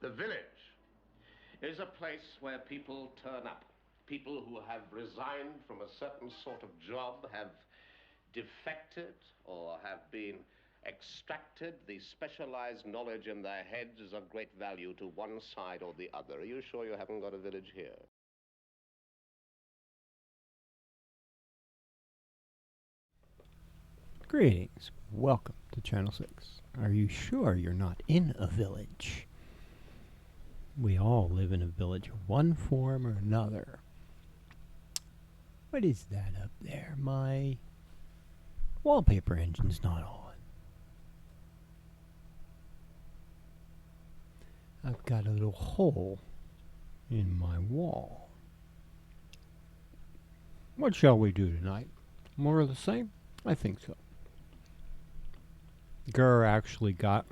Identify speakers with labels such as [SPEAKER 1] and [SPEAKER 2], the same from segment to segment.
[SPEAKER 1] The village is a place where people turn up. People who have resigned from a certain sort of job, have defected, or have been extracted. The specialized knowledge in their heads is of great value to one side or the other. Are you sure you haven't got a village here?
[SPEAKER 2] Greetings. Welcome to Channel 6. Are you sure you're not in a village? We all live in a village of one form or another. What is that up there? My wallpaper engine's not on. I've got a little hole in my wall. What shall we do tonight? More of the same? I think so. Gur actually got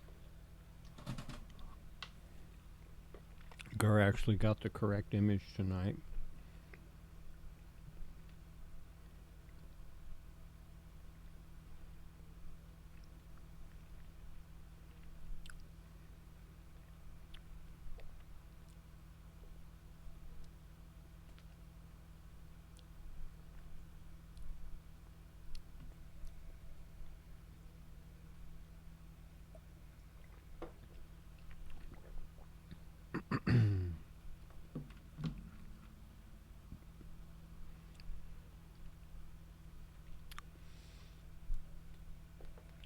[SPEAKER 2] the correct image tonight.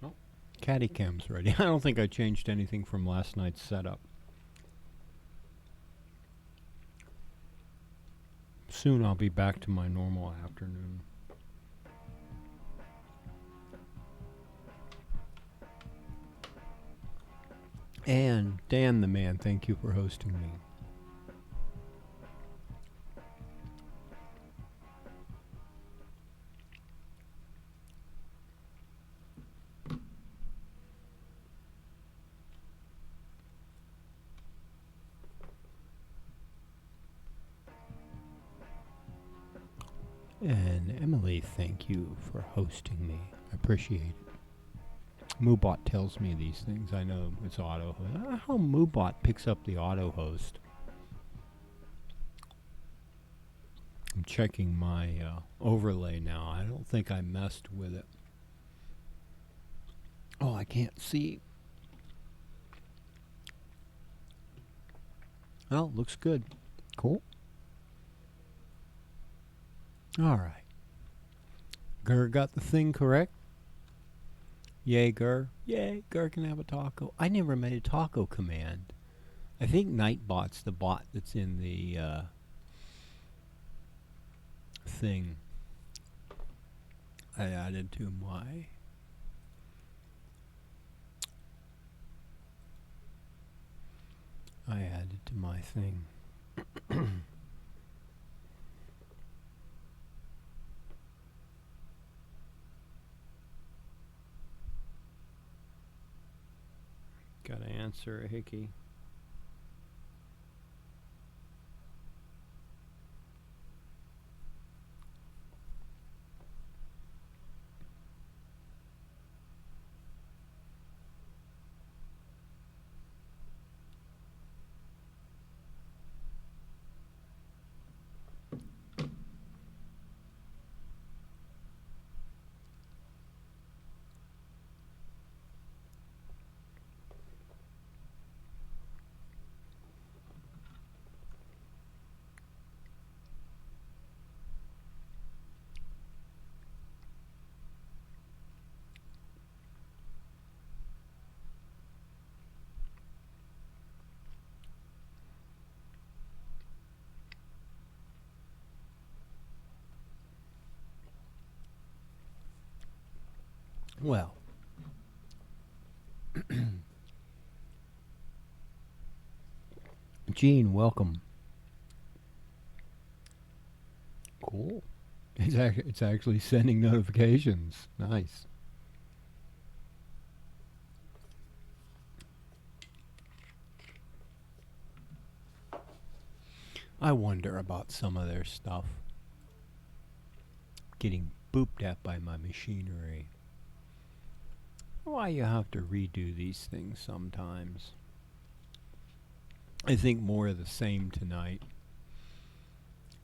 [SPEAKER 2] Oh, caddy cam's ready. I don't think I changed anything from last night's setup. Soon I'll be back to my normal afternoon. And Dan the Man, thank you for hosting me. And Emily, thank you for hosting me. I appreciate it. Moobot tells me these things. I know it's auto host. I don't know how Moobot picks up the auto host. I'm checking my overlay now. I don't think I messed with it. Oh, I can't see. Oh, looks good. Cool. All right. Gur got the thing correct. Yay, Gur. Yay, Gur can have a taco. I never made a taco command. I think Nightbot's the bot that's in the thing I added to my thing. Gotta answer a hickey. Well, Gene, welcome. Cool. It's actually sending notifications. Nice. I wonder about some of their stuff. Getting booped at by my machinery. Why you have to redo these things sometimes. I think more of the same tonight.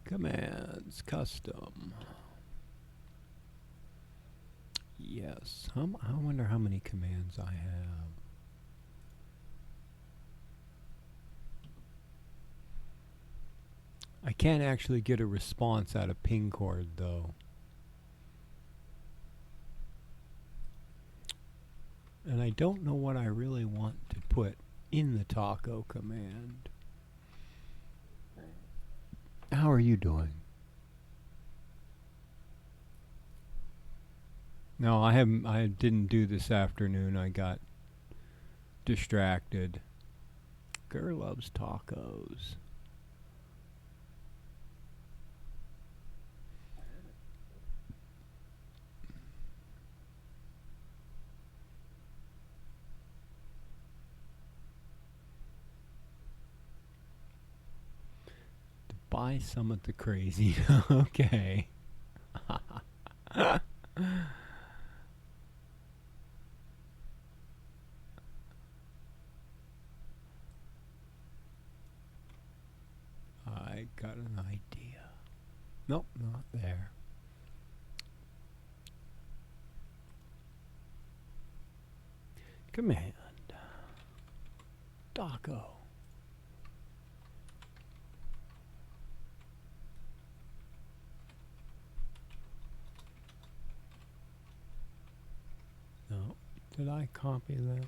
[SPEAKER 2] Commands, custom. Yes. I wonder how many commands I have. I can't actually get a response out of pingcord though. And I don't know what I really want to put in the taco command. How are you doing? No, I didn't do this afternoon. I got distracted. Gur loves tacos. buy some of the crazy. Okay. I got an idea. Nope, not there. Command. Doco. No. Did I copy that?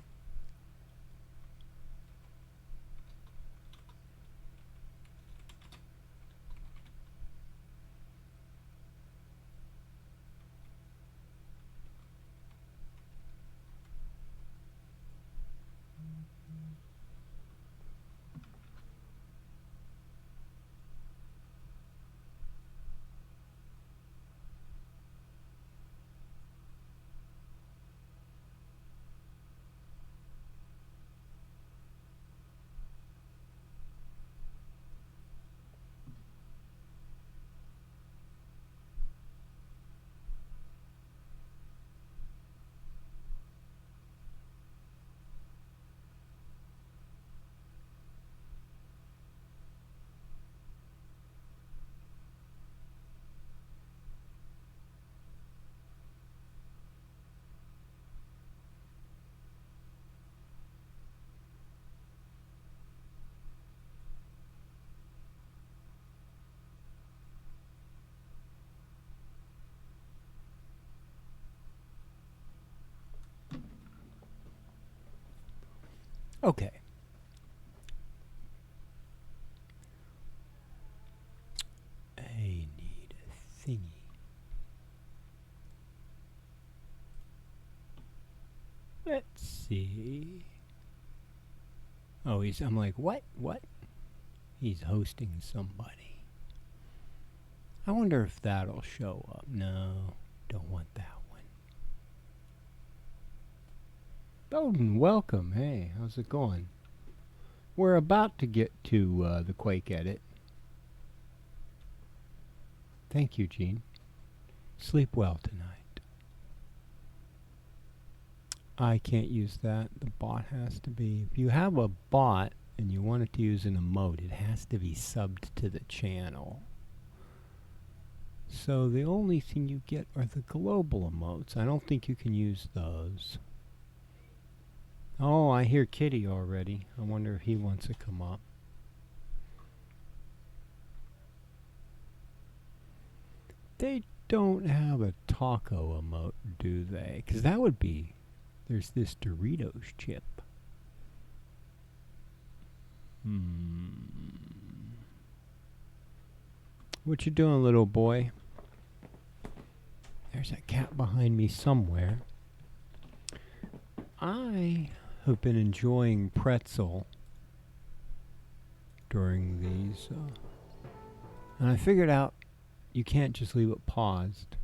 [SPEAKER 2] Okay. I need a thingy. Let's see. Oh, I'm like, what? What? He's hosting somebody. I wonder if that'll show up. No, don't want that one. Bowden, welcome. Hey, how's it going? We're about to get to the Quake edit. Thank you, Gene. Sleep well tonight. I can't use that. The bot has to be. If you have a bot and you want it to use an emote, it has to be subbed to the channel. So the only thing you get are the global emotes. I don't think you can use those. Oh, I hear Kitty already. I wonder if he wants to come up. They don't have a taco emote, do they? Because that would be... There's this Doritos chip. What you doing, little boy? There's a cat behind me somewhere. I have been enjoying pretzel during these. And I figured out you can't just leave it paused.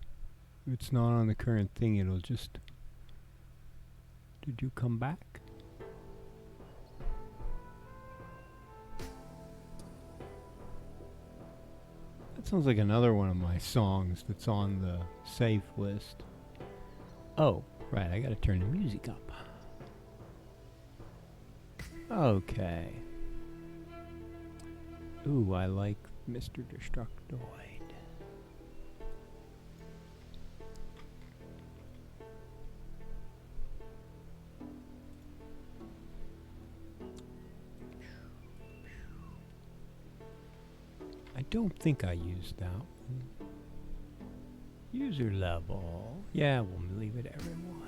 [SPEAKER 2] If it's not on the current thing, it'll just... Did you come back? That sounds like another one of my songs that's on the safe list. Oh, right, I gotta turn the music up. Okay. Ooh, I like Mr. Destructoid. I don't think I used that one. User level. Yeah, we'll leave it everyone.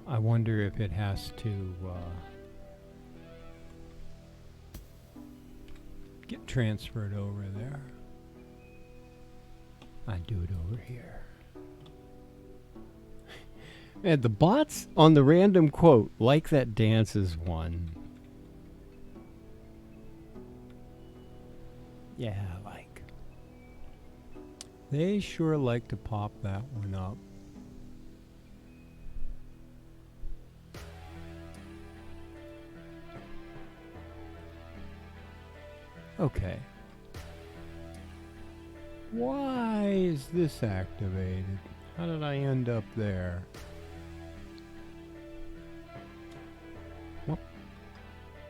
[SPEAKER 2] I wonder if it has to get transferred over there. I do it over here. Man, the bots on the random quote like that dances one. Yeah, like. They sure like to pop that one up. Okay. Why is this activated? How did I end up there? Well,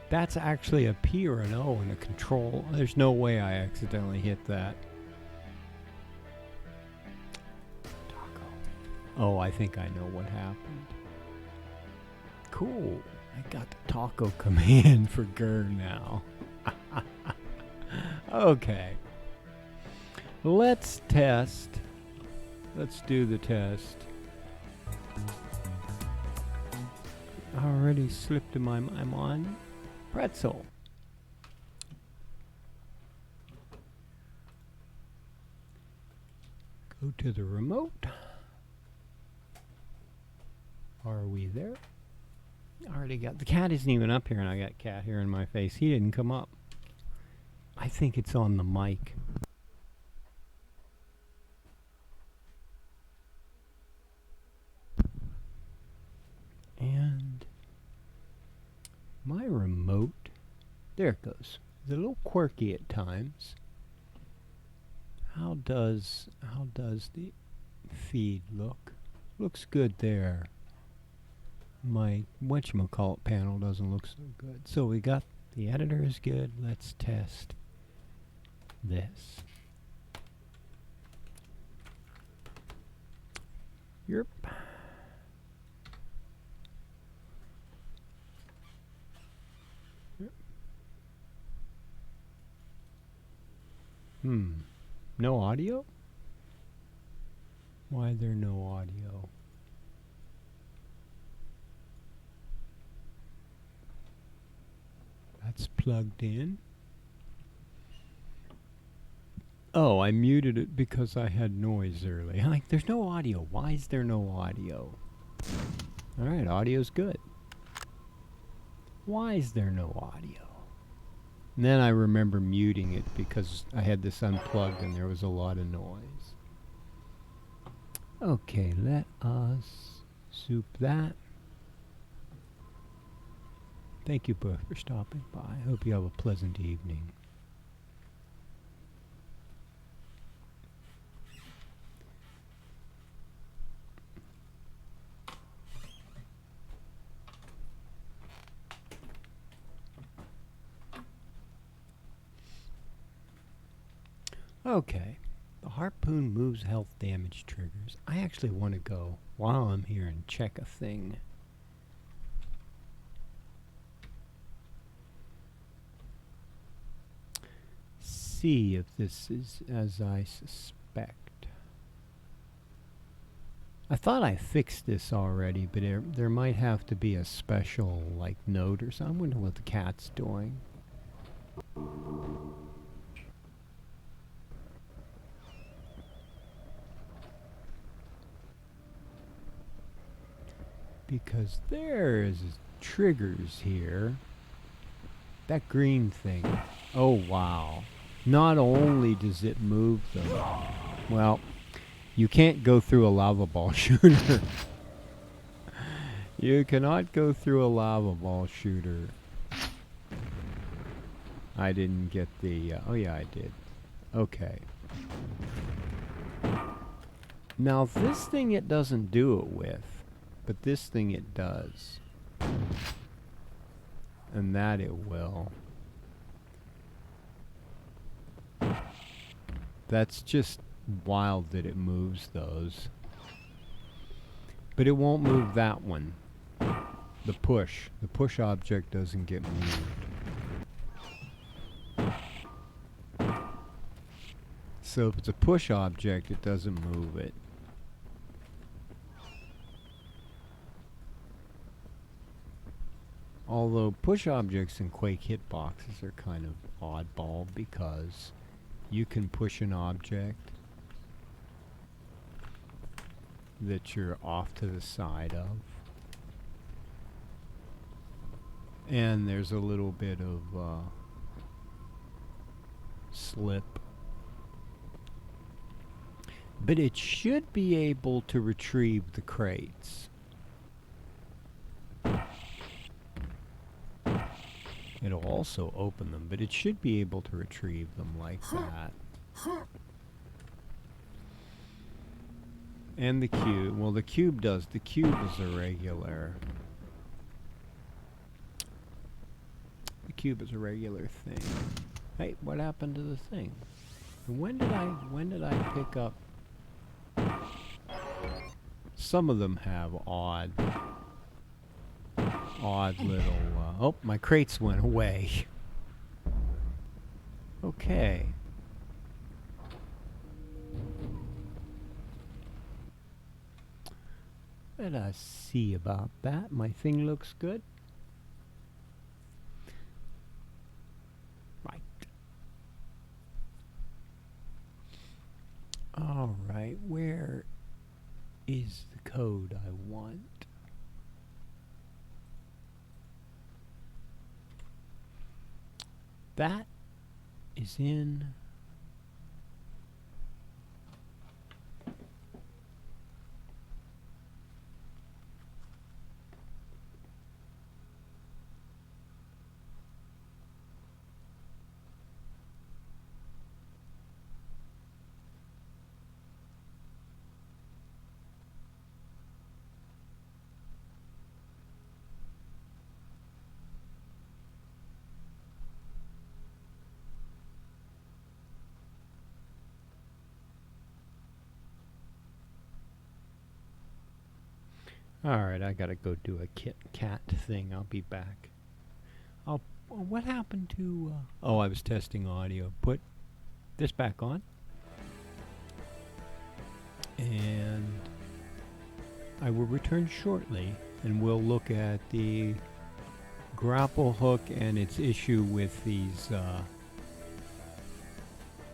[SPEAKER 2] that's actually a P or an O in a control. There's no way I accidentally hit that. Taco. Oh, I think I know what happened. Cool. I got the taco command for Gur now. Okay. Let's test. Let's do the test. Already slipped in my mind. I'm on pretzel. Go to the remote. Are we there? I already got the cat isn't even up here, and I got cat here in my face. He didn't come up. I think it's on the mic. And my remote, there it goes. It's a little quirky at times. How does the feed look? Looks good there. My whatchamacallit panel doesn't look so good. So we got the editor is good. Let's test this. Yep. No audio? Why there no audio? That's plugged in. Oh, I muted it because I had noise earlier. Like, there's no audio. Why is there no audio? Alright, audio's good. Why is there no audio? And then I remember muting it because I had this unplugged and there was a lot of noise. Okay, let us soup that. Thank you both for stopping by. I hope you have a pleasant evening. Okay, the harpoon moves health damage triggers. I actually want to go while I'm here and check a thing. See if this is as I suspect. I thought I fixed this already, but there might have to be a special like note or something. I wonder what the cat's doing. Because there's triggers here. That green thing. Oh wow. Not only does it move them. Well, you can't go through a lava ball shooter. You cannot go through a lava ball shooter. I didn't get the... oh yeah, I did. Okay. Now this thing it doesn't do it with. But this thing it does. And that it will. That's just wild that it moves those. But it won't move that one. The push. The push object doesn't get moved. So if it's a push object, it doesn't move it. Although push objects in Quake hitboxes are kind of oddball because you can push an object that you're off to the side of. And there's a little bit of slip. But it should be able to retrieve the crates. It'll also open them, but it should be able to retrieve them like that. And the cube. Well, the cube does. The cube is a regular. The cube is a regular thing. Hey, what happened to the thing? And when did I pick up? Some of them have odd little. Oh, my crates went away. Okay. Let us see about that. My thing looks good. Right. All right. Where is the code I want? That is in. Alright, I gotta go do a cat thing. I'll be back. What happened to... oh, I was testing audio. Put this back on. And I will return shortly, and we'll look at the grapple hook and its issue with these...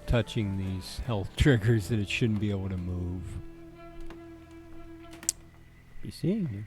[SPEAKER 2] touching these health triggers that it shouldn't be able to move. Be seeing you.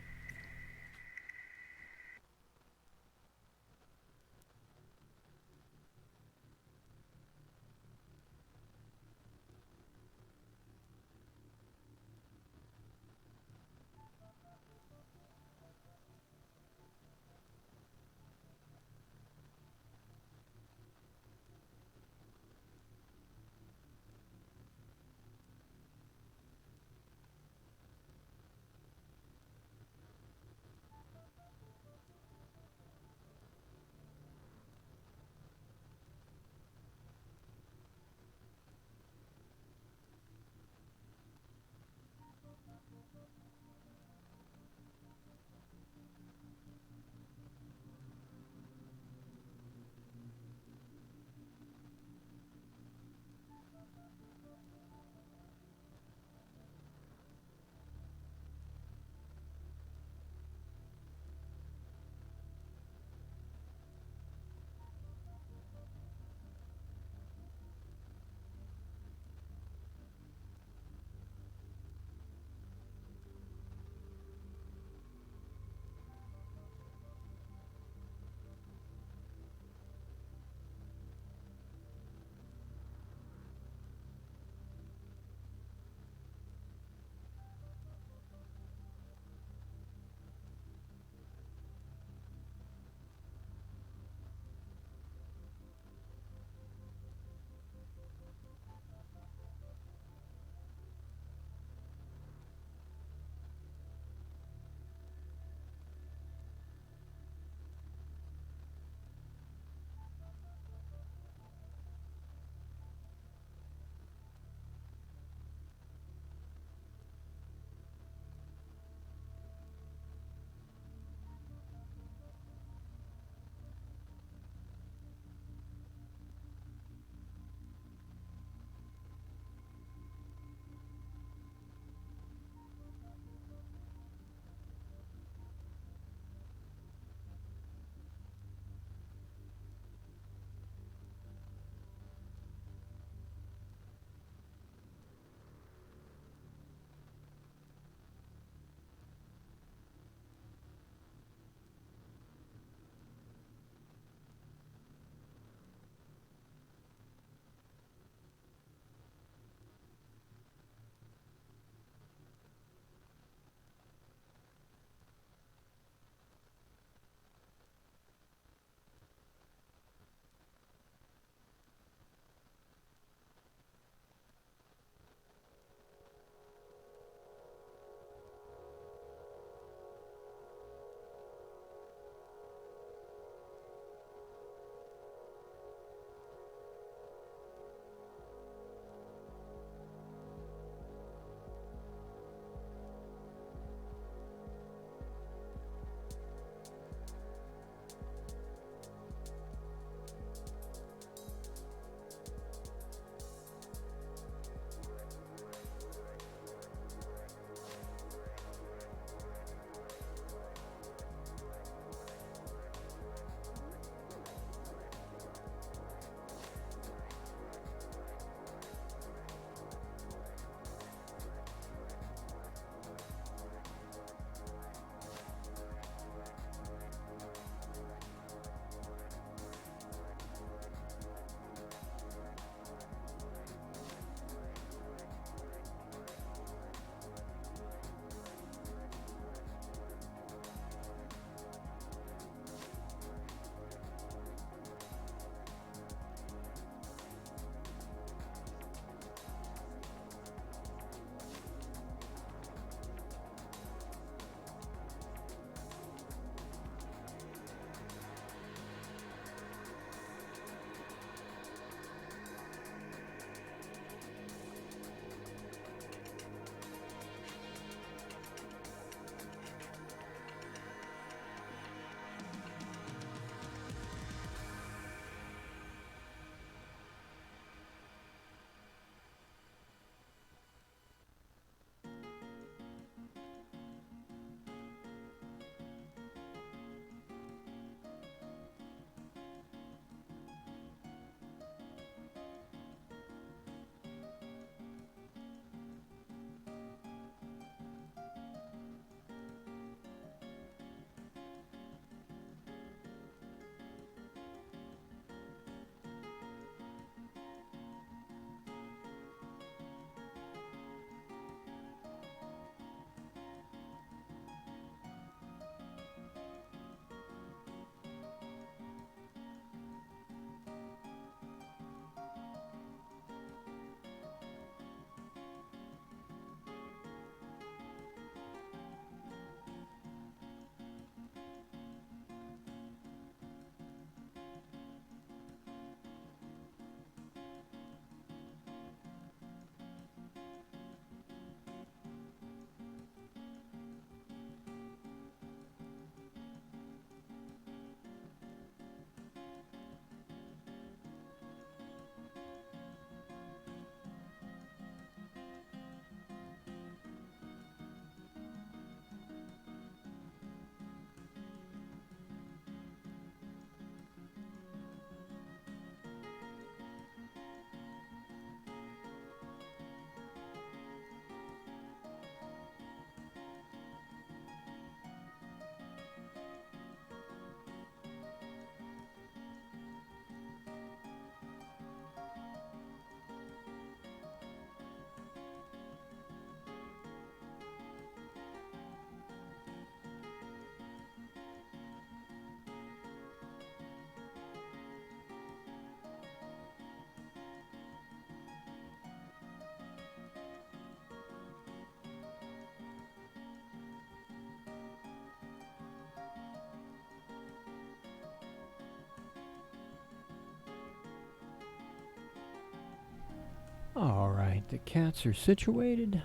[SPEAKER 2] Alright, the cats are situated.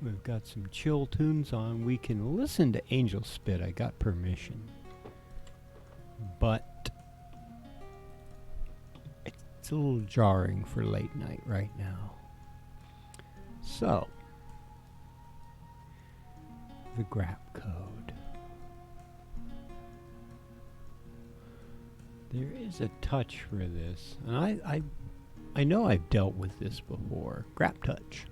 [SPEAKER 2] We've got some chill tunes on. We can listen to Angel Spit. I got permission. But it's a little jarring for late night right now. So, the grap code. There is a touch for this, and I know I've dealt with this before. Grap touch.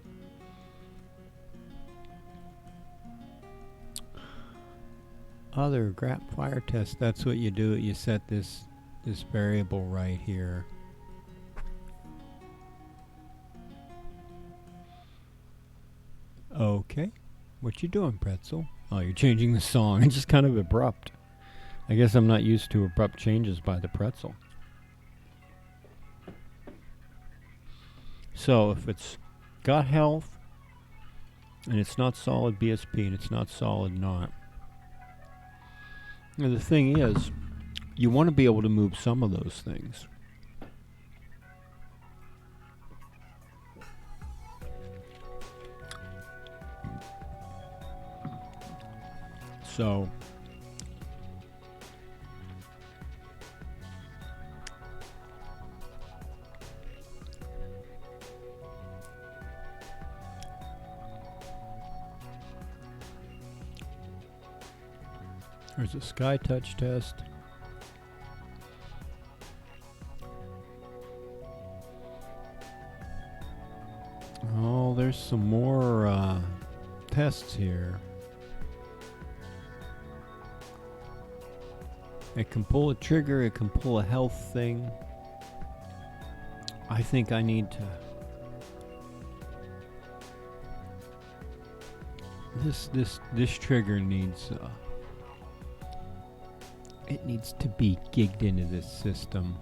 [SPEAKER 2] Other grap fire test, that's what you do. You set this variable right here. Okay. What you doing, Pretzel? Oh, you're changing the song. It's just kind of abrupt. I guess I'm not used to abrupt changes by the Pretzel. So if it's got health, and it's not solid BSP, and it's not solid not. And the thing is, you want to be able to move some of those things. So there's a sky touch test. Oh, there's some more tests here. It can pull a trigger, it can pull a health thing. I think I need to... This trigger needs... it needs to be gigged into this system.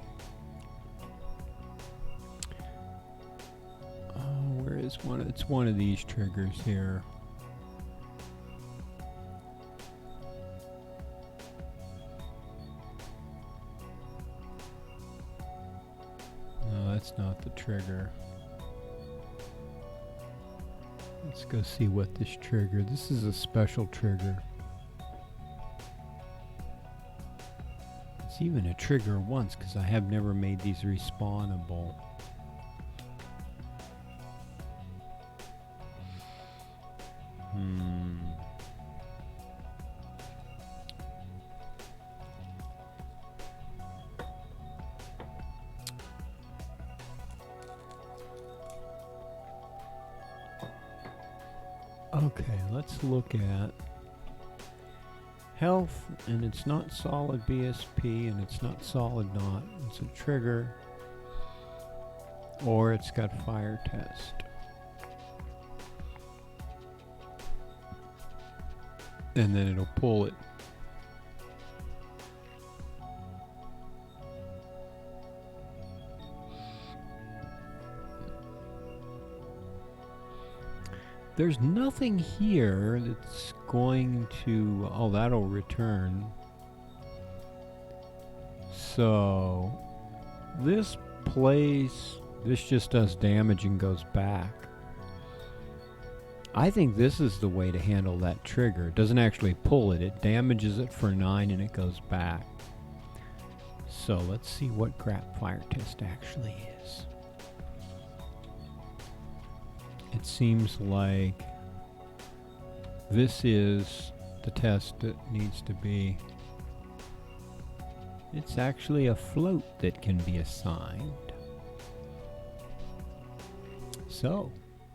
[SPEAKER 2] Oh, where is one? It's one of these triggers here. No, that's not the trigger. Let's go see what this trigger. This is a special trigger. It's even a trigger once because I have never made these respawnable. Okay, let's look at health, and it's not solid BSP, and it's not solid not. It's a trigger, or it's got fire test. And then it'll pull it. There's nothing here that's going to... oh, that'll return. So this plays... this just does damage and goes back. I think this is the way to handle that trigger. It doesn't actually pull it. It damages it for 9 and it goes back. So let's see what grap fire test actually is. It seems like this is the test that needs to be. It's actually a float that can be assigned. So,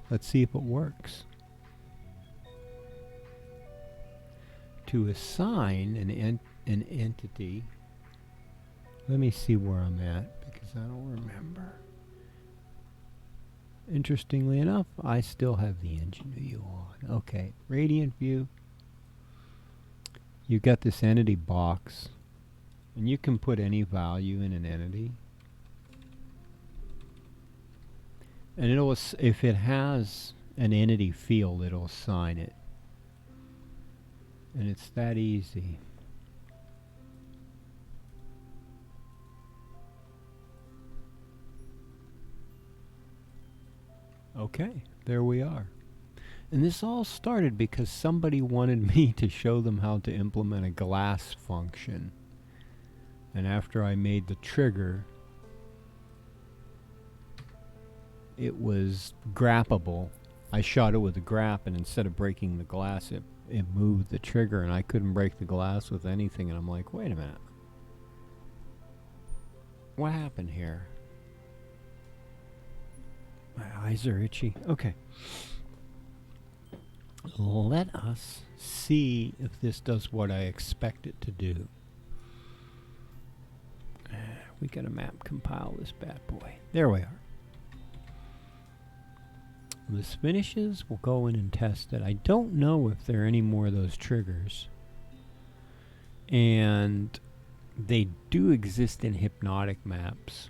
[SPEAKER 2] let's see if it works. To assign an entity, let me see where I'm at because I don't remember. Interestingly enough, I still have the engine view on. Okay, radiant view. You've got this entity box, and you can put any value in an entity. And it'll, if it has an entity field, it'll assign it. And it's that easy. Okay, there we are. And this all started because somebody wanted me to show them how to implement a glass function. And after I made the trigger, it was grappable. I shot it with a grap, and instead of breaking the glass, it moved the trigger, and I couldn't break the glass with anything. And I'm like, wait a minute. What happened here? My eyes are itchy. Okay. Let us see if this does what I expect it to do. We gotta map compile this bad boy. There we are. When this finishes, we'll go in and test it. I don't know if there are any more of those triggers. And they do exist in hypnotic maps.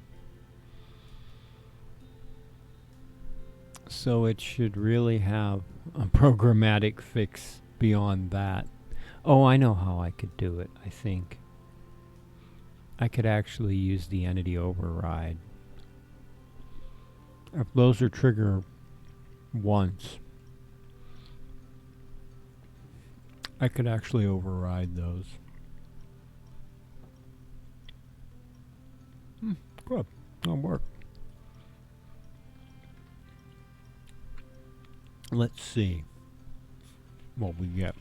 [SPEAKER 2] So it should really have a programmatic fix beyond that. Oh, I know how I could do it, I think. I could actually use the entity override. If those are trigger once, I could actually override those. Good. That'll work. Let's see what we get.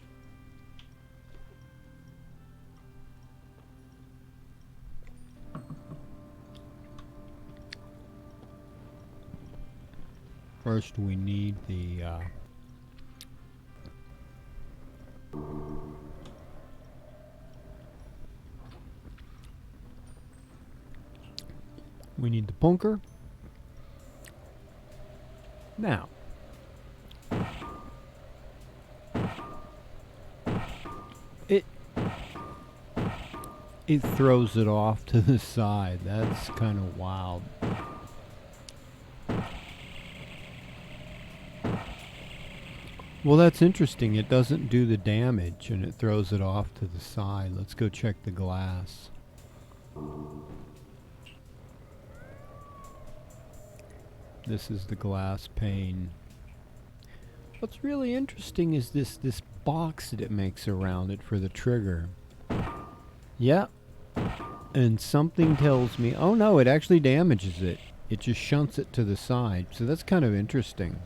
[SPEAKER 2] First, we need the bunker. Now, it throws it off to the side. That's kind of wild. Well, that's interesting. It doesn't do the damage, and it throws it off to the side. Let's go check the glass. This is the glass pane. What's really interesting is this box that it makes around it for the trigger. Yep. And something tells me, oh no, it actually damages it. It just shunts it to the side. So that's kind of interesting.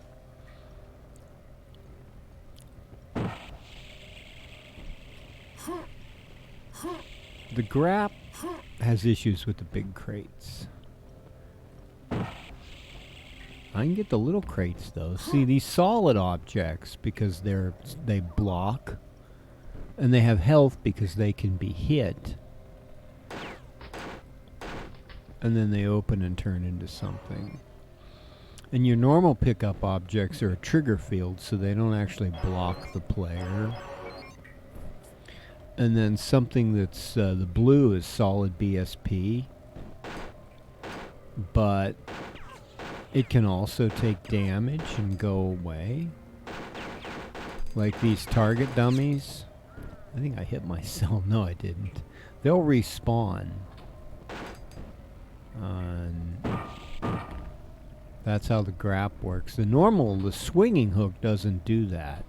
[SPEAKER 2] The grap has issues with the big crates. I can get the little crates though. See, these solid objects, because they block, and they have health because they can be hit, and then they open and turn into something. And your normal pickup objects are a trigger field, so they don't actually block the player. And then something that's the blue is solid BSP, but it can also take damage and go away. Like these target dummies. I think I hit myself. No, I didn't. They'll respawn. That's how the grap works. The swinging hook doesn't do that.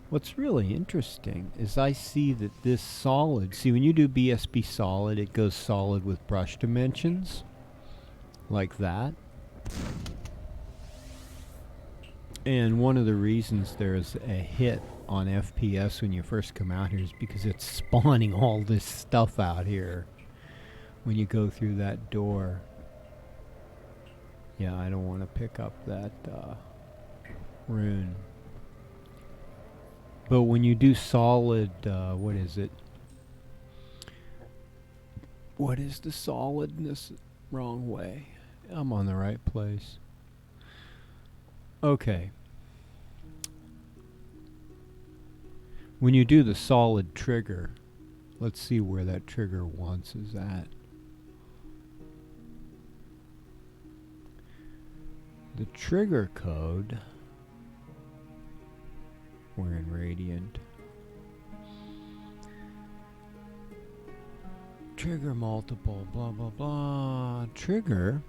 [SPEAKER 2] What's really interesting is I see that this solid, see when you do BSP solid, it goes solid with brush dimensions, like that. And one of the reasons there's a hit on FPS when you first come out here is because it's spawning all this stuff out here when you go through that door. Yeah, I don't want to pick up that rune. But when you do solid, what is it? What is the solidness? Wrong way. I'm on the right place. Okay. When you do the solid trigger, let's see where that trigger once is at. The trigger code, we're in Radiant. Trigger multiple, blah, blah, blah. Trigger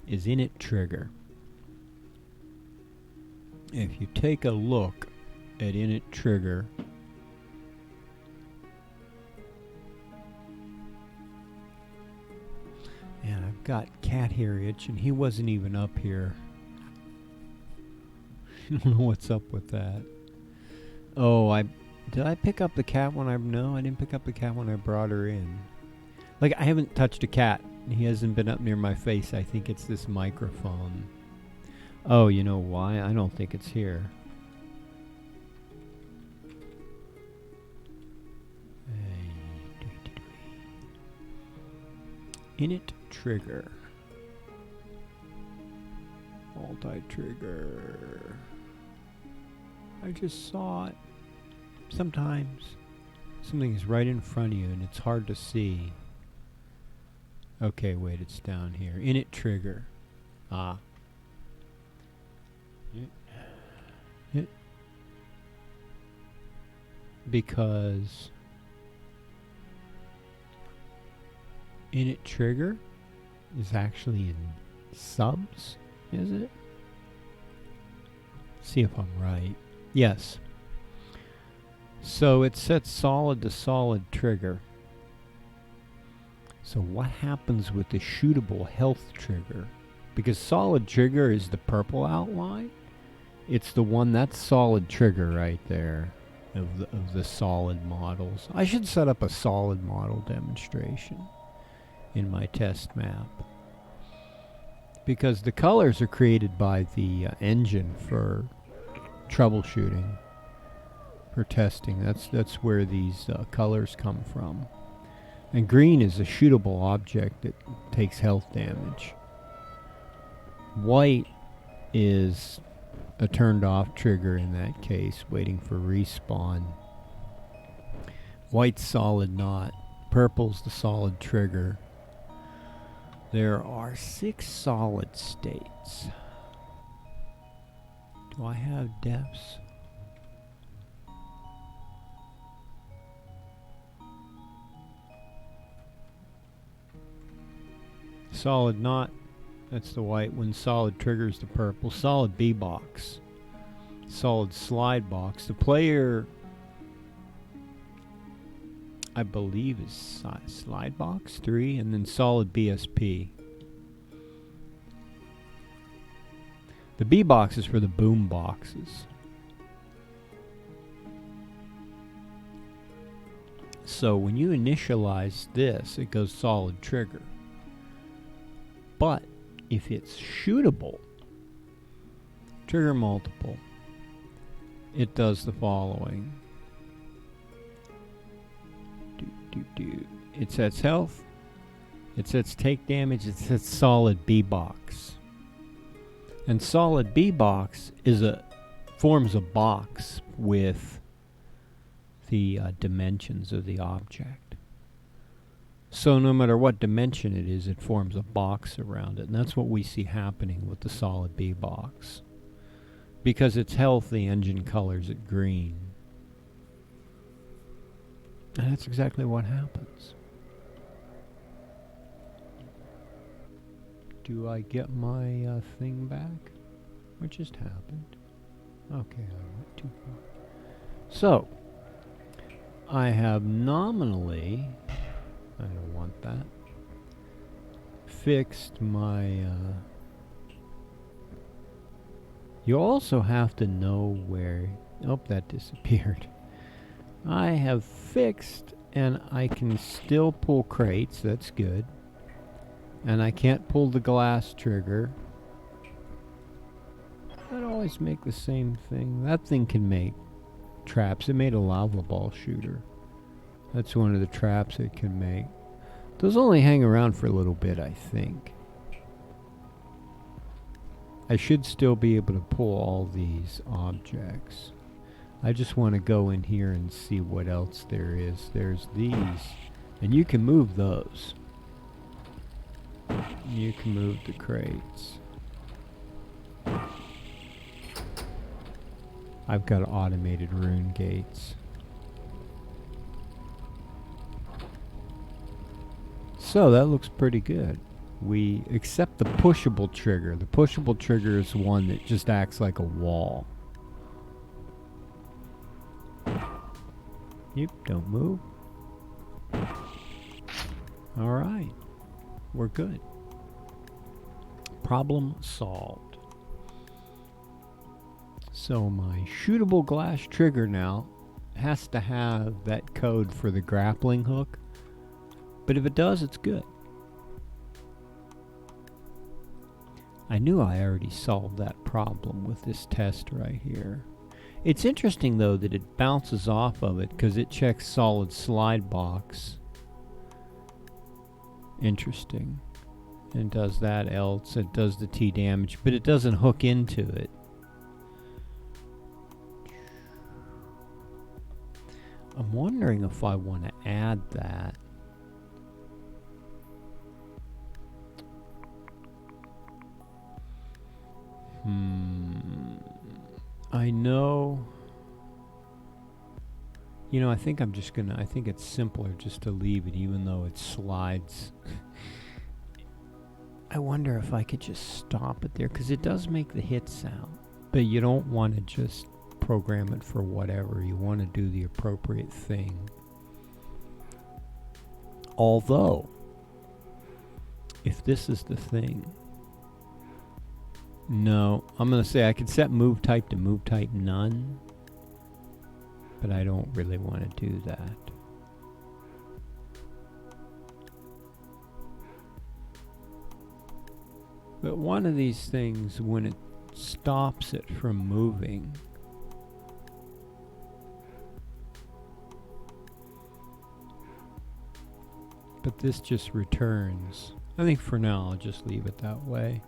[SPEAKER 2] is init trigger. If you take a look at init trigger, and I've got cat hair itch, and he wasn't even up here. I don't know what's up with that. Oh, did I pick up the cat when no, I didn't pick up the cat when I brought her in. Like, I haven't touched a cat. He hasn't been up near my face. I think it's this microphone. Oh, you know why? I don't think it's here. Init trigger. Multi-trigger. I just saw it. Sometimes something is right in front of you and it's hard to see. Okay, wait, it's down here. Init trigger. Ah. Because init trigger is actually in subs, is it? See if I'm right. Yes. So it sets solid to solid trigger. So what happens with the shootable health trigger? Because solid trigger is the purple outline. It's the one that's solid trigger right there of the solid models. I should set up a solid model demonstration in my test map. Because the colors are created by the engine for troubleshooting, for testing. That's where these colors come from. And green is a shootable object that takes health damage. White is a turned off trigger in that case, waiting for respawn. White's solid not. Purple's the solid trigger. There are 6 solid states. Do I have depths? Solid not, that's the white one. Solid triggers the purple. Solid B box. Solid slide box. The player, I believe, is slide box 3, and then solid BSP. The B box is for the boom boxes. So when you initialize this, it goes solid trigger. But if it's shootable, trigger multiple, it does the following. It sets health, it sets take damage, it sets solid B box. And solid B box forms a box with the dimensions of the object. So no matter what dimension it is, it forms a box around it. And that's what we see happening with the solid B box. Because it's health, the engine colors it green. And that's exactly what happens. Do I get my thing back? What just happened? Okay, I went too far. So, I have nominally, I don't want that, fixed my, you also have to know where, oh, that disappeared. I have fixed, and I can still pull crates, that's good. And I can't pull the glass trigger. I'd always make the same thing. That thing can make traps. It made a lava ball shooter. That's one of the traps it can make. Those only hang around for a little bit, I think. I should still be able to pull all these objects. I just want to go in here and see what else there is. There's these, and you can move those. You can move the crates. I've got automated rune gates. So that looks pretty good. We accept the pushable trigger. The pushable trigger is one that just acts like a wall. Yep, don't move. Alright. We're good. Problem solved. So my shootable glass trigger now has to have that code for the grappling hook. But if it does, it's good. I knew I already solved that problem with this test right here. It's interesting though that it bounces off of it because it checks solid slide box. Interesting. And does that else. It does the T damage, but it doesn't hook into it. I'm wondering if I want to add that. I know. You know, I think I'm just gonna, I think it's simpler just to leave it even though it slides. I wonder if I could just stop it there because it does make the hit sound. But you don't want to just program it for whatever. You want to do the appropriate thing. Although, if this is the thing, no, I'm going to say I could set move type to move type none, but I don't really want to do that. But one of these things, when it stops it from moving, but this just returns. I think for now I'll just leave it that way.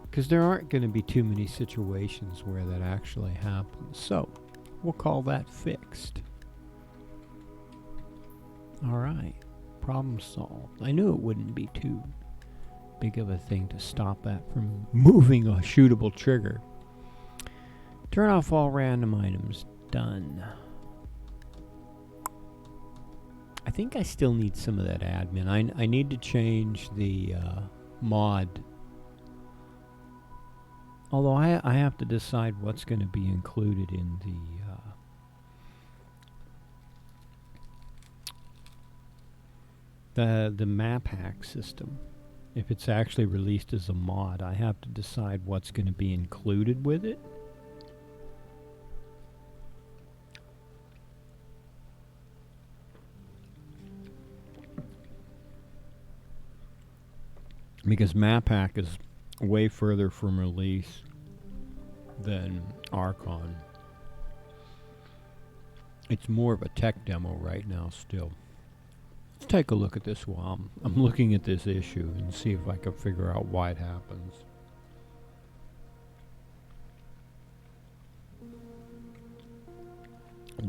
[SPEAKER 2] Because there aren't going to be too many situations where that actually happens. So, we'll call that fixed. Alright, problem solved. I knew it wouldn't be too big of a thing to stop that from moving a shootable trigger. Turn off all random items. Done. I think I still need some of that admin. I need to change the mod. Although I have to decide what's going to be included in the map hack system. If it's actually released as a mod, I have to decide what's going to be included with it. Because map hack is way further from release than Archon. It's more of a tech demo right now still. Let's take a look at this while I'm looking at this issue and see if I can figure out why it happens.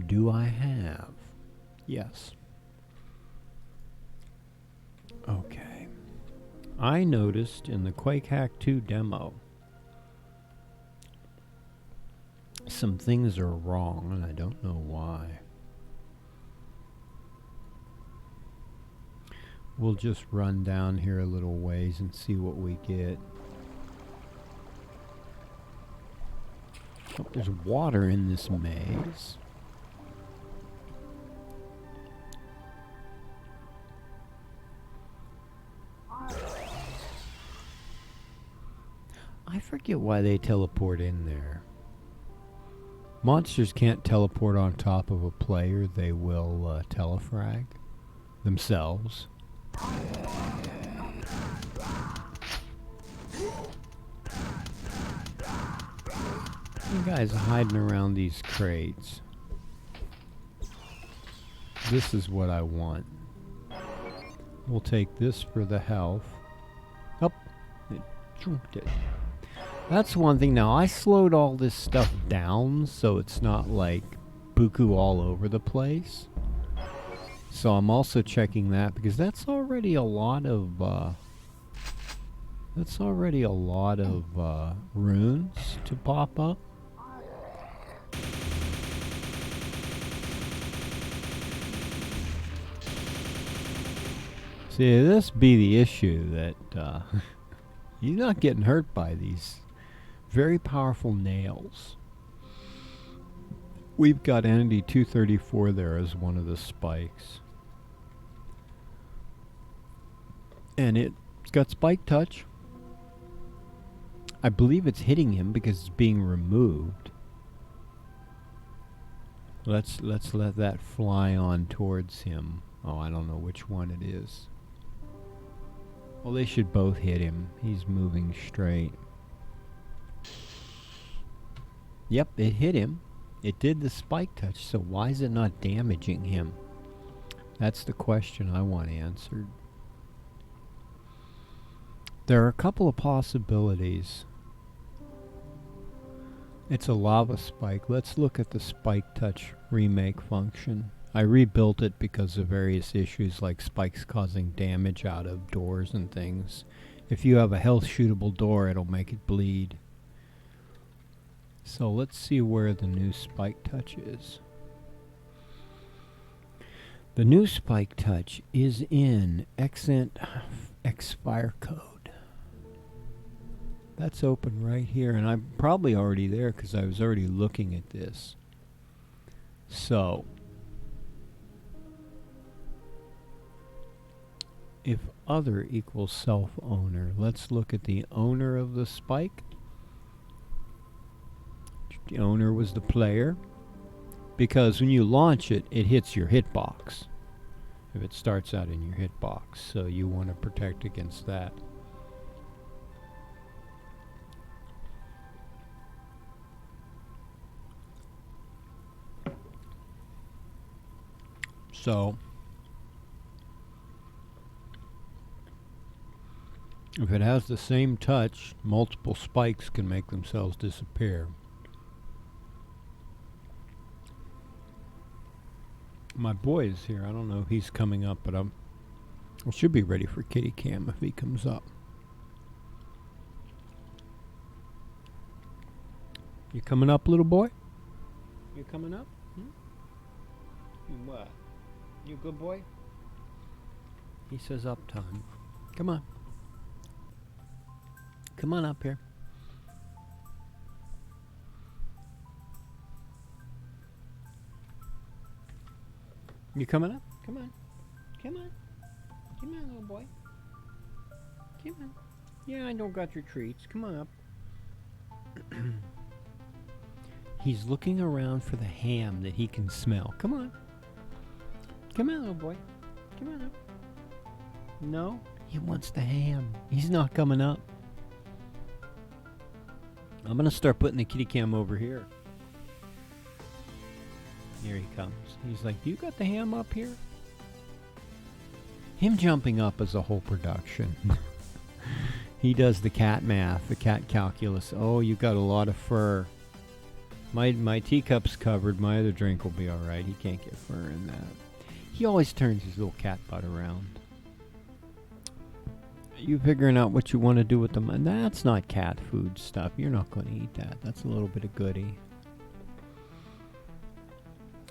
[SPEAKER 2] Do I have? Yes. Okay. I noticed in the Quake Hack 2 demo some things are wrong and I don't know why. We'll just run down here a little ways and see what we get. Oh, there's water in this maze. I forget why they teleport in there. Monsters can't teleport on top of a player. They will telefrag themselves. You guys are hiding around these crates. This is what I want. We'll take this for the health. Oh, it jumped it. That's one thing. Now, I slowed all this stuff down so it's not like buku all over the place. So I'm also checking that because that's already a lot of runes to pop up. See, this be the issue that he's not getting hurt by these very powerful nails. We've got Entity 234 there as one of the spikes. And it's got spike touch. I believe it's hitting him because it's being removed. Let's let that fly on towards him. Oh, I don't know which one it is. Well, they should both hit him. He's moving straight. Yep, it hit him. It did the spike touch, so why is it not damaging him? That's the question I want answered. There are a couple of possibilities. It's a lava spike. Let's look at the spike touch remake function. I rebuilt it because of various issues like spikes causing damage out of doors and things. If you have a health shootable door, it'll make it bleed. So let's see where the new spike touch is. The new spike touch is in Xent Xfire code. That's open right here, and I'm probably already there because I was already looking at this. So if other equals self-owner, let's look at the owner of the spike. The owner was the player, because when you launch it, it hits your hitbox. If it starts out in your hitbox, so you want to protect against that. So if it has the same touch, multiple spikes can make themselves disappear. My boy is here. I don't know if he's coming up, but I should be ready for kitty cam if he comes up. You coming up, little boy? You coming up? You what? You good boy? He says up time. Come on. Come on up here. You coming up? Come on. Come on. Come on, little boy. Come on. Yeah, I don't got your treats. Come on up. He's looking around for the ham that he can smell. Come on. Come on, little boy. Come on up. No? He wants the ham. He's not coming up. I'm going to start putting the kitty cam over here. Here he comes. He's like, you got the ham up here? Him jumping up is a whole production. He does the cat math, the cat calculus. Oh, you got a lot of fur. My teacup's covered. My other drink will be all right. He can't get fur in that. He always turns his little cat butt around. You figuring out what you want to do with them? And that's not cat food stuff. You're not going to eat that. That's a little bit of goodie.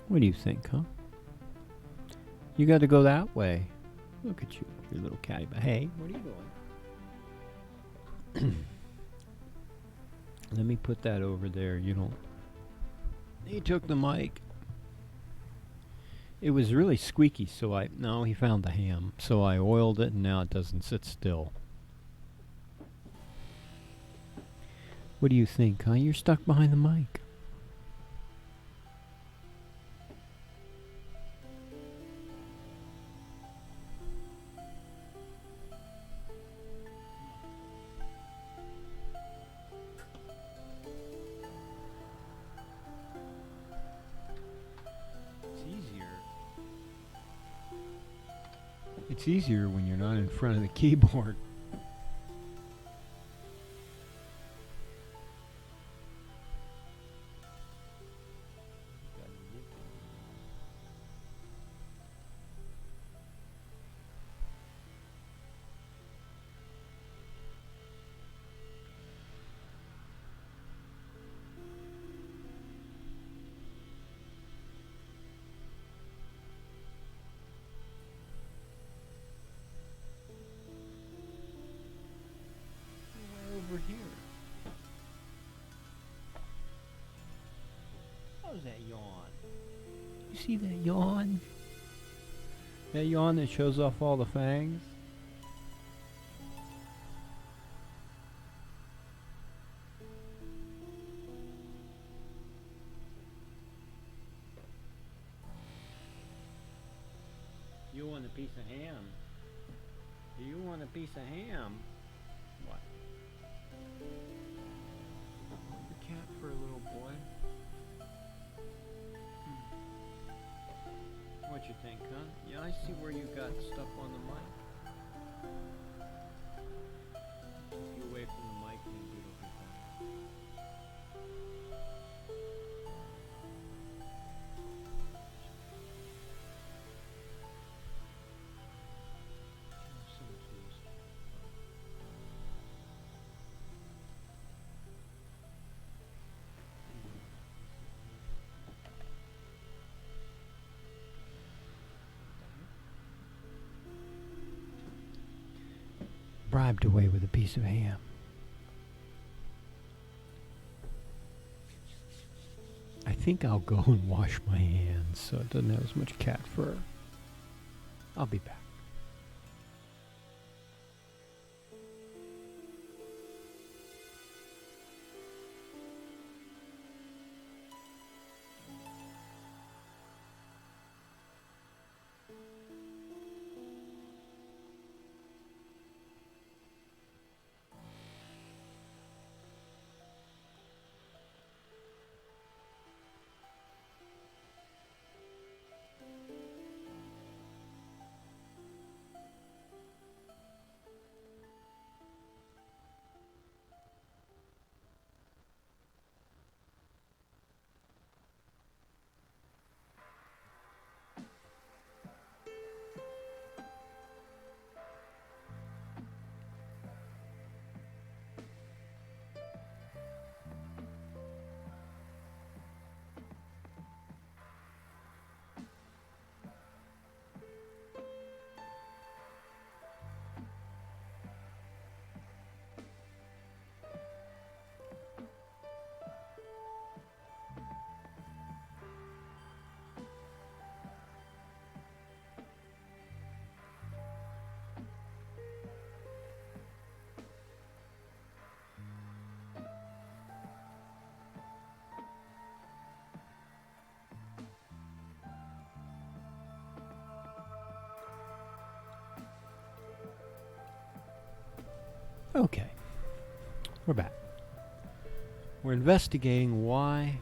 [SPEAKER 2] What do you think, huh? You got to go that way. Look at you, your little catty. But hey, what are you doing? Let me put that over there. You don't. He took the mic. It was really squeaky, so no, he found the ham. So I oiled it, and now it doesn't sit still. What do you think, huh? You're stuck behind the mic. It's easier when you're not in front of the keyboard. was that yawn? You see that yawn? That yawn that shows off all the fangs? You want a piece of ham? Do you want a piece of ham? What? The cat for a little boy? What you think, huh? Yeah, I see where you got stuff on the mic. You away from the mic and it'll be fine. Bribed away with a piece of ham. I think I'll go and wash my hands so it doesn't have as much cat fur. I'll be back. Okay, we're back. We're investigating why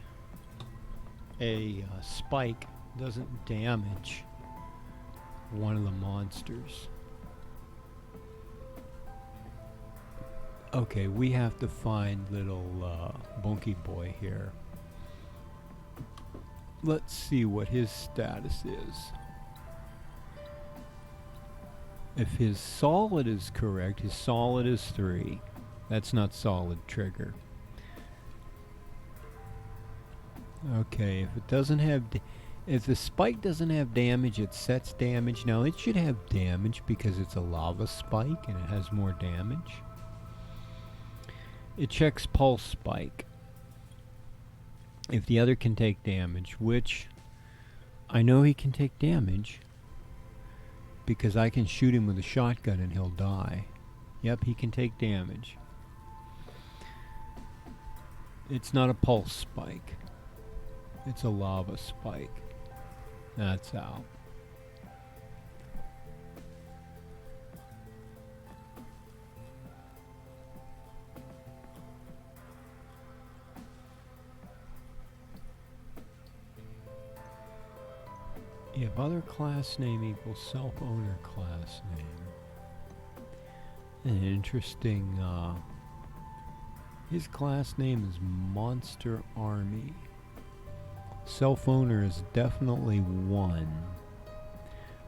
[SPEAKER 2] a spike doesn't damage one of the monsters. Okay, we have to find little Bunky Boy here. Let's see what his status is. If his solid is correct, his solid is 3. That's not solid trigger. Okay, if it doesn't have, if the spike doesn't have damage, it sets damage. Now it should have damage because it's a lava spike and it has more damage. It checks pulse spike. If the other can take damage, which I know he can take damage, because I can shoot him with a shotgun and he'll die. Yep, he can take damage. It's not a pulse spike. It's a lava spike. That's how. If other class name equals self-owner class name. An interesting, his class name is Monster Army. Self-owner is definitely 1.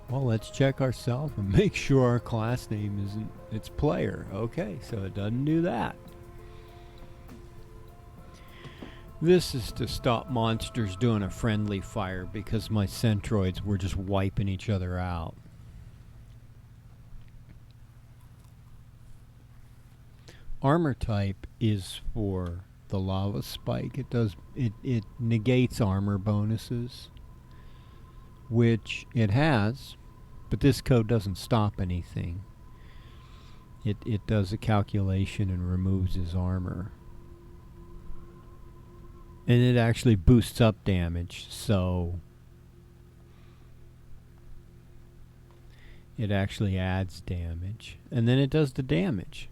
[SPEAKER 2] Well, let's check ourselves and make sure our class name isn't, it's player. Okay, so it doesn't do that. This is to stop monsters doing a friendly fire because my centroids were just wiping each other out. Armor type is for the lava spike. It negates armor bonuses, which it has, but this code doesn't stop anything. It does a calculation and removes his armor. And it actually boosts up damage, so it actually adds damage. And then it does the damage.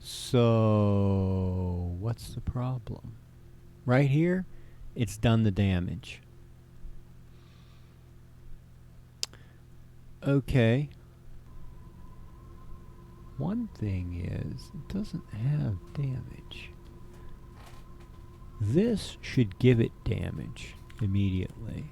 [SPEAKER 2] So, what's the problem? Right here, it's done the damage. Okay. One thing is, it doesn't have damage. This should give it damage immediately.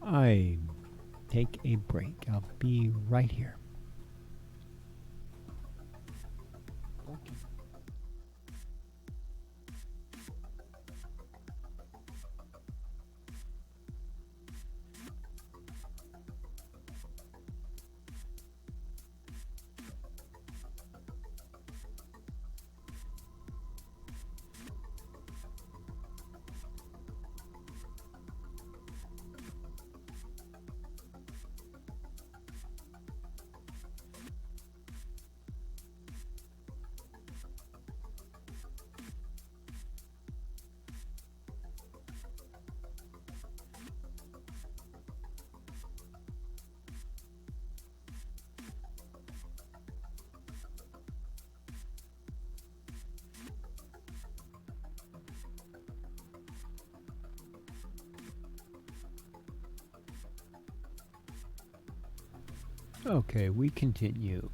[SPEAKER 2] I take a break. I'll be right here. Okay. Okay, we continue.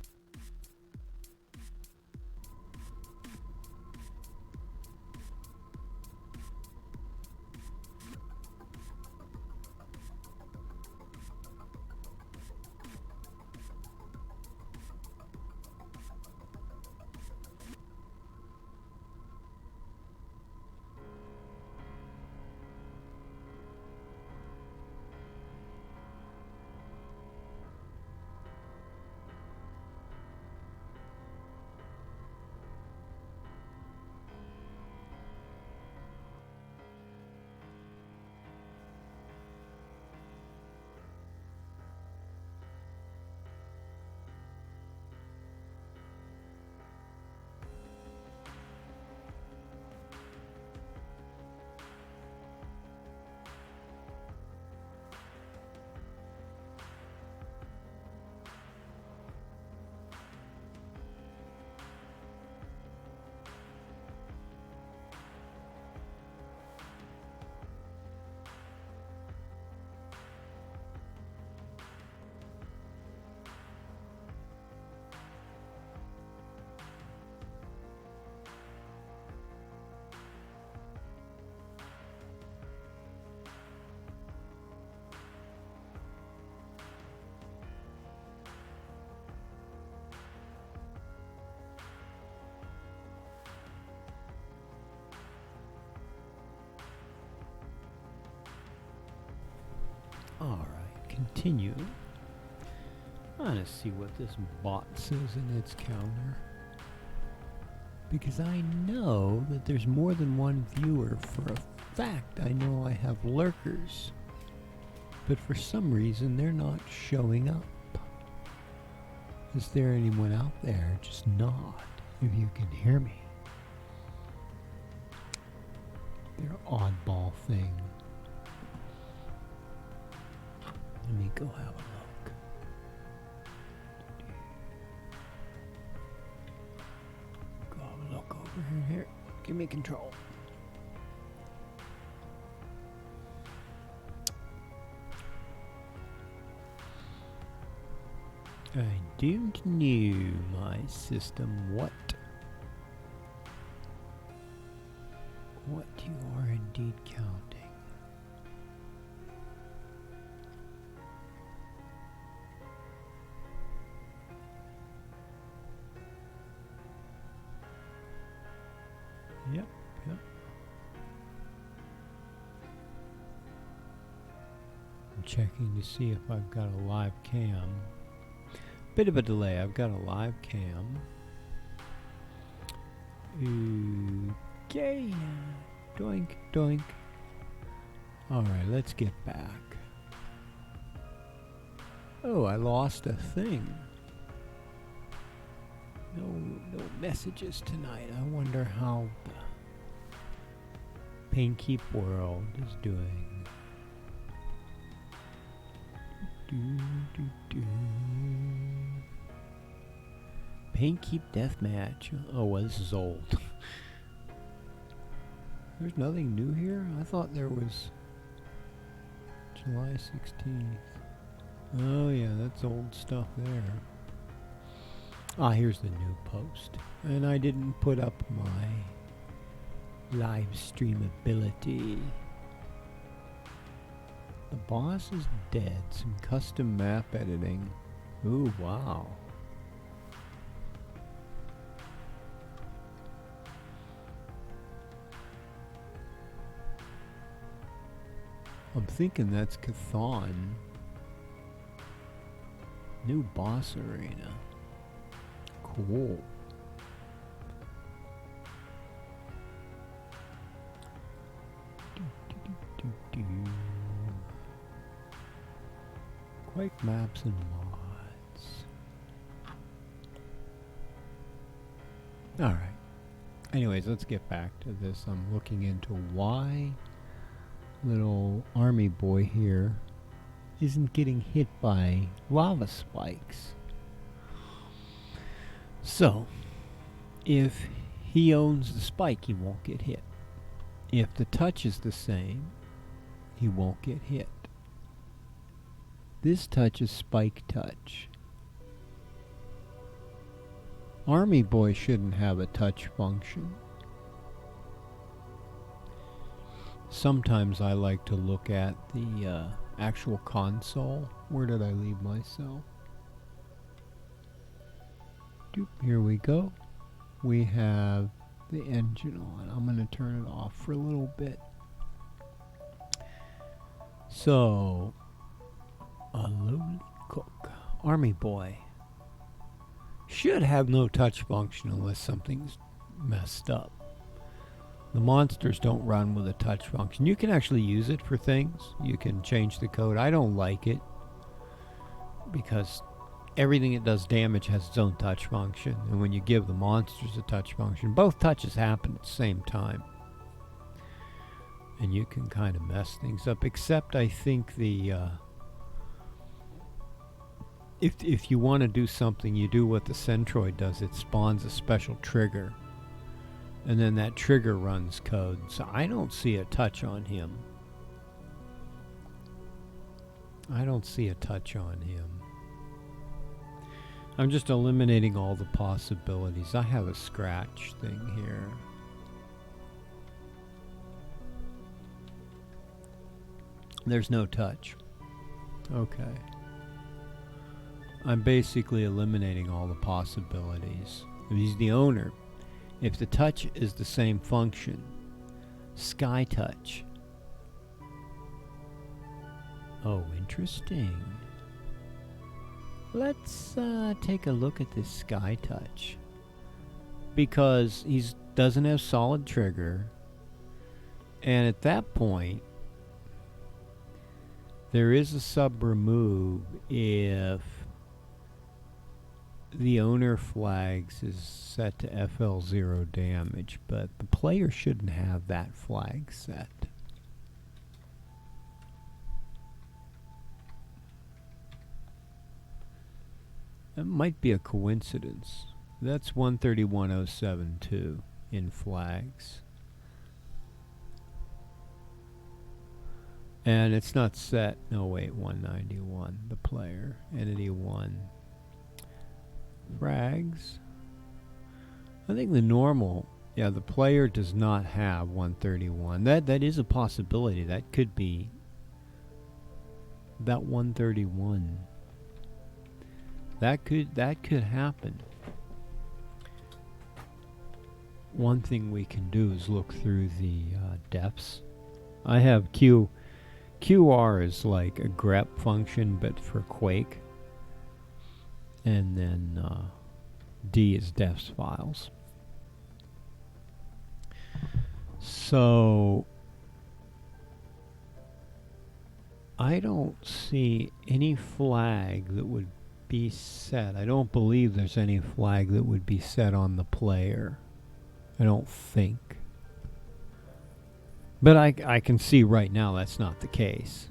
[SPEAKER 2] Alright, continue. I want to see what this bot says in its counter. Because I know that there's more than one viewer. For a fact, I know I have lurkers. But for some reason, they're not showing up. Is there anyone out there? Just nod if you can hear me. They're oddball thing. Let me go have a look. Go have a look over here. Here, give me control. I don't know, my system, what you are indeed counting. Yep, yep. I'm checking to see if I've got a live cam. Bit of a delay. I've got a live cam. Okay. Doink, doink. Alright, let's get back. Oh, I lost a thing. No messages tonight. I wonder how the Painkeep World is doing. Painkeep Deathmatch. Oh, well, this is old. There's nothing new here? I thought there was July 16th. Oh yeah, that's old stuff there. Ah, here's the new post. And I didn't put up my live stream ability. The boss is dead. Some custom map editing. Ooh, wow. I'm thinking that's Chthon. New boss arena. Cool. Quake maps and mods. Alright. Anyways, let's get back to this. I'm looking into why little army boy here isn't getting hit by lava spikes. So, if he owns the spike, he won't get hit. If the touch is the same, he won't get hit. This touch is spike touch. Army boy shouldn't have a touch function. Sometimes I like to look at the actual console. Where did I leave myself? Doop, here we go. We have the engine on. I'm going to turn it off for a little bit. So, a lowly cook. Army boy should have no touch function unless something's messed up. The monsters don't run with a touch function. You can actually use it for things. You can change the code. I don't like it because everything that does damage has its own touch function. And when you give the monsters a touch function, both touches happen at the same time. And you can kind of mess things up. Except I think the if you want to do something, you do what the Centroid does. It spawns a special trigger. And then that trigger runs code. So I don't see a touch on him. I don't see a touch on him. I'm just eliminating all the possibilities. I have a scratch thing here. There's no touch. Okay. I'm basically eliminating all the possibilities. If he's the owner, if the touch is the same function, sky touch. Oh, interesting. Let's take a look at this sky touch. Because he doesn't have solid trigger. And at that point, there is a sub remove if the owner flags is set to FL0 damage, but the player shouldn't have that flag set. That might be a coincidence. That's 131.072 in flags. And it's not set. No, wait, 191. The player. Entity 1. Frags. I think the normal, yeah, the player does not have 131. That is a possibility. That could be that 131. That could happen. one thing we can do is look through the defs. I have QR is like a grep function, but for Quake. And then D is defs files. So I don't see any flag that would be set. I don't believe there's any flag that would be set on the player. I don't think. But I can see right now that's not the case.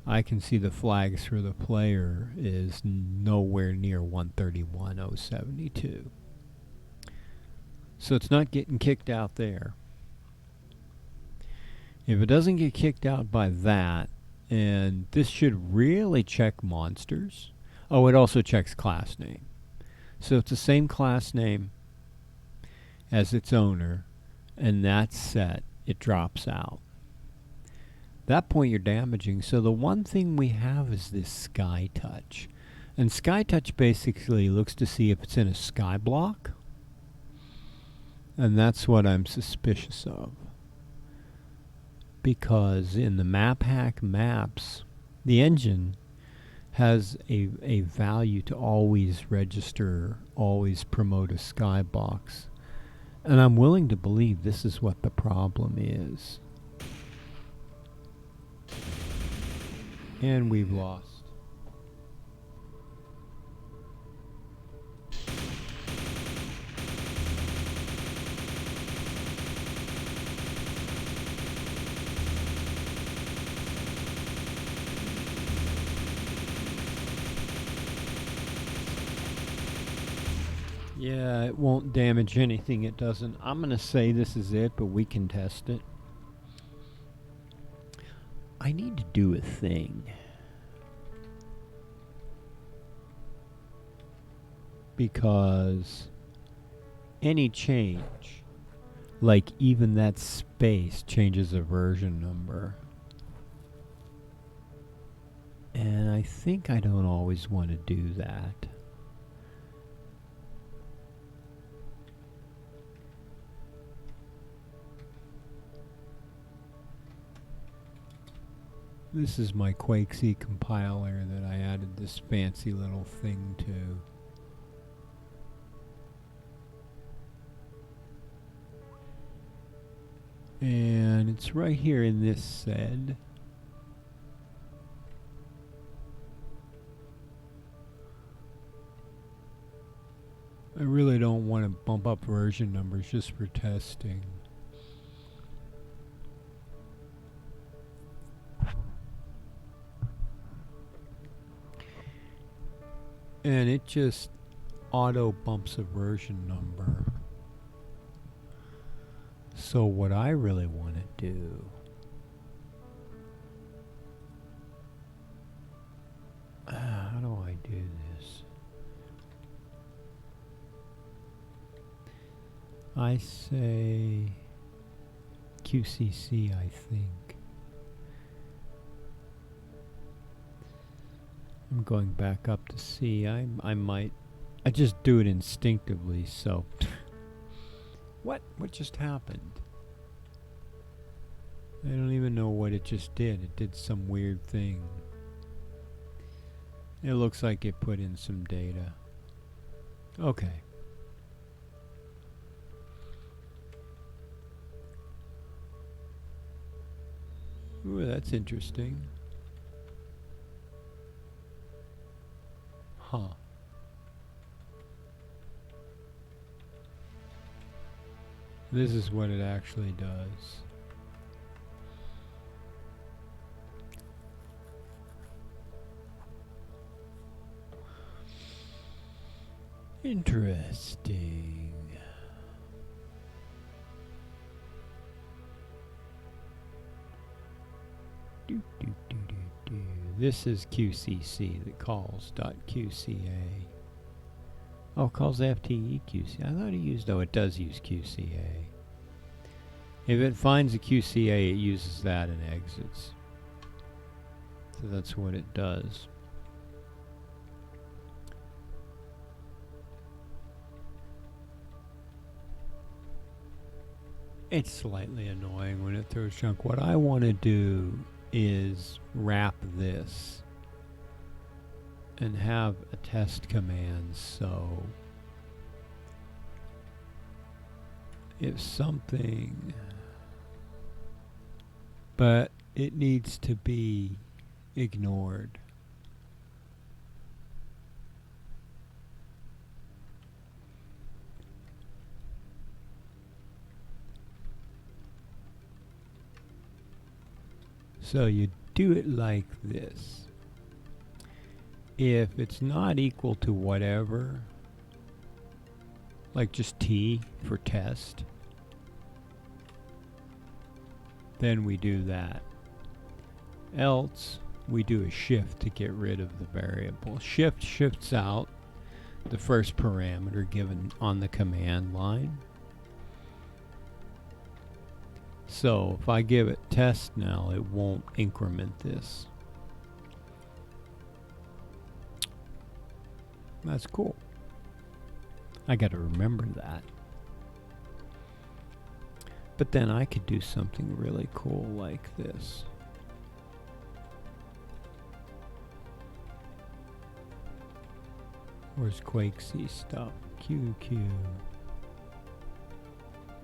[SPEAKER 2] I can see the flags for the player is nowhere near 131.072. So it's not getting kicked out there. If it doesn't get kicked out by that, and this should really check monsters. Oh, it also checks class name. So it's the same class name as its owner, and that's set. It drops out. That point you're damaging. So the one thing we have is this sky touch. And sky touch basically looks to see if it's in a sky block. And that's what I'm suspicious of. Because in the map hack maps, the engine has a value to always register, always promote a skybox. And I'm willing to believe this is what the problem is. And we've lost. Yeah, it won't damage anything. It doesn't. I'm going to say this is it, but we can test it. I need to do a thing. Because any change, like even that space, changes a version number. And I think I don't always want to do that. This is my Quake C compiler that I added this fancy little thing to. And it's right here in this sed. I really don't want to bump up version numbers just for testing. And it just auto bumps a version number. So what I really want to do how do I do this? I say QCC, I think. I'm going back up to C. I just do it instinctively, so what just happened? I don't even know what it just did. It did some weird thing. It looks like it put in some data. Okay. Ooh, that's interesting. Huh. This is what it actually does. Interesting. This is QCC that calls .QCA. Oh, it calls FTE QCA. I thought it used, it does use QCA. If it finds a QCA, it uses that and exits. So that's what it does. It's slightly annoying when it throws junk. What I want to do is wrap this and have a test command, so if something, but it needs to be ignored. So you do it like this. If it's not equal to whatever, like just T for test, then we do that. Else, we do a shift to get rid of the variable. Shift shifts out the first parameter given on the command line. So if I give it test now, it won't increment this. That's cool. I got to remember that. But then I could do something really cool like this. Where's Quake C stuff? QQ.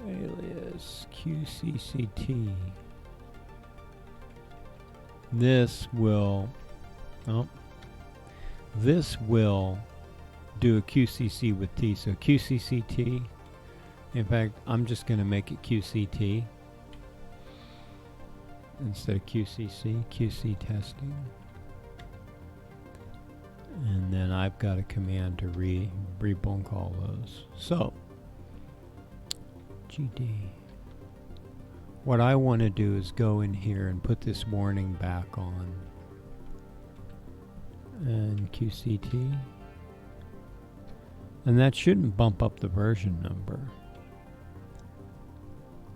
[SPEAKER 2] Alias QCCT. This will do a QCC with T. So QCCT. In fact, I'm just going to make it QCT instead of QCC. QC testing. And then I've got a command to rebunk all those. So GD. What I want to do is go in here and put this warning back on. And QCT. And that shouldn't bump up the version number.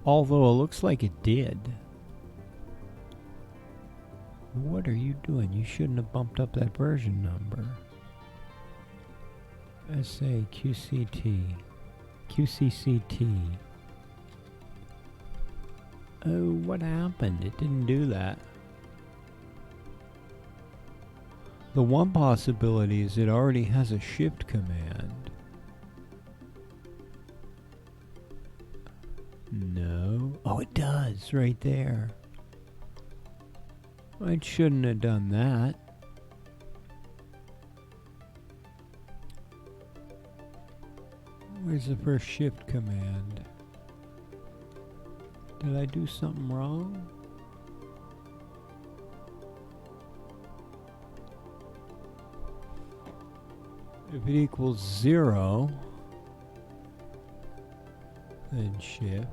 [SPEAKER 2] Although it looks like it did. What are you doing? You shouldn't have bumped up that version number. SA QCT. QCCT. Oh, what happened? It didn't do that. The one possibility is it already has a shift command. No. Oh, it does right there. It shouldn't have done that. Where's the first shift command? Did I do something wrong? If it equals 0, then shift.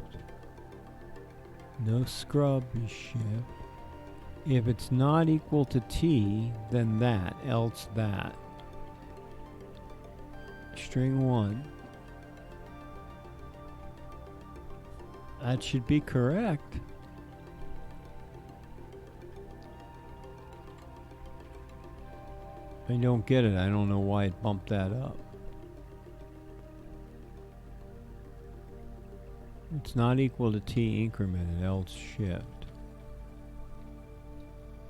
[SPEAKER 2] No scrub is shift. If it's not equal to T, then that, else that. String 1. That should be correct. I don't get it. I don't know why it bumped that up. It's not equal to T incremented, else shift.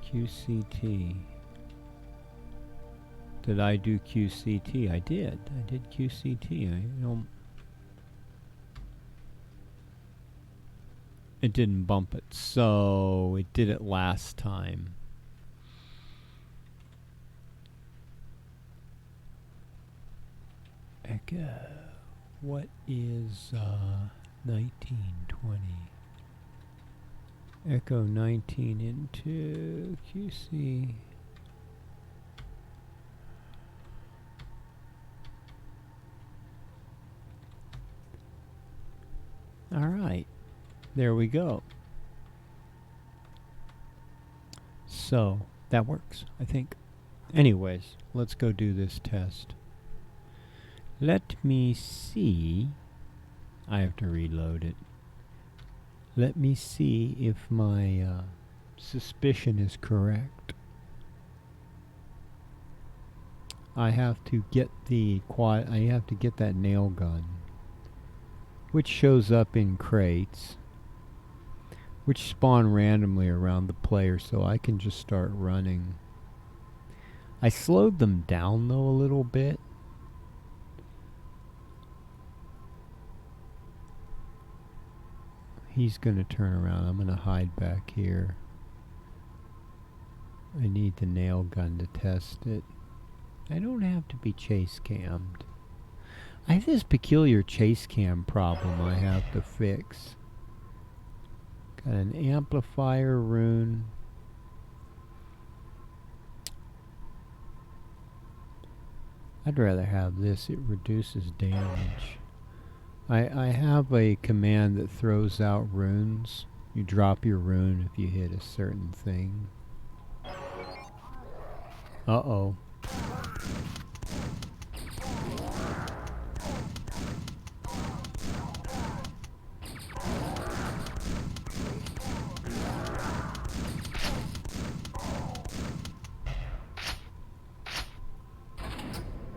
[SPEAKER 2] QCT. Did I do QCT? I did. I did QCT. I don't. It didn't bump it, so it did it last time. Echo. What is 1920? Echo 19 into QC. All right. There we go. So that works, I think. Anyways, let's go do this test. Let me see. I have to reload it. Let me see if my suspicion is correct. I have to get the I have to get that nail gun, which shows up in crates. which spawn randomly around the player, so I can just start running. I slowed them down though a little bit. He's gonna turn around. I'm gonna hide back here. I need the nail gun to test it. I don't have to be chase cammed. I have this peculiar chase cam problem I have to fix. Got an amplifier rune. I'd rather have this. It reduces damage. I have a command that throws out runes. You drop your rune if you hit a certain thing. Uh-oh.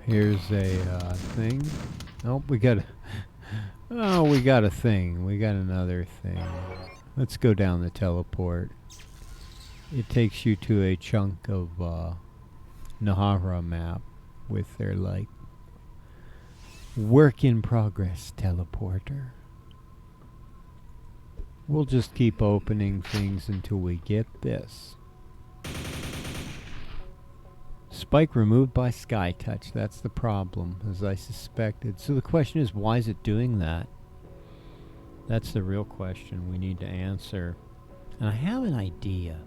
[SPEAKER 2] Here's a thing. Nope, we got a oh, we got a thing. We got another thing. Let's go down the teleport. It takes you to a chunk of Nahara map with their like work in progress teleporter. We'll just keep opening things until we get this. Spike removed by Sky Touch. That's the problem, as I suspected. So the question is, why is it doing that? That's the real question we need to answer. And I have an idea.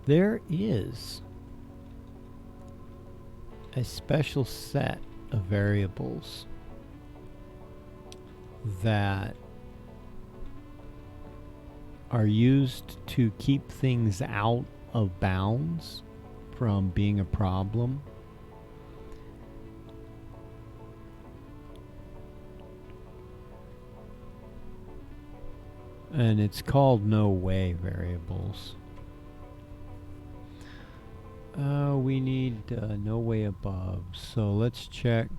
[SPEAKER 2] There is a special set of variables that are used to keep things out of bounds from being a problem. And it's called no way variables. We need no way above. So let's check.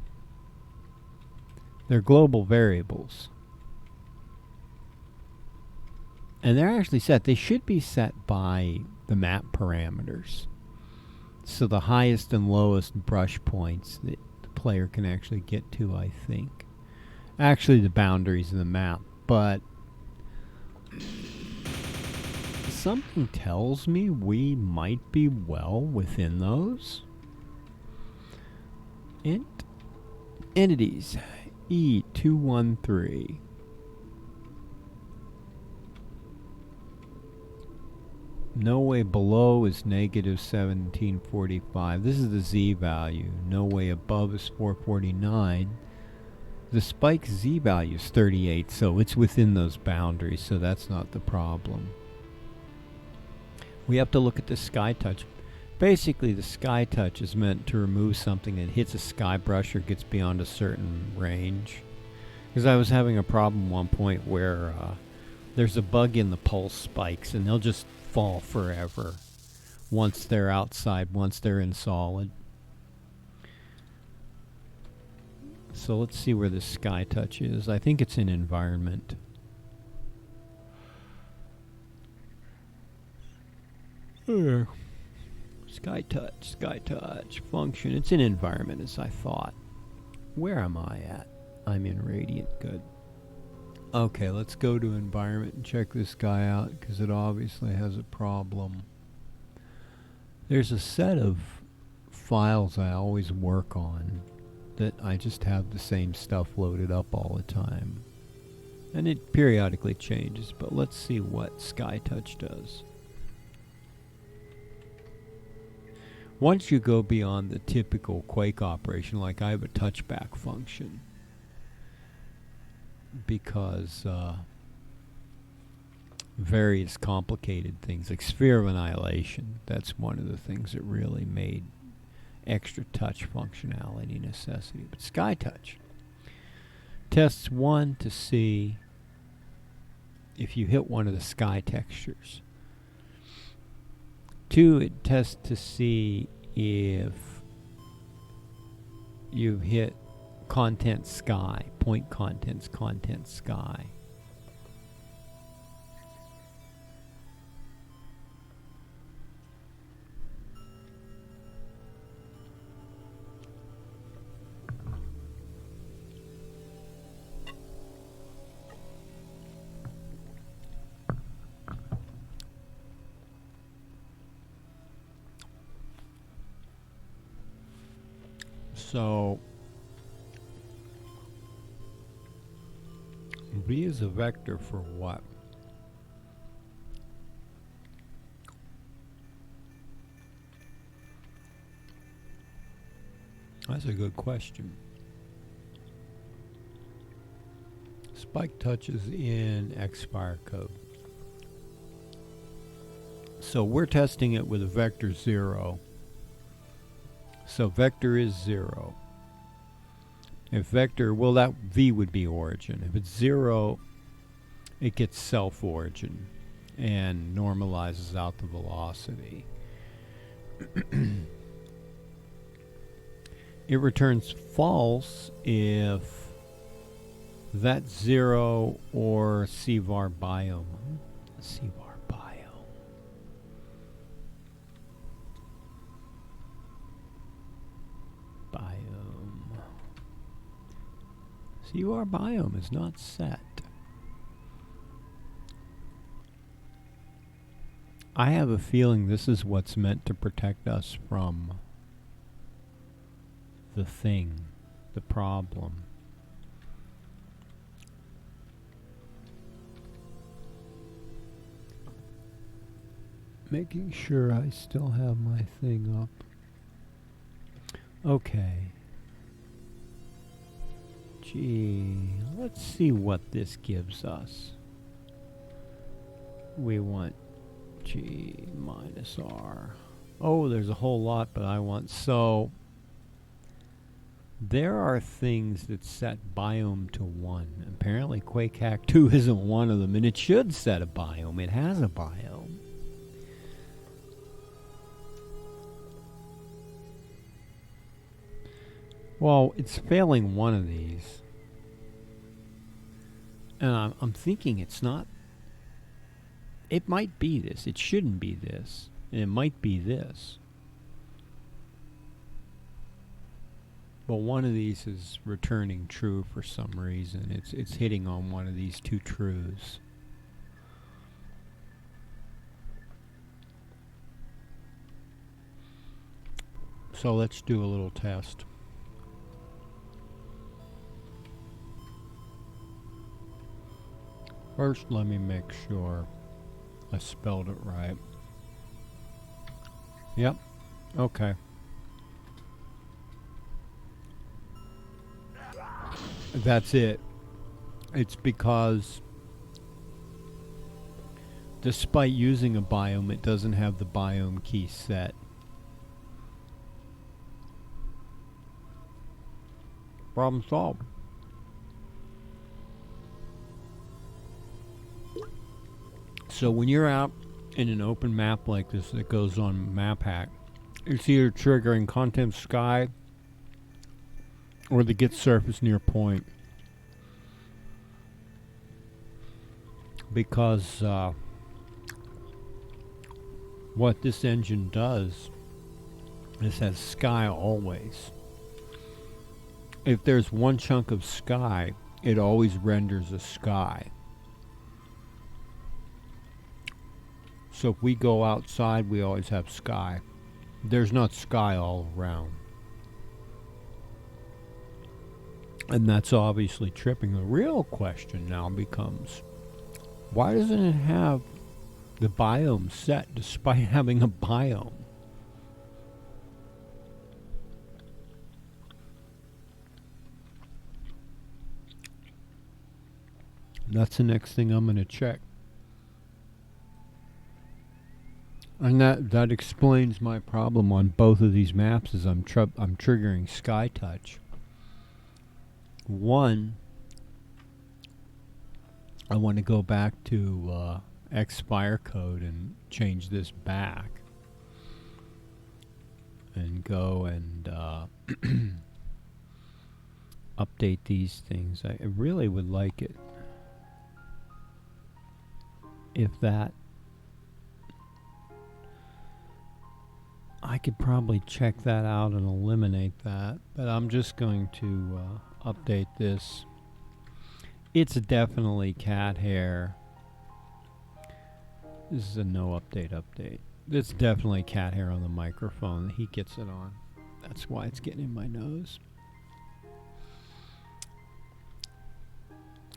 [SPEAKER 2] They're global variables. And they're actually set. They should be set by the map parameters. So the highest and lowest brush points that the player can actually get to, I think. Actually, the boundaries of the map. But something tells me we might be well within those. Entities. E213. No way below is negative 1745. This is the Z value. No way above is 449. The spike Z value is 38, so it's within those boundaries, so that's not the problem. We have to look at the Sky Touch. Basically, the Sky Touch is meant to remove something that hits a sky brush or gets beyond a certain range. Because I was having a problem one point where there's a bug in the pulse spikes, and they'll just fall forever once they're outside, once they're in solid. So let's see where the Sky Touch is. I think it's in environment. There. Sky Touch, function. It's in environment as I thought. Where am I at? I'm in Radiant, good. Okay, let's go to environment and check this guy out, because it obviously has a problem. There's a set of files I always work on that I just have the same stuff loaded up all the time. And it periodically changes, but let's see what Sky Touch does. Once you go beyond the typical Quake operation, like I have a touchback function, because various complicated things, like Sphere of Annihilation, that's one of the things that really made extra touch functionality necessity. But Sky Touch tests one to see if you hit one of the sky textures. Two, it tests to see if you've hit content sky, point contents, content sky. So B is a vector for what? That's a good question. Spike touches in expire code. So we're testing it with a vector 0. So vector is 0. If vector, well, that V would be origin. If it's 0, it gets self-origin and normalizes out the velocity. It returns false if that's 0 or CVAR biome. CVAR biome. CVAR biome is not set. I have a feeling this is what's meant to protect us from the thing, the problem. Making sure I still have my thing up. Okay. Gee, let's see what this gives us. We want G minus R. Oh, there's a whole lot, but I want so. There are things that set biome to 1. Apparently Quake Hack 2 isn't one of them, and it should set a biome. It has a biome. Well, it's failing one of these. And I'm thinking it's not. It might be this. It shouldn't be this. And it might be this. But one of these is returning true for some reason. It's hitting on one of these two truths. So let's do a little test. First, let me make sure I spelled it right. Yep. Okay. That's it. It's because despite using a biome, it doesn't have the biome key set. Problem solved. So when you're out in an open map like this that goes on map hack, it's either triggering content sky or the get surface near point. Because what this engine does is has sky always. If there's one chunk of sky, it always renders a sky. So if we go outside, we always have sky. There's not sky all around. And that's obviously tripping. The real question now becomes, why doesn't it have the biome set despite having a biome? That's the next thing I'm going to check. And that explains my problem on both of these maps is I'm triggering sky touch. One, I want to go back to expire code and change this back. And go and update these things. I really would like it if that, I could probably check that out and eliminate that, but I'm just going to update this. It's definitely cat hair. This is a no update. It's definitely cat hair on the microphone. He gets it on. That's why it's getting in my nose.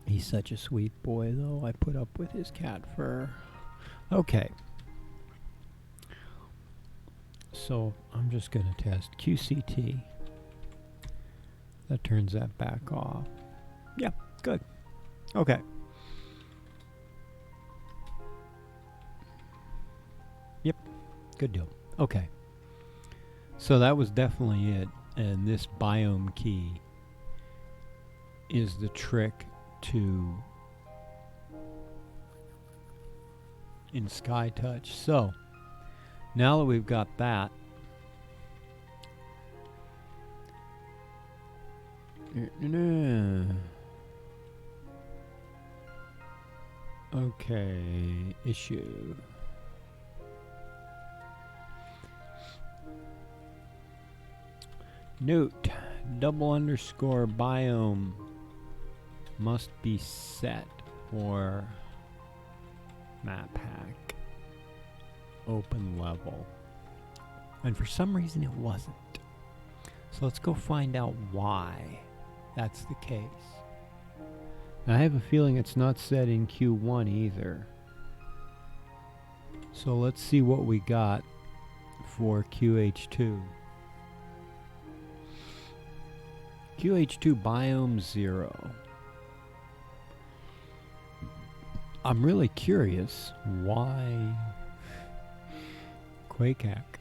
[SPEAKER 2] He's such a sweet boy, though. I put up with his cat fur. Okay. So I'm just going to test QCT. That turns that back off. Yeah, good. Okay. Yep, good deal. Okay. So that was definitely it. And this biome key is the trick to in SkyTouch. So now that we've got that, okay, issue. Note, __ biome must be set for map hack open level. And for some reason it wasn't. So let's go find out why that's the case. And I have a feeling it's not set in Q1 either. So let's see what we got for QH2. QH2 biome 0. I'm really curious why Quake hack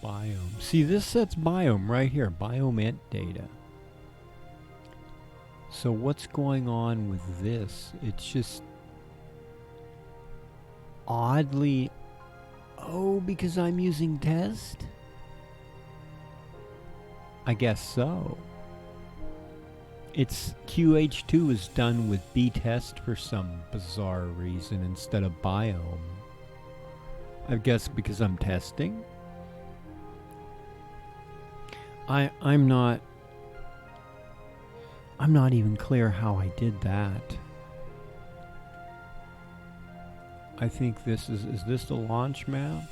[SPEAKER 2] biome. See, this sets biome right here, biome ent data. So what's going on with this? It's just oddly, oh, because I'm using test? I guess so. It's QH2 is done with btest for some bizarre reason instead of biome. I guess because I'm testing. I'm not even clear how I did that. I think this is this the launch map?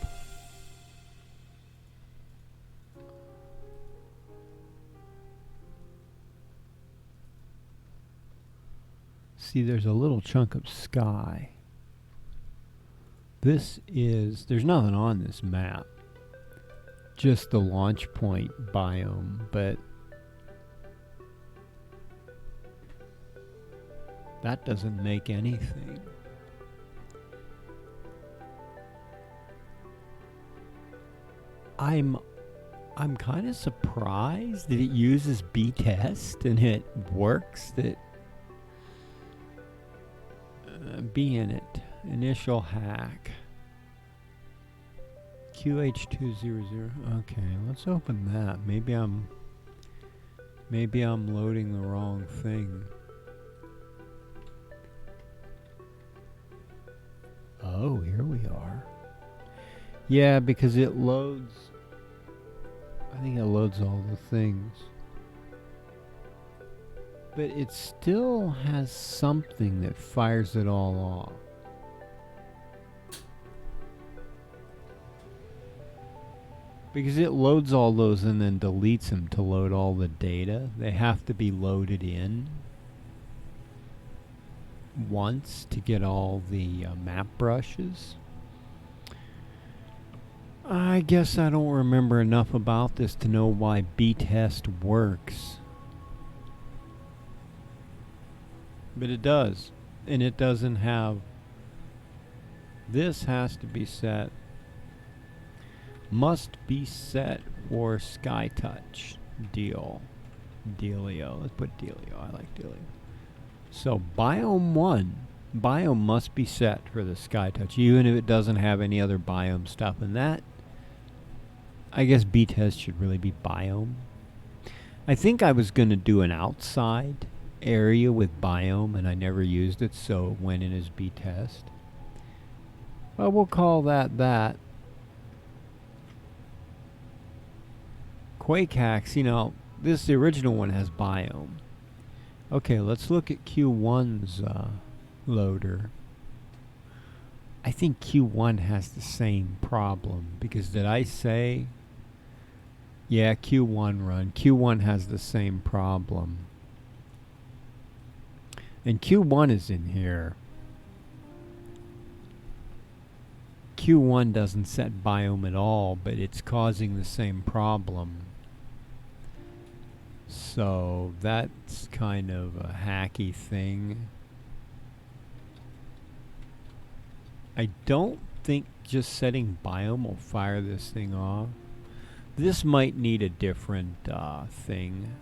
[SPEAKER 2] See, there's a little chunk of sky. There's nothing on this map. Just the launch point biome, but that doesn't make anything. I'm kind of surprised that it uses btest and it works. That be in it. Initial hack. QH200. Okay, let's open that. Maybe I'm loading the wrong thing. Oh, here we are. Yeah, because it loads. I think it loads all the things. But it still has something that fires it all off. Because it loads all those and then deletes them to load all the data. They have to be loaded in once to get all the map brushes. I guess I don't remember enough about this to know why btest works. But it does. And it doesn't have... This has to be set. Must be set for SkyTouch. Dealio. Let's put Dealio. I like Dealio. So biome 1. Biome must be set for the SkyTouch, even if it doesn't have any other biome stuff. And that, I guess btest should really be biome. I think I was going to do an outside area with biome, and I never used it, so it went in as B-test. Well, we'll call that that. Quake hacks, you know, the original one has biome. Okay, let's look at Q1's loader. I think Q1 has the same problem, because did I say... Yeah, Q1 run. Q1 has the same problem. And Q1 is in here. Q1 doesn't set biome at all, but it's causing the same problem. So that's kind of a hacky thing. I don't think just setting biome will fire this thing off. This might need a different thing.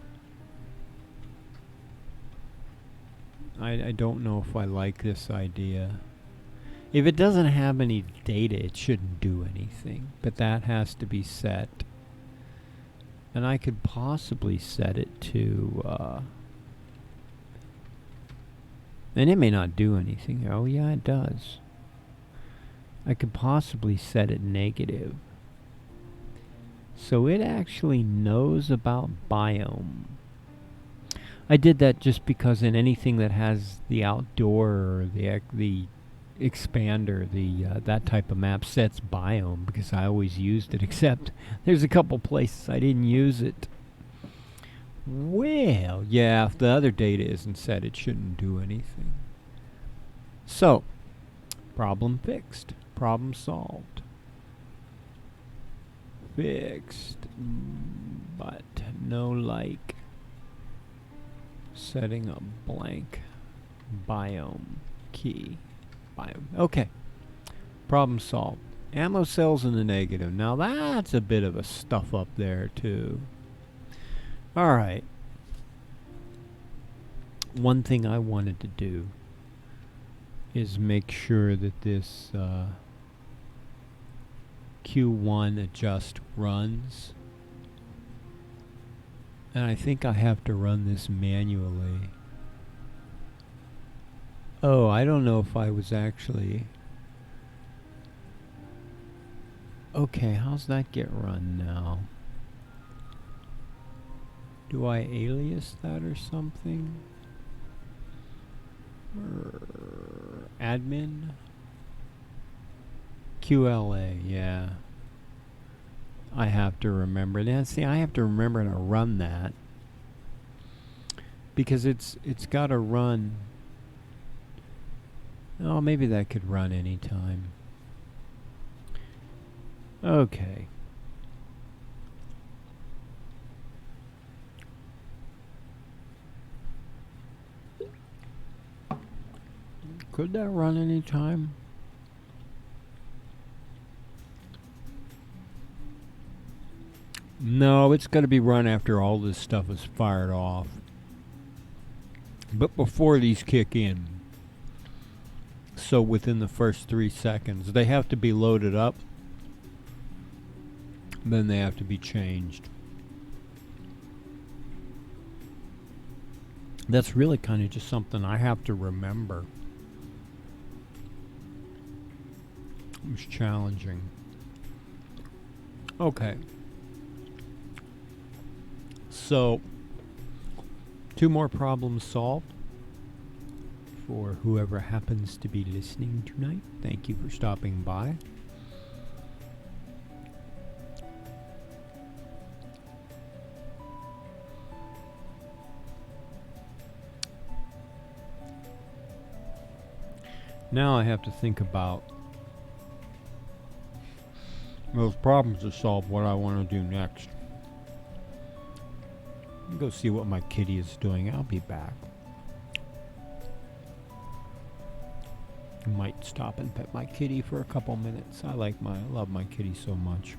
[SPEAKER 2] I don't know if I like this idea. If it doesn't have any data, it shouldn't do anything. But that has to be set. And I could possibly set it to... and it may not do anything. Oh yeah, it does. I could possibly set it negative. So it actually knows about biome. I did that just because in anything that has the outdoor or the expander, that type of map sets biome, because I always used it, except there's a couple places I didn't use it. Well, yeah, if the other data isn't set, it shouldn't do anything. So, problem fixed. Problem solved. Fixed, but no like setting a blank biome key. Biome. Okay. Problem solved. Ammo cells in the negative. Now that's a bit of a stuff up there too. Alright. One thing I wanted to do is make sure that this Q1 adjust runs, and I think I have to run this manually. Oh, I don't know if I was actually... Okay, how's that get run now? Do I alias that or something? Admin? QLA, yeah. I have to remember that. See, I have to remember to run that, because it's got to run. Oh, maybe that could run anytime. Okay. Could that run anytime? No, it's got to be run after all this stuff is fired off. But before these kick in. So within the first 3 seconds. They have to be loaded up. Then they have to be changed. That's really kind of just something I have to remember. It's challenging. Okay. So, 2 more problems solved for whoever happens to be listening tonight. Thank you for stopping by. Now I have to think about those problems are solved, what I want to do next. Go see what my kitty is doing. I'll be back. Might stop and pet my kitty for a couple minutes. I love my kitty so much.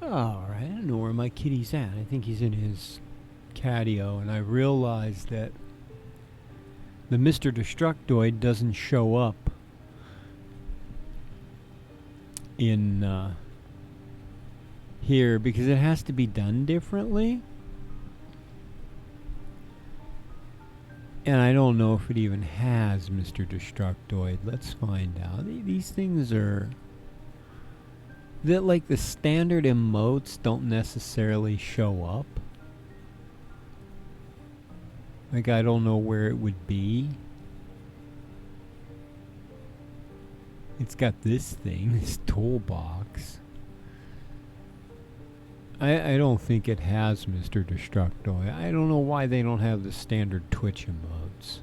[SPEAKER 2] Alright, I don't know where my kitty's at. I think he's in his catio, and I realized that the Mr. Destructoid doesn't show up in here because it has to be done differently. And I don't know if it even has Mr. Destructoid. Let's find out. These things are... that, like, the standard emotes don't necessarily show up. Like, I don't know where it would be. It's got this thing, this toolbox. I don't think it has Mr. Destructoid. I don't know why they don't have the standard Twitch emotes.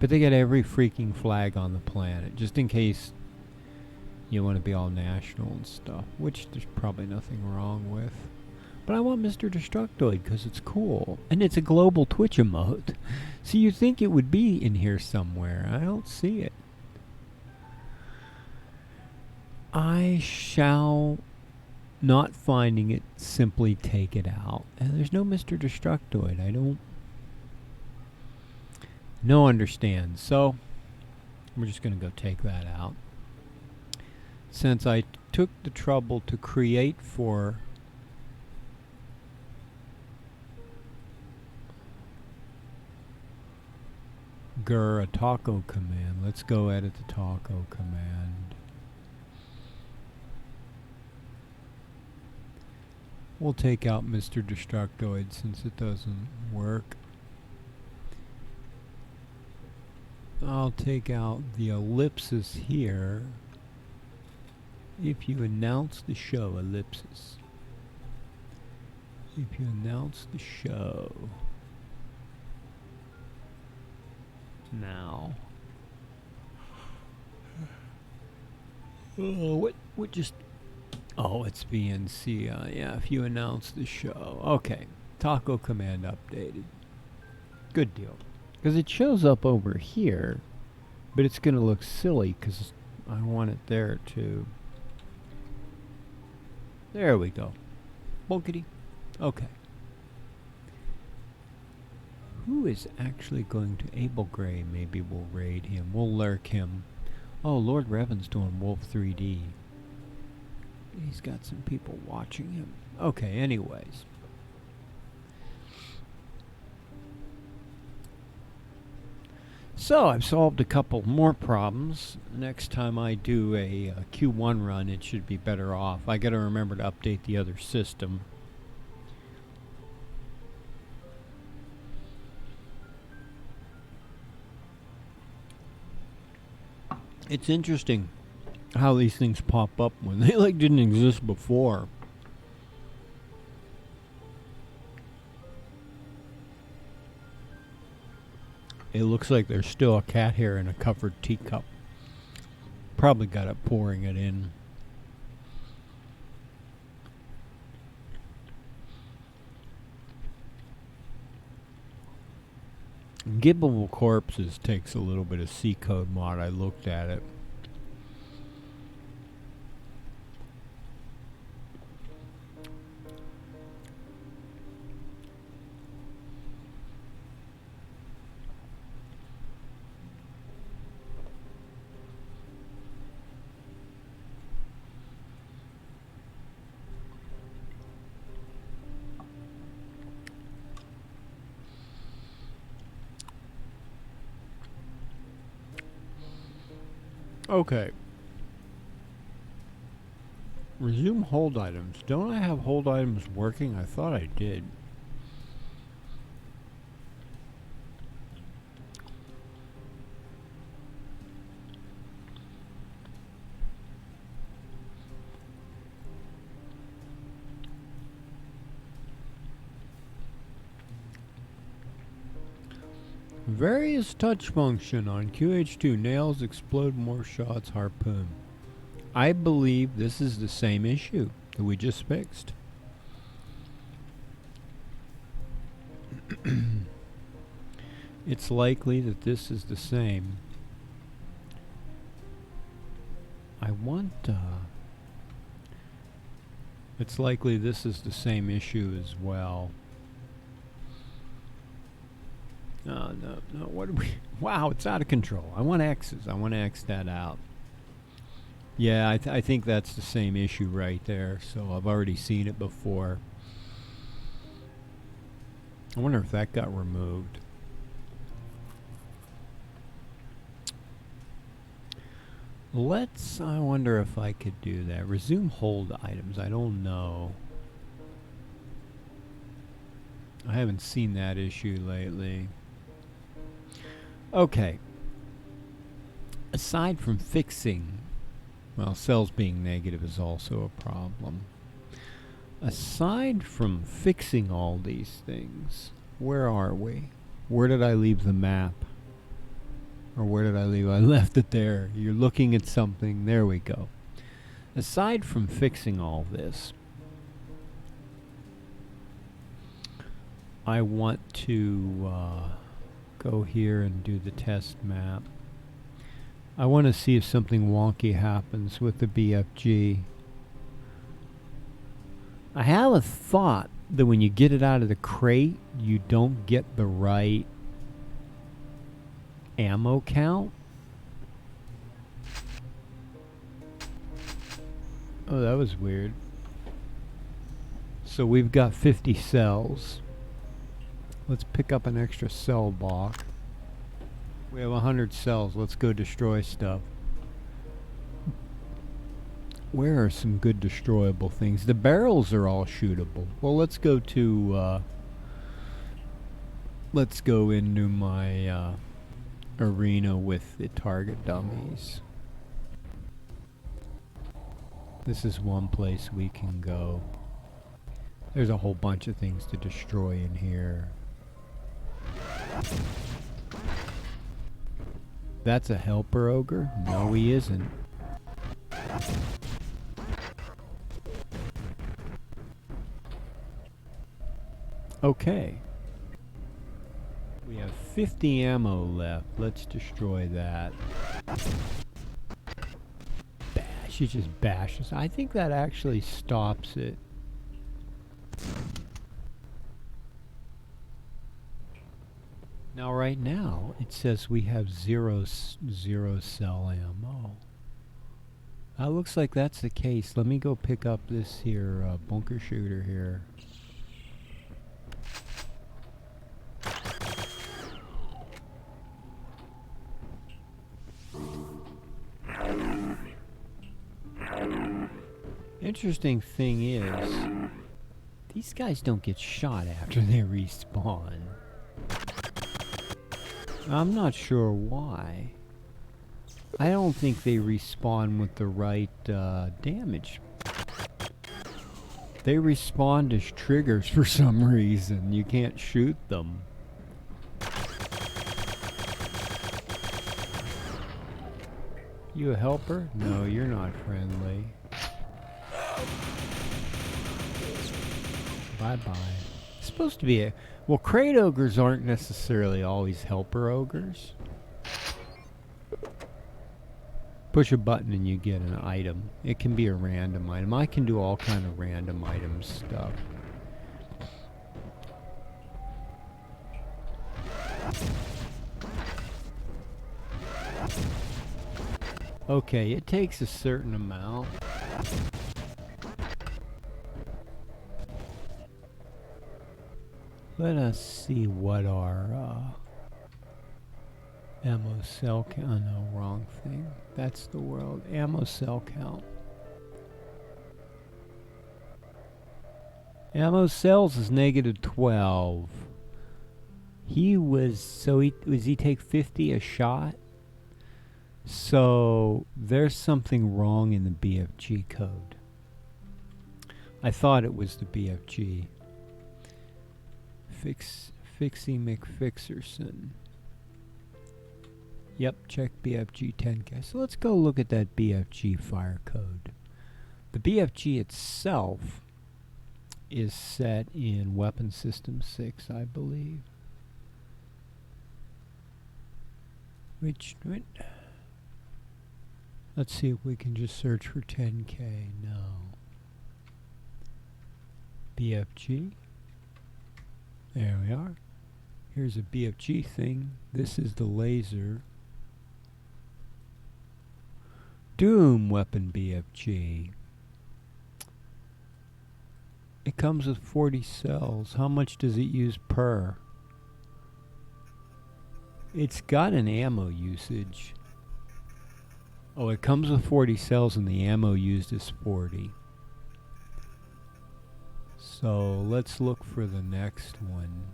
[SPEAKER 2] But they get every freaking flag on the planet, just in case you want to be all national and stuff, which there's probably nothing wrong with. But I want Mr. Destructoid because it's cool. And it's a global Twitch emote. So you'd think it would be in here somewhere. I don't see it. I shall, not finding it, simply take it out. And there's no Mr. Destructoid. I don't... no understand. So, we're just going to go take that out. Since I took the trouble to create for Gur a taco command, let's go edit the taco command. We'll take out Mr. Destructoid since it doesn't work. I'll take out the ellipsis here. If you announce the show, ellipsis. If you announce the show. Now. Oh, what just... oh, it's VNC. Yeah, if you announce the show. Okay. Taco command updated. Good deal. Because it shows up over here, but it's going to look silly because I want it there too. There we go. Bonkity. Okay. Who is actually going to Abel Gray? Maybe we'll raid him. We'll lurk him. Oh, Lord Revan's doing Wolf 3D. He's got some people watching him. Okay, anyways. So, I've solved a couple more problems. Next time I do a Q1 run, it should be better off. I gotta remember to update the other system. It's interesting how these things pop up when they like didn't exist before. It looks like there's still a cat hair in a covered teacup. Probably got it pouring it in. Gibbable Corpses takes a little bit of C-code mod. I looked at it. Okay. Resume hold items. Don't I have hold items working? I thought I did. Various touch function on QH2. Nails explode, more shots, harpoon. I believe this is the same issue that we just fixed. It's likely that this is the same. I want It's likely this is the same issue as well. No, what do we... Wow, it's out of control. I want X's. I want to X that out. Yeah, I think that's the same issue right there. So I've already seen it before. I wonder if that got removed. I wonder if I could do that. Resume hold items. I don't know. I haven't seen that issue lately. Okay. Aside from fixing, well, cells being negative is also a problem. Aside from fixing all these things, where are we? Where did I leave the map? Or where did I leave? I left it there. You're looking at something. There we go. Aside from fixing all this, I want to go here and do the test map. I want to see if something wonky happens with the BFG. I have a thought that when you get it out of the crate, you don't get the right ammo count. Oh, that was weird. So we've got 50 cells. Let's pick up an extra cell block. We have 100 cells. Let's go destroy stuff. Where are some good destroyable things? The barrels are all shootable. Well, let's go to let's go into my arena with the target dummies. This is one place we can go. There's a whole bunch of things to destroy in here. That's a helper ogre? No, he isn't. Okay. We have 50 ammo left. Let's destroy that. Bash. It just bashes. I think that actually stops it. Now, right now, it says we have zero cell ammo. Looks like that's the case. Let me go pick up this here bunker shooter here. Interesting thing is, these guys don't get shot after they respawn. I'm not sure why. I don't think they respawn with the right damage. They respawn as triggers for some reason. You can't shoot them. You a helper? No, you're not friendly. Bye-bye. It's supposed to be a... Well, crate ogres aren't necessarily always helper ogres. Push a button and you get an item. It can be a random item. I can do all kind of random item stuff. Okay, it takes a certain amount. Let us see what our ammo cell count. Oh, no, wrong thing. That's the world. Ammo cell count. Ammo cells is -12. He was, so he take 50 a shot? So there's something wrong in the BFG code. I thought it was the BFG. Fixie McFixerson. Yep, check BFG 10K. So let's go look at that BFG fire code. The BFG itself is set in Weapon System 6, I believe. Let's see if we can just search for 10K. No. BFG. There we are. Here's a BFG thing. This is the laser. Doom weapon BFG. It comes with 40 cells. How much does it use per? It's got an ammo usage. Oh, it comes with 40 cells and the ammo used is 40. So let's look for the next one.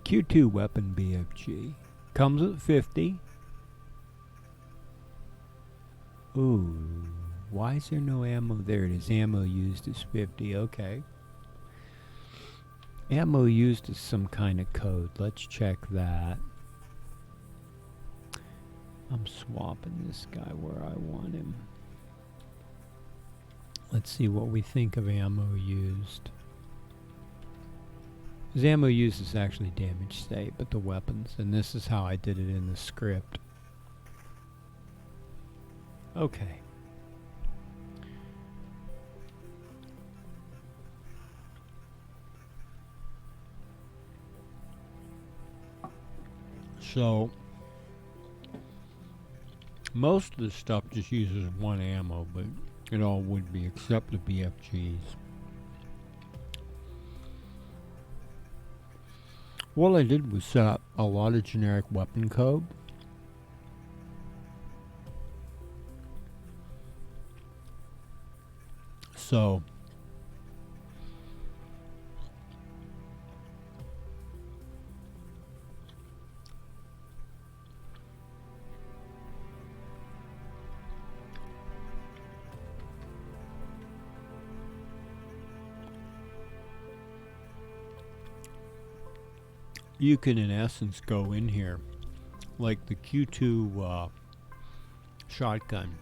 [SPEAKER 2] Q2 weapon BFG. Comes with 50. Ooh, why is there no ammo? There it is. Ammo used is 50. Okay. Ammo used is some kind of code. Let's check that. I'm swapping this guy where I want him. Let's see what we think of ammo used. Because ammo used is actually damage state, but the weapons, and this is how I did it in the script. Okay. So, most of the stuff just uses one ammo, but it all would be except the BFGs. What I did was set up a lot of generic weapon code. So, you can in essence go in here like the Q2 shotgun,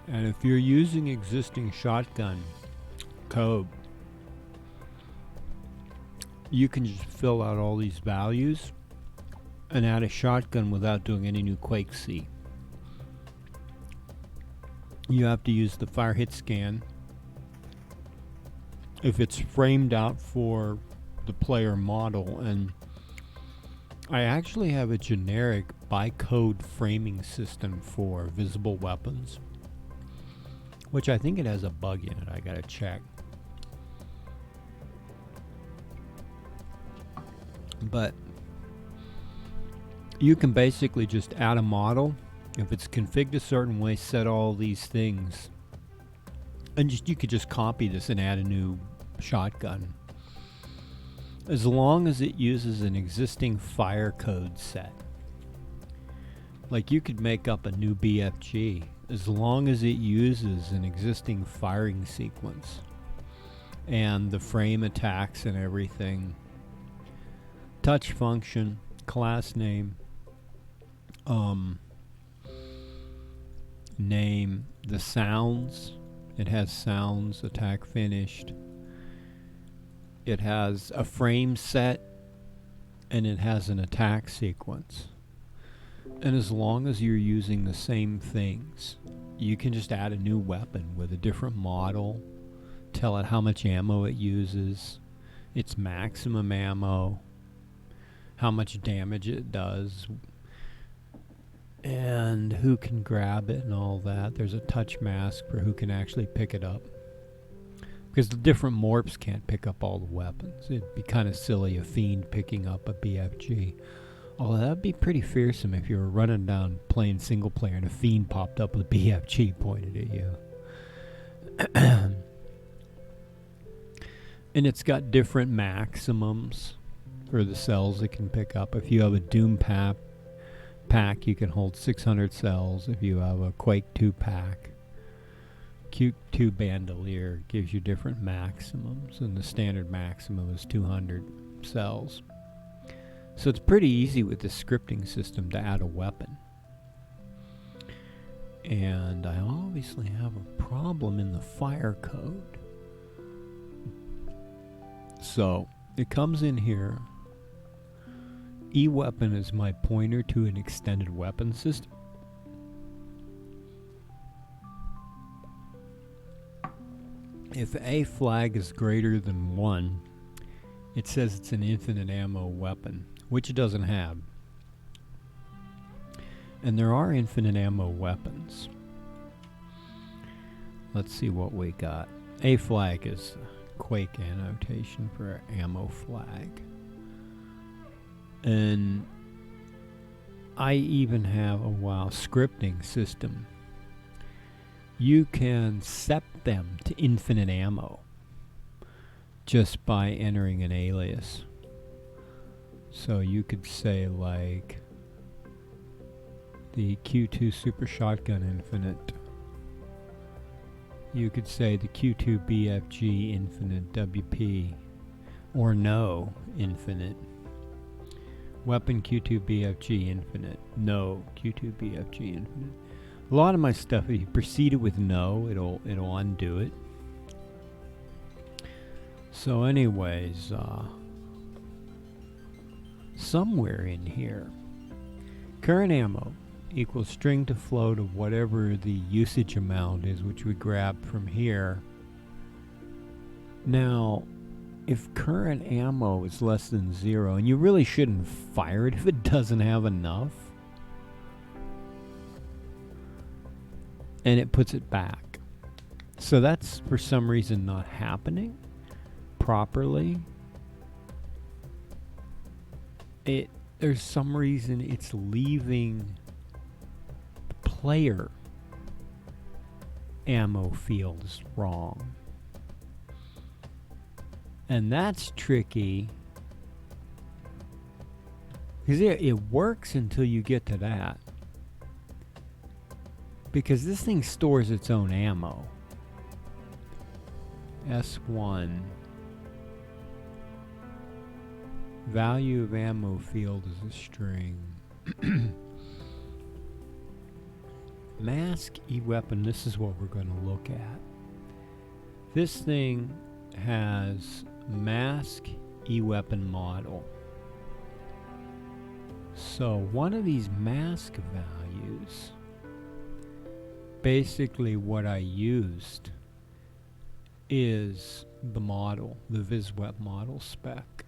[SPEAKER 2] and if you're using existing shotgun code, you can just fill out all these values and add a shotgun without doing any new Quake C. You have to use the fire hit scan if it's framed out for the player model, and I actually have a generic by code framing system for visible weapons, which I think it has a bug in it. I gotta check. But you can basically just add a model. If it's configured a certain way, set all these things, and you could just copy this and add a new shotgun. As long as it uses an existing fire code set. Like you could make up a new BFG as long as it uses an existing firing sequence and the frame attacks and everything. Touch function, class name, name, the sounds. It has sounds, attack finished. It has a frame set, and it has an attack sequence. And as long as you're using the same things, you can just add a new weapon with a different model, tell it how much ammo it uses, its maximum ammo, how much damage it does, and who can grab it and all that. There's a touch mask for who can actually pick it up. Because the different morphs can't pick up all the weapons. It'd be kind of silly a fiend picking up a BFG. Although that'd be pretty fearsome if you were running down playing single player and a fiend popped up with a BFG pointed at you. And it's got different maximums for the cells it can pick up. If you have a Doom pack, you can hold 600 cells. If you have a Quake 2 pack, Q2 bandolier gives you different maximums, and the standard maximum is 200 cells. So it's pretty easy with the scripting system to add a weapon. And I obviously have a problem in the fire code. So it comes in here. E-weapon is my pointer to an extended weapon system. If a flag is greater than 1, it says it's an infinite ammo weapon, which it doesn't have. And there are infinite ammo weapons. Let's see what we got. A flag is Quake annotation for ammo flag. And I even have a scripting system. You can set them to infinite ammo just by entering an alias. So you could say like the Q2 Super Shotgun Infinite. You could say the Q2 BFG Infinite WP, or no Infinite. Weapon Q2 BFG Infinite. No Q2 BFG Infinite. A lot of my stuff, if you proceed it with no, it'll undo it. So anyways, somewhere in here, current ammo equals string to float of whatever the usage amount is, which we grabbed from here. Now, if current ammo is less than 0, and you really shouldn't fire it if it doesn't have enough, and it puts it back. So that's for some reason not happening properly. There's some reason it's leaving the player ammo fields wrong. And that's tricky, because it works until you get to that. Because this thing stores its own ammo. S1. Value of ammo field is a string. Mask e-weapon, this is what we're going to look at. This thing has mask e-weapon model. So one of these mask values, basically what I used is the model, the VisWep model spec,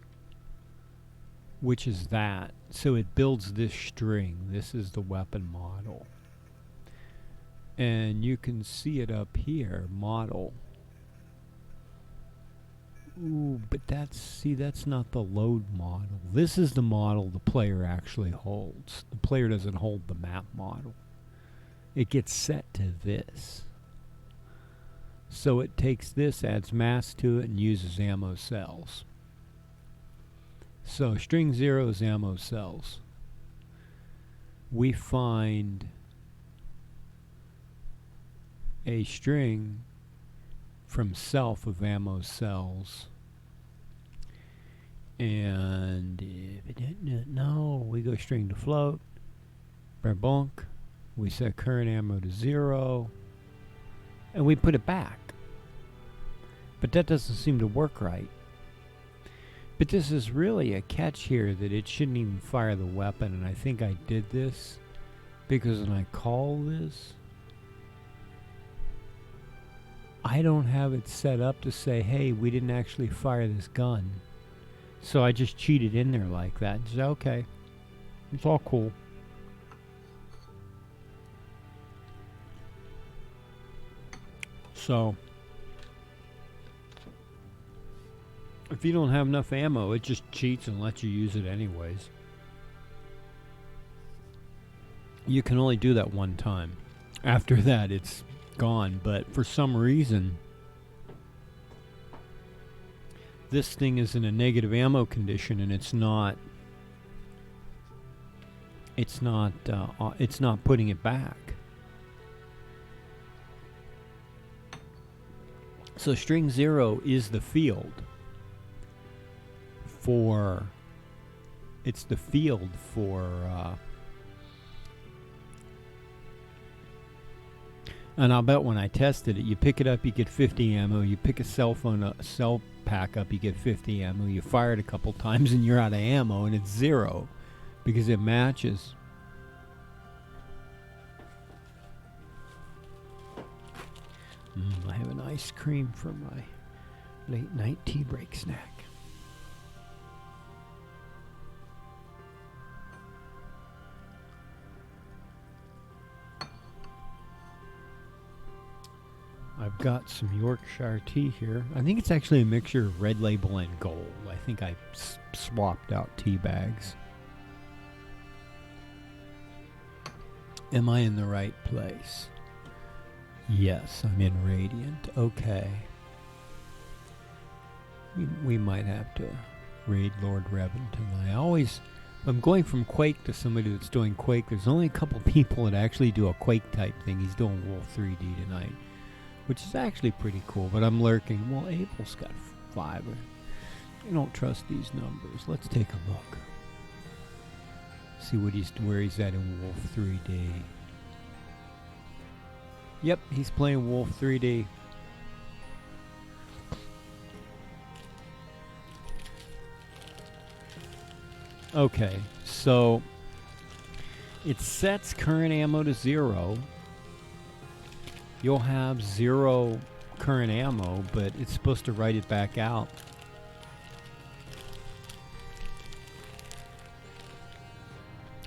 [SPEAKER 2] which is that. So it builds this string. This is the weapon model. And you can see it up here, model. Ooh, but that's not the load model. This is the model the player actually holds. The player doesn't hold the map model. It gets set to this. So it takes this, adds mask to it, and uses ammo cells. So string 0 is ammo cells. We find a string from self of ammo cells, and if it didn't know, we go string to float, bonk, we set current ammo to 0, and we put it back. But that doesn't seem to work right. But this is really a catch here, that it shouldn't even fire the weapon, and I think I did this because when I call this, I don't have it set up to say, hey, we didn't actually fire this gun. So I just cheated in there like that. Just, okay, it's all cool. So if you don't have enough ammo, it just cheats and lets you use it anyways. You can only do that one time. After that, it's gone. But for some reason, this thing is in a negative ammo condition, and it's not putting it back. So string 0 is the field for, it's the field for, and I'll bet when I tested it, you pick it up, you get 50 ammo. You pick a cell pack up, you get 50 ammo. You fire it a couple times and you're out of ammo, and it's 0 because it matches. I have an ice cream for my late night tea break snack. I've got some Yorkshire tea here. I think it's actually a mixture of Red Label and Gold. I think I swapped out tea bags. Am I in the right place? Yes, I'm in Radiant. Okay. We might have to raid Lord Reventon. I'm going from Quake to somebody that's doing Quake. There's only a couple people that actually do a Quake type thing. He's doing Wolf 3D tonight, which is actually pretty cool, but I'm lurking. Well, Abel's got 5. I don't trust these numbers. Let's take a look. See where he's at in Wolf 3D. Yep, he's playing Wolf 3D. Okay, so it sets current ammo to 0. You'll have 0 current ammo, but it's supposed to write it back out.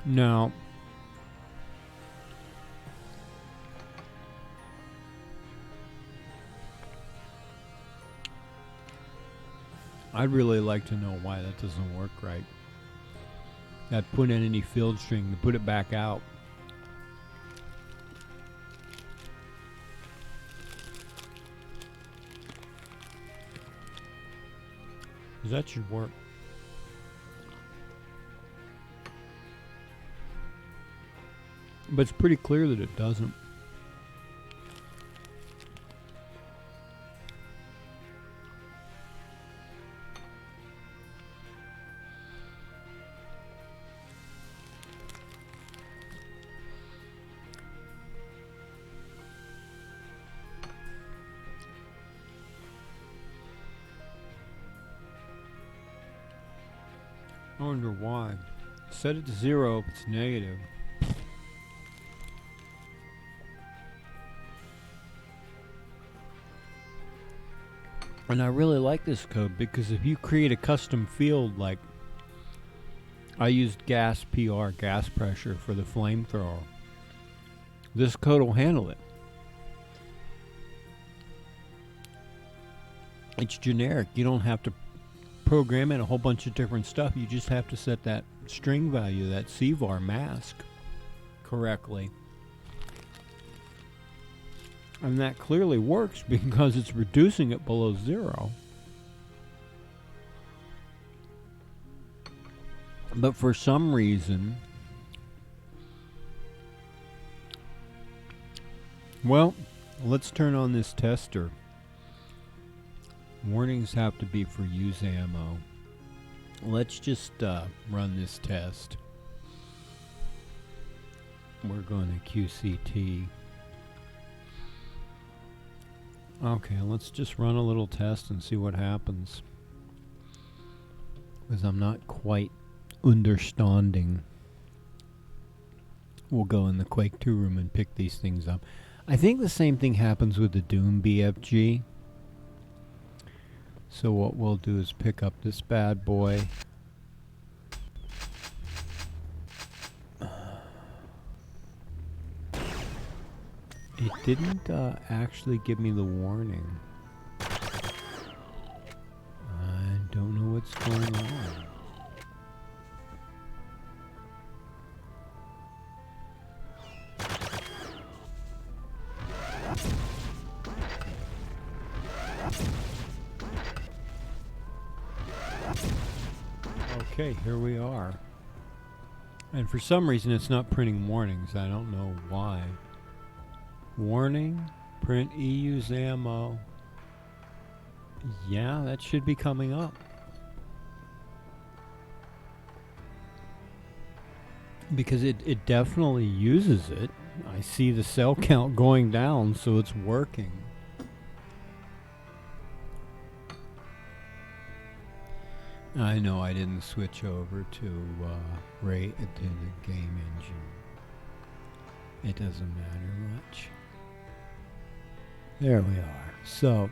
[SPEAKER 2] Now, I'd really like to know why that doesn't work right. That put in any field string to put it back out. That should work. But it's pretty clear that it doesn't. I wonder why. Set it to 0 if it's negative. And I really like this code because if you create a custom field, like I used gas PR, gas pressure, for the flamethrower, this code will handle it. It's generic. You don't have to program in a whole bunch of different stuff. You just have to set that string value, that CVAR mask, correctly. And that clearly works because it's reducing it below 0. But for some reason, well, let's turn on this tester. Warnings have to be for use ammo. Let's just run this test. We're going to QCT. Okay, let's just run a little test and see what happens. Because I'm not quite understanding. We'll go in the Quake 2 room and pick these things up. I think the same thing happens with the Doom BFG. So what we'll do is pick up this bad boy. It didn't actually give me the warning. I don't know what's going on. Okay, here we are. And for some reason it's not printing warnings. I don't know why. Warning, print EU's ammo. Yeah, that should be coming up. Because it definitely uses it. I see the cell count going down, so it's working. I know I didn't switch over to the game engine. It doesn't matter much. There we are. So,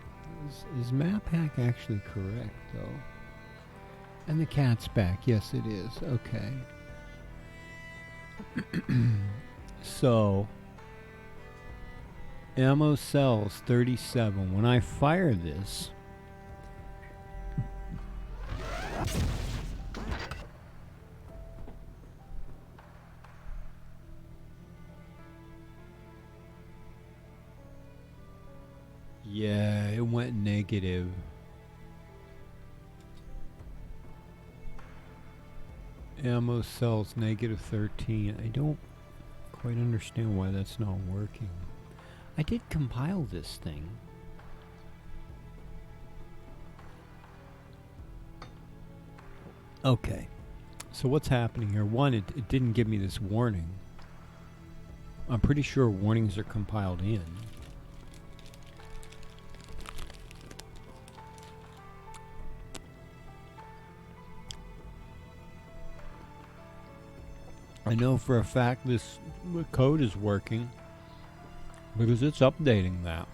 [SPEAKER 2] is map hack actually correct, though? And the cat's back. Yes, it is. Okay. So, ammo cells 37. When I fire this, yeah, it went negative. Ammo cells negative 13. I don't quite understand why that's not working. I did compile this thing. Okay. So what's happening here? One, it didn't give me this warning. I'm pretty sure warnings are compiled in. I know for a fact this code is working because it's updating that.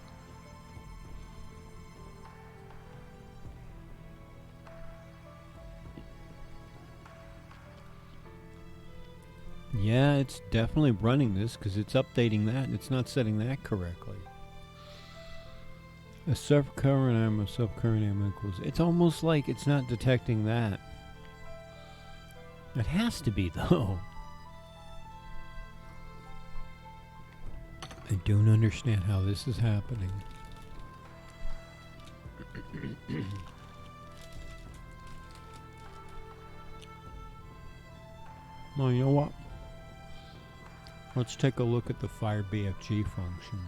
[SPEAKER 2] Yeah, it's definitely running this because it's updating that and it's not setting that correctly. A self-current ammo, self-current ammo equals... It's almost like it's not detecting that. It has to be, though. I don't understand how this is happening. Well, you know what? Let's take a look at the fire BFG function.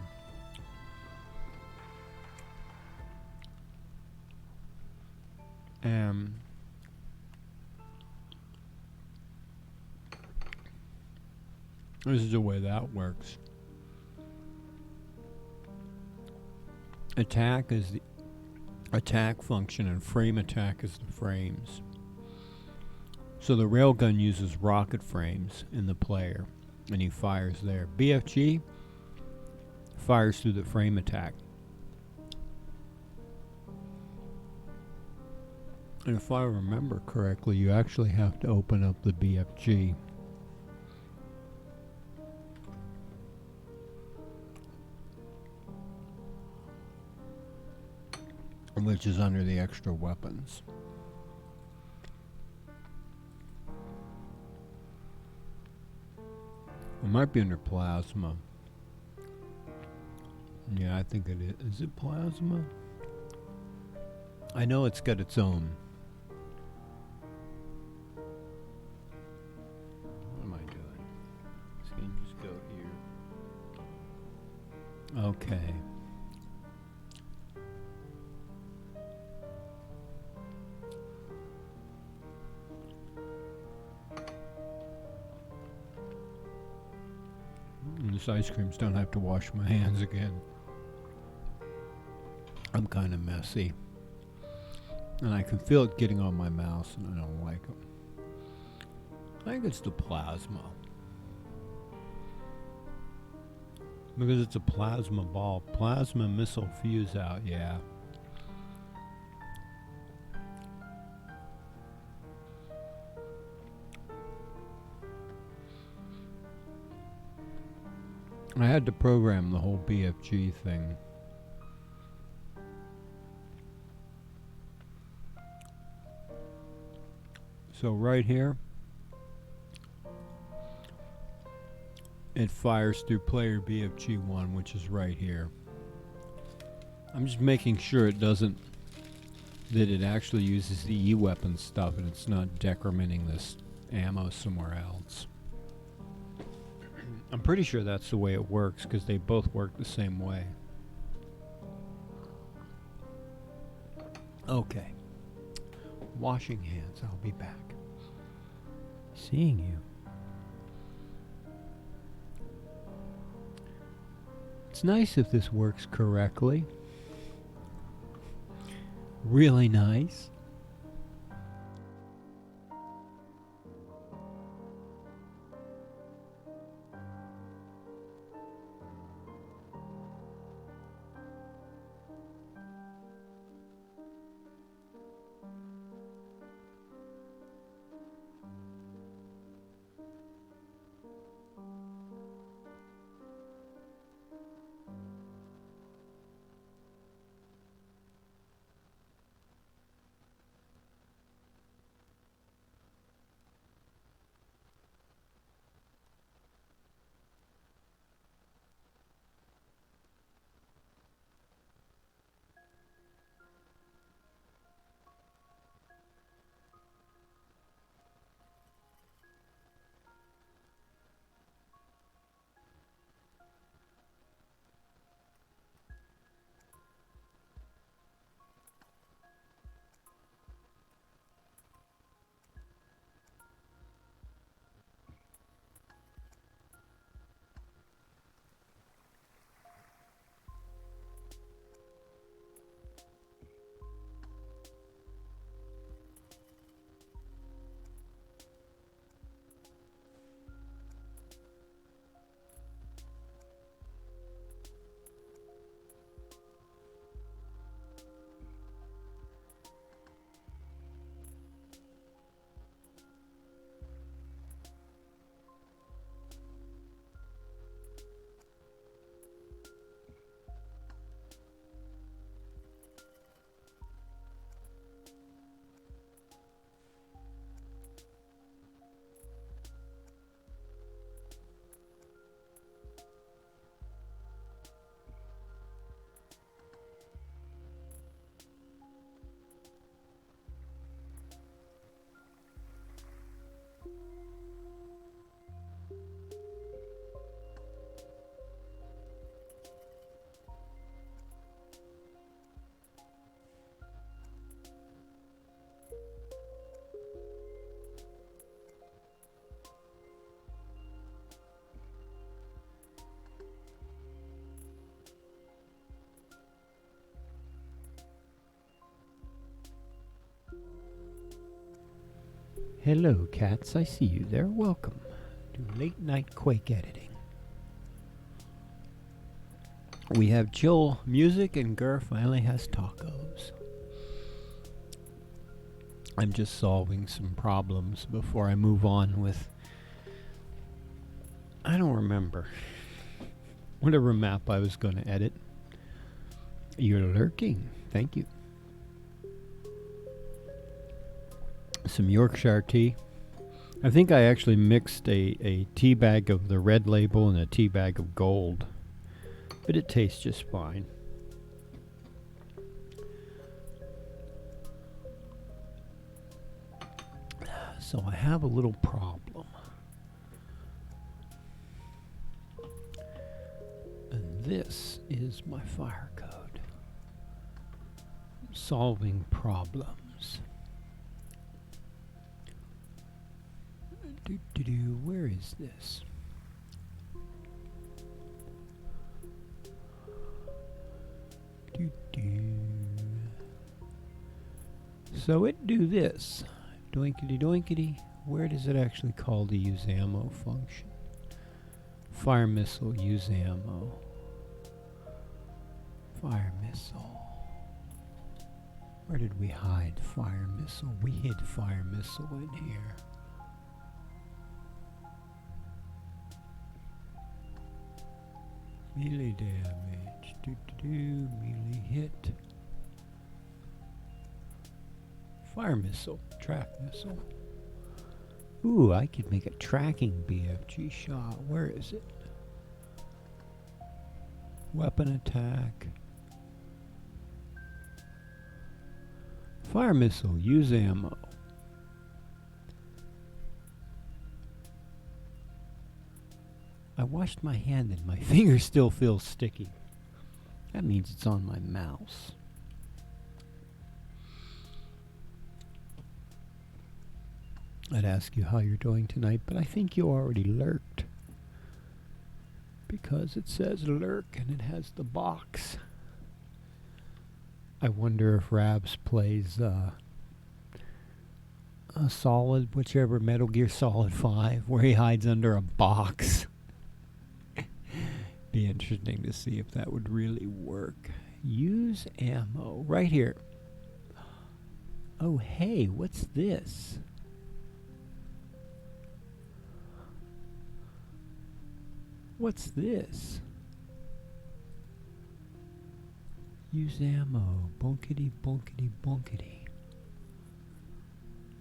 [SPEAKER 2] This is the way that works. Attack is the attack function and frame attack is the frames. So the railgun uses rocket frames in the player and he fires there. BFG fires through the frame attack. And if I remember correctly, you actually have to open up the BFG. Which is under the extra weapons. It might be under plasma. Yeah, I think it is. Is it plasma? I know it's got its own. What am I doing? So you can just go here. Okay. This ice creams don't have to wash my hands again. I'm kind of messy. And I can feel it getting on my mouse and I don't like it. I think it's the plasma. Because it's a plasma ball. Plasma missile fuse out, yeah. I had to program the whole BFG thing. So right here, it fires through player BFG1, which is right here. I'm just making sure it doesn't, that it actually uses the E-weapon stuff and it's not decrementing this ammo somewhere else. I'm pretty sure that's the way it works because they both work the same way. Okay. Washing hands. I'll be back. Seeing you. It's nice if this works correctly. Really nice. Hello, cats. I see you there. Welcome to Late Night Quake Editing. We have chill music and Gur finally has tacos. I'm just solving some problems before I move on with... I don't remember. Whatever map I was going to edit. You're lurking. Thank you. Some Yorkshire tea. I think I actually mixed a tea bag of the red label and a tea bag of gold. But it tastes just fine. So I have a little problem. And this is my fire code. Solving problems. Where is this? So it do this. Doinkity doinkity. Where does it actually call the use ammo function? Fire missile, use ammo. Fire missile. Where did we hide fire missile? We hid fire missile in here. Melee damage. Melee hit. Fire missile. Track missile. Ooh, I could make a tracking BFG shot. Where is it? Weapon attack. Fire missile. Use ammo. I washed my hand and my finger still feels sticky. That means it's on my mouse. I'd ask you how you're doing tonight, but I think you already lurked. Because it says lurk and it has the box. I wonder if Rabs plays a Solid, whichever Metal Gear Solid 5, where he hides under a box. Be interesting to see if that would really work. Use ammo. Right here. Oh, hey, what's this? What's this? Use ammo. Bonkety, bonkety, bonkety.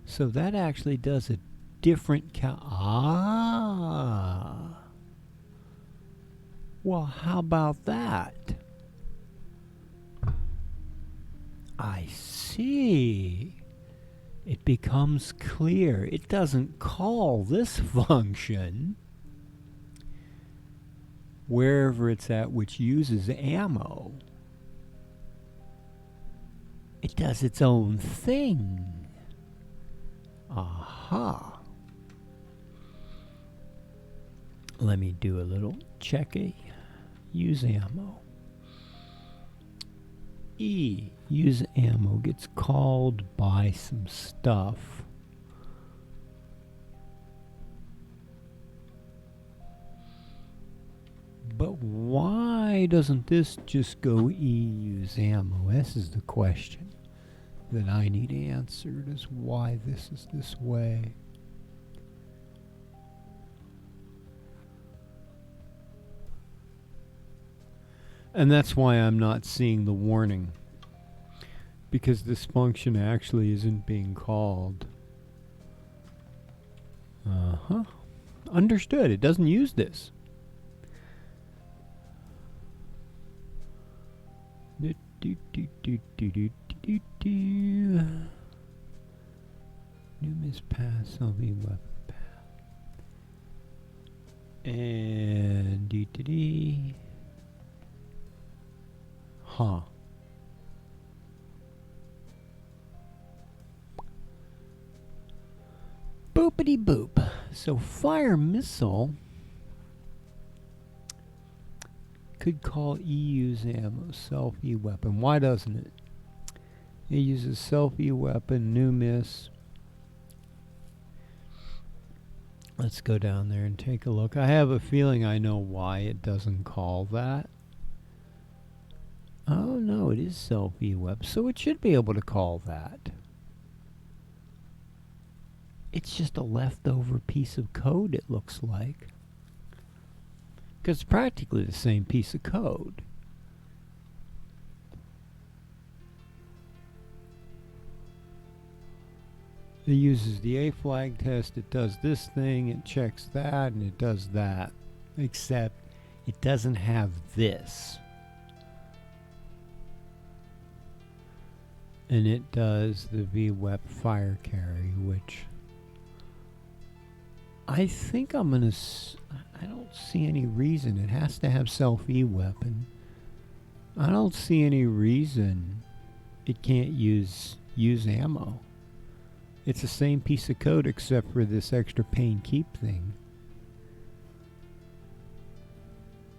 [SPEAKER 2] So that actually does a different Ah. Well, how about that? I see. It becomes clear. It doesn't call this function wherever it's at which uses ammo. It does its own thing. Aha. Let me do a little checky. Use ammo. E. Use ammo gets called by some stuff. But why doesn't this just go E use ammo? This is the question that I need answered, is why this is this way. And that's why I'm not seeing the warning. Because this function actually isn't being called. Uh-huh. Understood. It doesn't use this. Numis pass, LV weapon path. And D. Huh. Boopity boop. So fire missile could call E use ammo, self-E weapon. Why doesn't it? It uses self-E weapon, new miss. Let's go down there and take a look. I have a feeling I know why it doesn't call that. Oh no, it is self-eweb, so it should be able to call that. It's just a leftover piece of code, it looks like. Because it's practically the same piece of code. It uses the A flag test, it does this thing, it checks that, and it does that. Except it doesn't have this. And it does the VWEP fire carry, which I think I'm gonna. I don't see any reason. It has to have self-E weapon. I don't see any reason it can't use ammo. It's the same piece of code except for this extra pane keep thing.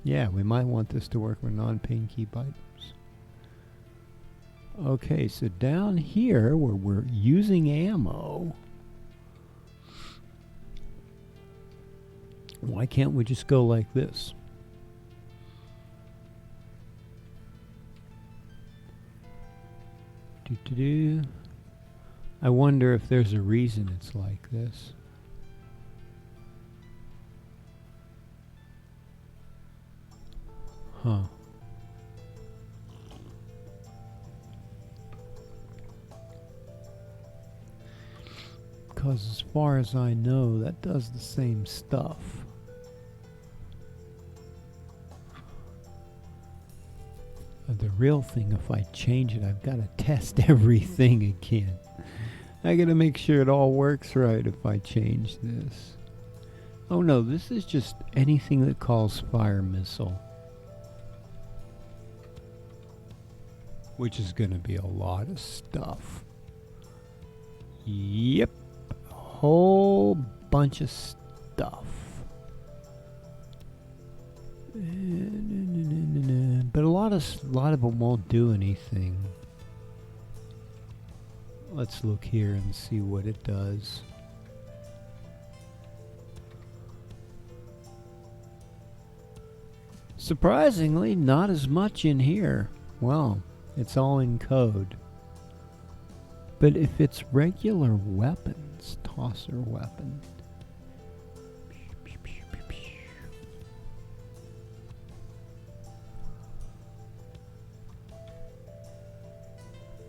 [SPEAKER 2] Yeah, we might want this to work with non-pane keep items. Okay, so down here where we're using ammo, why can't we just go like this? Do-do-do. I wonder if there's a reason it's like this. Huh. Because as far as I know, that does the same stuff. The real thing, if I change it, I've got to test everything again. I got to make sure it all works right if I change this. Oh no, this is just anything that calls fire missile. Which is going to be a lot of stuff. Yep. A whole bunch of stuff. But a lot of them won't do anything. Let's look here and see what it does. Surprisingly, not as much in here. Well, it's all in code. But if it's regular weapons, tosser weapon.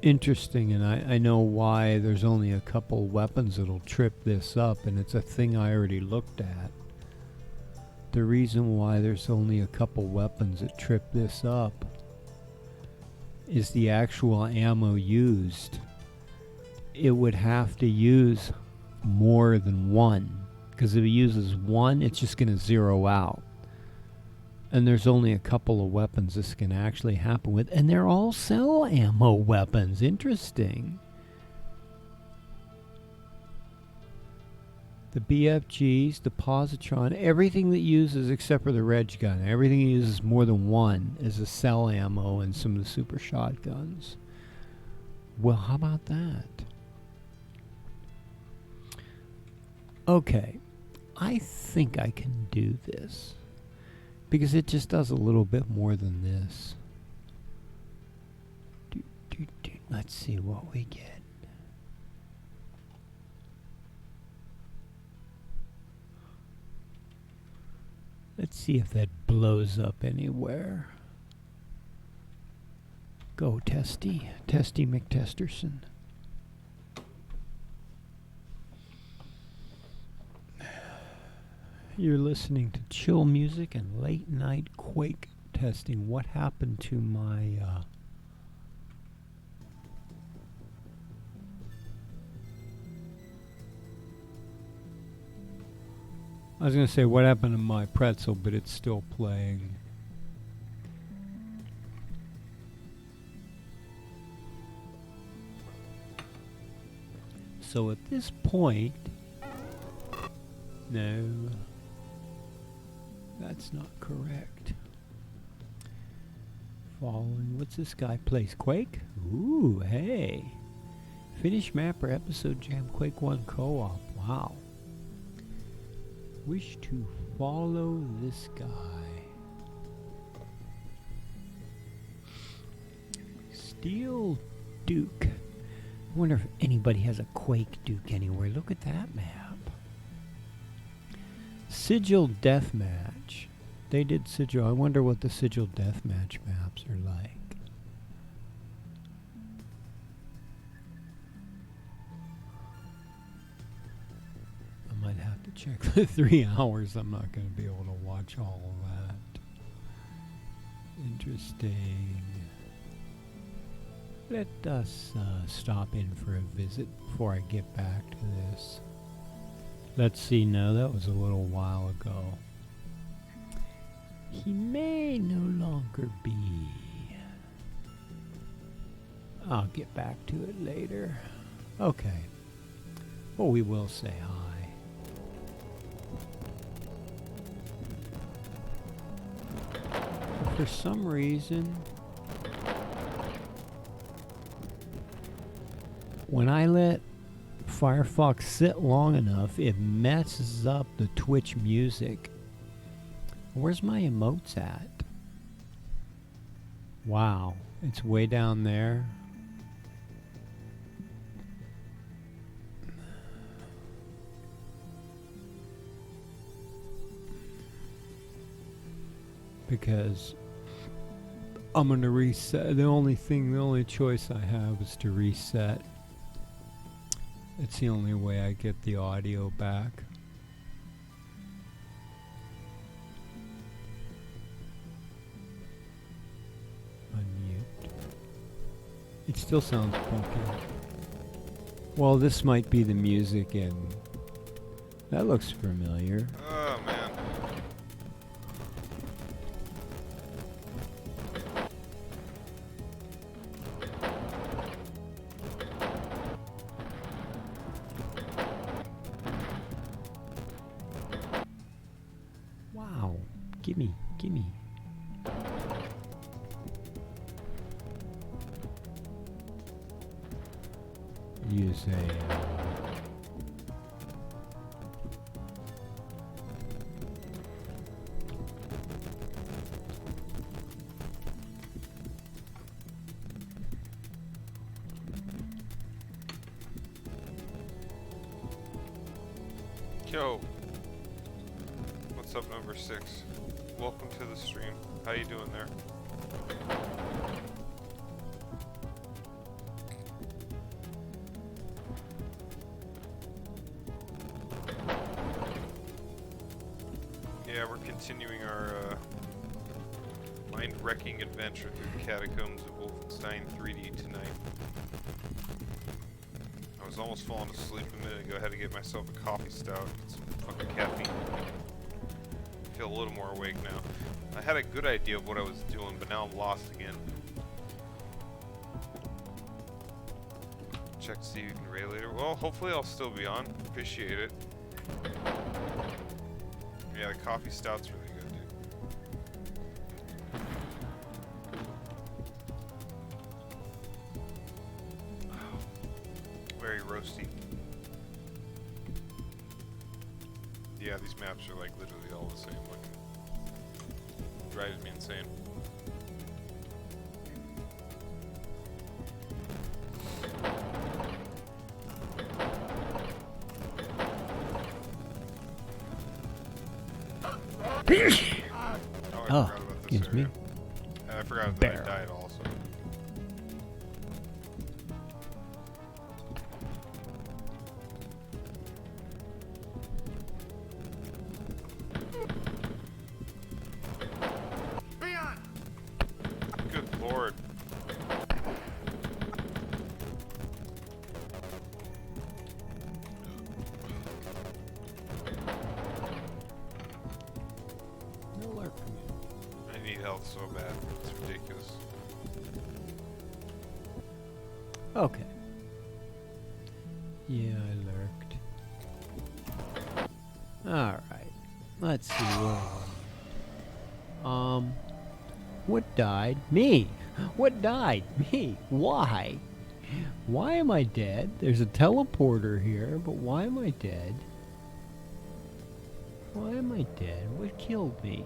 [SPEAKER 2] Interesting, and I know why there's only a couple weapons that'll trip this up, and it's a thing I already looked at. The reason why there's only a couple weapons that trip this up is the actual ammo used. It would have to use more than one, because if it uses one, it's just going to zero out. And there's only a couple of weapons this can actually happen with, and they're all cell ammo weapons. Interesting. The BFGs, the positron, everything that uses, except for the reg gun, everything that uses more than one is a cell ammo and some of the super shotguns. Well, how about that? Okay, I think I can do this. Because it just does a little bit more than this. Let's see what we get. Let's see if that blows up anywhere. Go, Testy. Testy McTesterson. You're listening to chill music and late night Quake testing. What happened to my I was going to say what happened to my pretzel, but it's still playing. So at this point, no. That's not correct. Following, what's this guy plays? Quake? Ooh, hey. Finish map or episode jam Quake 1 co-op. Wow. Wish to follow this guy. Steel Duke. I wonder if anybody has a Quake Duke anywhere. Look at that map. Sigil Deathmatch. They did Sigil. I wonder what the Sigil Deathmatch maps are like. I might have to check the 3 hours. I'm not going to be able to watch all of that. Interesting. Let us stop in for a visit before I get back to this. Let's see, no, that was a little while ago. He may no longer be. I'll get back to it later. Okay. Well, we will say hi. For some reason, when I let Firefox sit long enough, it messes up the Twitch music. Where's my emotes at? Wow, it's way down there. Because I'm gonna reset. The only choice I have is to reset. It's the only way I get the audio back. Unmute. It still sounds funky. Well, this might be the music, and that looks familiar.
[SPEAKER 3] Oh man.
[SPEAKER 2] Wow. Gimme. Use a...
[SPEAKER 3] Yo. What's up, number 6? Welcome to the stream. How you doing there? Yeah, we're continuing our mind-wrecking adventure through the catacombs of Wolfenstein 3D tonight. I was almost falling asleep a minute ago. I had to get myself a coffee stout, get some fucking caffeine. I feel a little more awake now. I had a good idea of what I was doing, but now I'm lost again. Check to see if you can raid later. Well, hopefully I'll still be on. Appreciate it. Yeah, the coffee stout's really good, dude. Very roasty. Yeah, these maps are like literally all the same looking. Drives me insane.
[SPEAKER 2] Oh, excuse me.
[SPEAKER 3] I forgot that I died also. Good lord.
[SPEAKER 2] No lurk.
[SPEAKER 3] I need health so bad. It's ridiculous.
[SPEAKER 2] Okay. Yeah, I lurked. Alright. Let's see where what died? Me! What died? Me! Why? Why am I dead? There's a teleporter here, but why am I dead? Why am I dead? What killed me?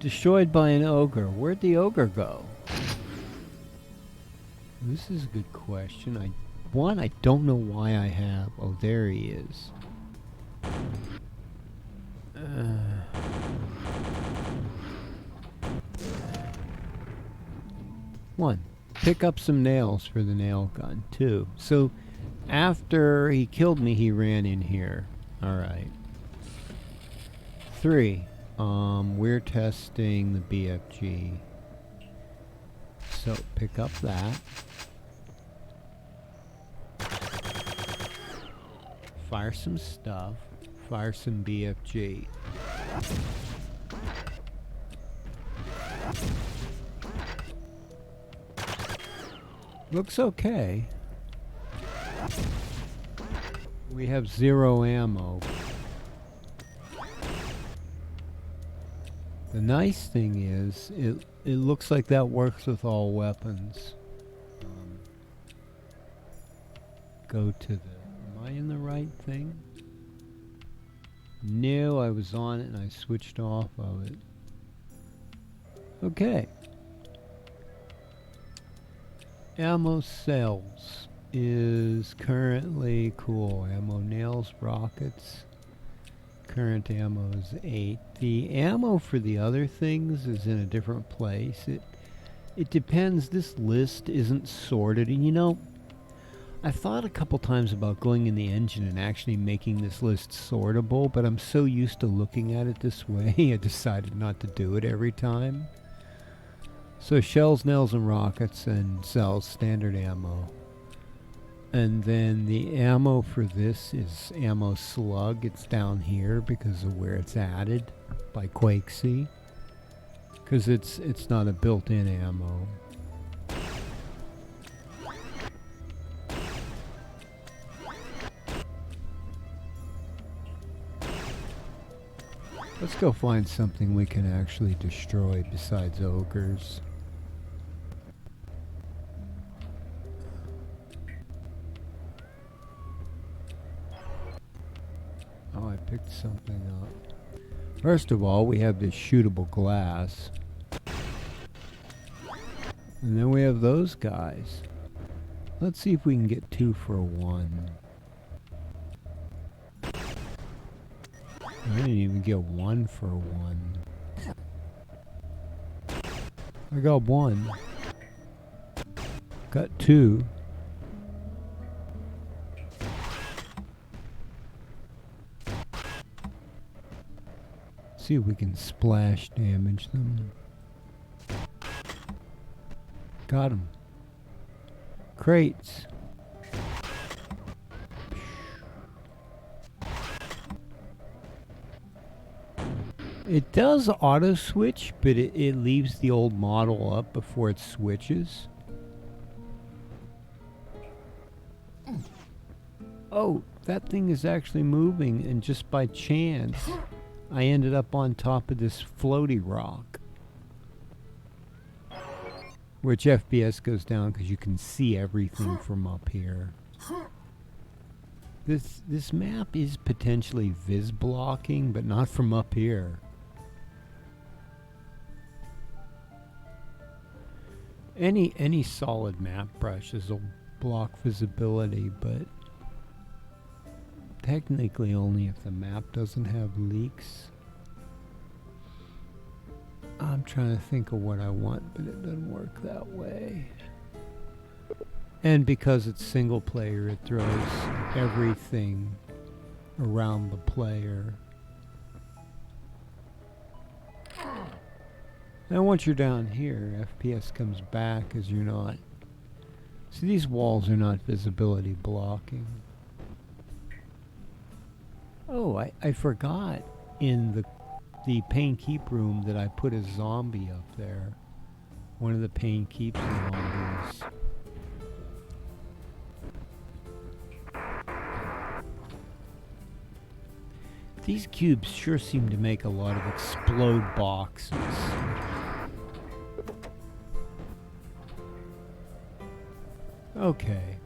[SPEAKER 2] Destroyed by an ogre. Where'd the ogre go? This is a good question. I don't know why I have. Oh, there he is. One, pick up some nails for the nail gun. Two, so after he killed me, he ran in here. Alright. Three, we're testing the BFG. So pick up that. Fire some stuff. Fire some BFG. Looks okay. We have 0 ammo. The nice thing is, it looks like that works with all weapons. Go to the... Am I in the right thing? No, I was on it and I switched off of it. Okay. Ammo sales is currently cool. Ammo nails, rockets. Current ammo is 8. The ammo for the other things is in a different place. It depends. This list isn't sorted. And you know, I've thought a couple times about going in the engine and actually making this list sortable, but I'm so used to looking at it this way, I decided not to do it every time. So shells, nails, and rockets, and cells, standard ammo. And then the ammo for this is ammo slug. It's down here because of where it's added by Quake C. Because it's not a built-in ammo. Let's go find something we can actually destroy besides ogres. Oh, I picked something up. First of all, we have this shootable glass. And then we have those guys. Let's see if we can get 2 for 1. I didn't even get 1 for 1. I got 1. Got 2. See if we can splash damage them. Got him. Crates. It does auto switch, but it leaves the old model up before it switches. Oh, that thing is actually moving, and just by chance, I ended up on top of this floaty rock. Which FPS goes down because you can see everything from up here. This map is potentially vis blocking, but not from up here. Any solid map brushes will block visibility, but technically only if the map doesn't have leaks. I'm trying to think of what I want, but it doesn't work that way. And because it's single player, it throws everything around the player. Now once you're down here, FPS comes back as you're not. See, these walls are not visibility blocking. Oh, I forgot in the pain keep room that I put a zombie up there. One of the pain keep zombies. These cubes sure seem to make a lot of explode boxes. Okay.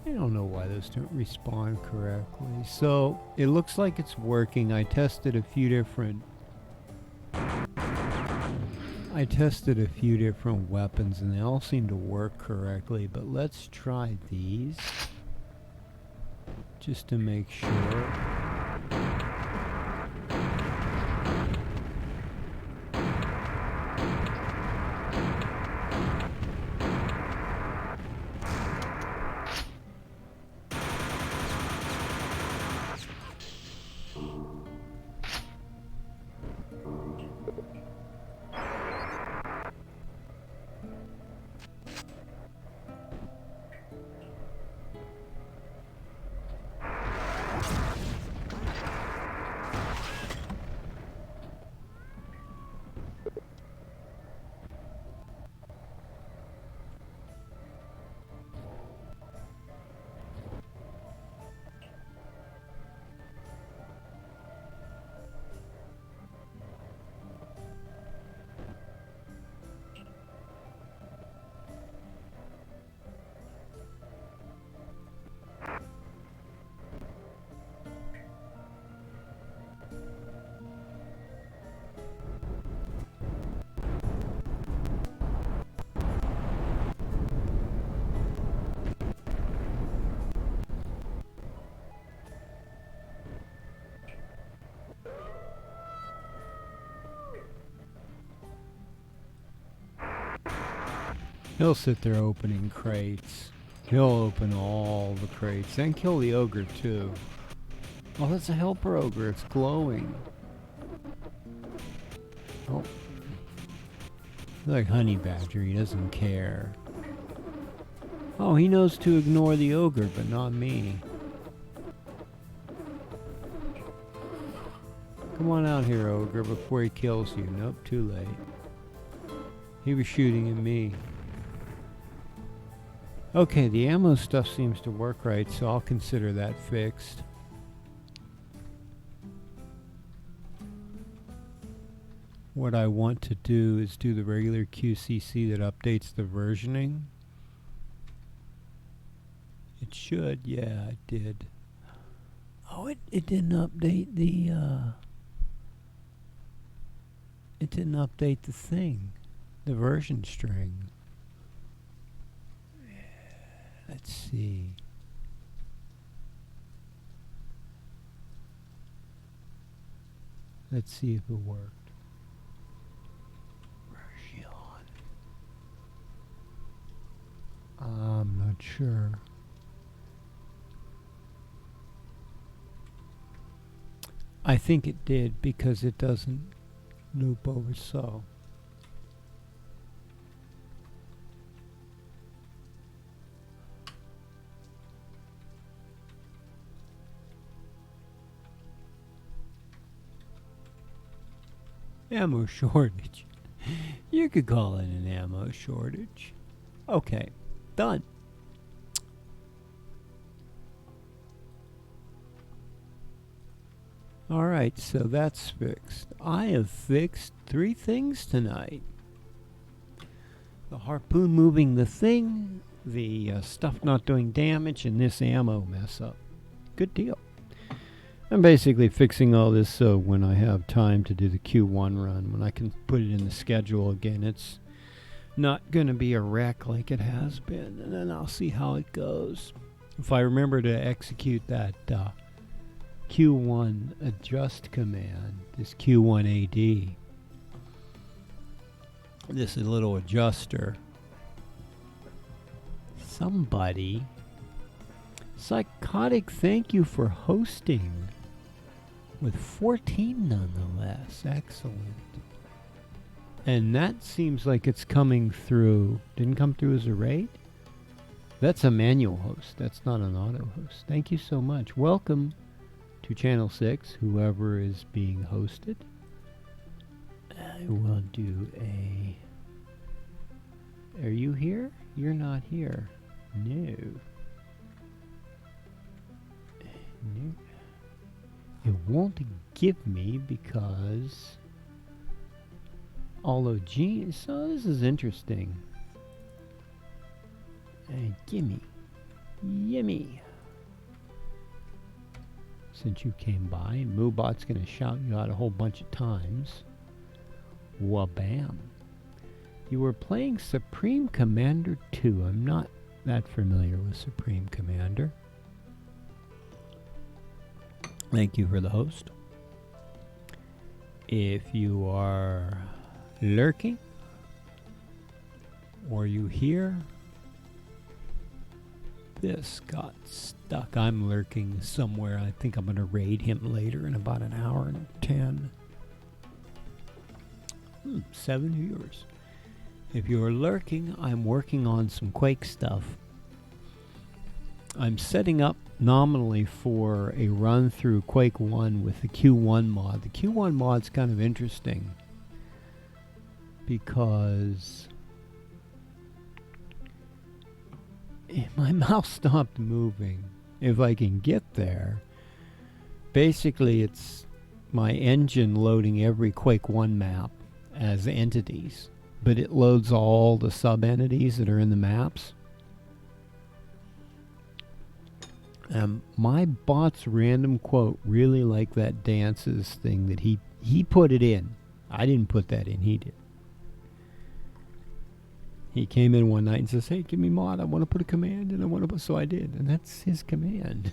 [SPEAKER 2] You don't know why those don't respond correctly. So it looks like it's working. I tested a few different weapons and they all seem to work correctly, but let's try these just to make sure. He'll sit there opening crates. He'll open all the crates and kill the ogre too. Oh, that's a helper ogre. It's glowing. Oh. Like Honey Badger, he doesn't care. Oh, he knows to ignore the ogre, but not me. Come on out here, ogre, before he kills you. Nope, too late. He was shooting at me. Okay, the ammo stuff seems to work right, so I'll consider that fixed. What I want to do is do the regular QCC that updates the versioning. It should, yeah, it did. Oh, it didn't update the, it didn't update the thing, the version string. Let's see. Let's see if it worked. Version. I'm not sure. I think it did because it doesn't loop over so. Ammo shortage. You could call it an ammo shortage. Okay, done. Alright, so that's fixed. I have fixed 3 things tonight. The harpoon moving the thing, the stuff not doing damage, and this ammo mess up. Good deal. I'm basically fixing all this so when I have time to do the Q1 run, when I can put it in the schedule again, it's not going to be a wreck like it has been, and then I'll see how it goes. If I remember to execute that Q1 adjust command, this Q1 AD, this little adjuster, somebody, Psychotic, thank you for hosting. With 14 nonetheless. Excellent. And that seems like it's coming through. Didn't come through as a raid? That's a manual host. That's not an auto host. Thank you so much. Welcome to Channel 6, whoever is being hosted. I will do a... Are you here? You're not here. No. No. It won't give me because... Although, gee, so this is interesting. Gimme. Yummy. Since you came by, Moobot's gonna shout you out a whole bunch of times. Wabam. You were playing Supreme Commander 2. I'm not that familiar with Supreme Commander. Thank you for the host. If you are lurking, or you hear this got stuck, I'm lurking somewhere. I think I'm going to raid him later in about an hour and 10. 7 viewers. If you're lurking, I'm working on some Quake stuff. I'm setting up nominally for a run through Quake 1 with the Q1 mod. The Q1 mod's kind of interesting because if my mouse stopped moving, if I can get there, basically it's my engine loading every Quake 1 map as entities, but it loads all the sub-entities that are in the maps. My bot's random quote really like that dances thing that he put it in. I didn't put that in, he did. He came in one night and says, hey, give me mod, I want to put a command and I want to put, so I did, and that's his command.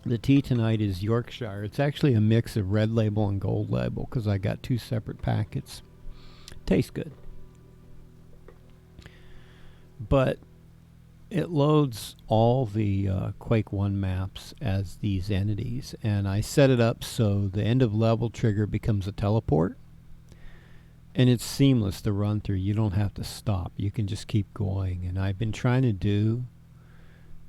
[SPEAKER 2] The tea tonight is Yorkshire. It's actually a mix of red label and gold label because I got 2 separate packets. Tastes good. But it loads all the Quake 1 maps as these entities, and I set it up so the end of level trigger becomes a teleport, and it's seamless to run through. You don't have to stop. You can just keep going, and I've been trying to do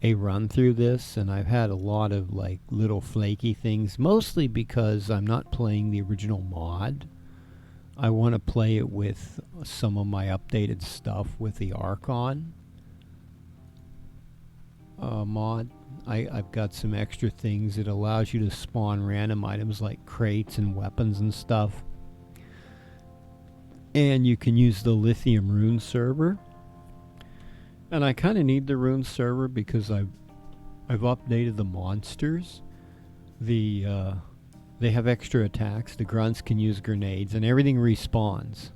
[SPEAKER 2] a run through this, and I've had a lot of like little flaky things, mostly because I'm not playing the original mod. I want to play it with some of my updated stuff with the Archon mod. I've got some extra things. It allows you to spawn random items like crates and weapons and stuff. And you can use the lithium rune server. And I kind of need the rune server because I've updated the monsters. They have extra attacks. The grunts can use grenades, and everything respawns.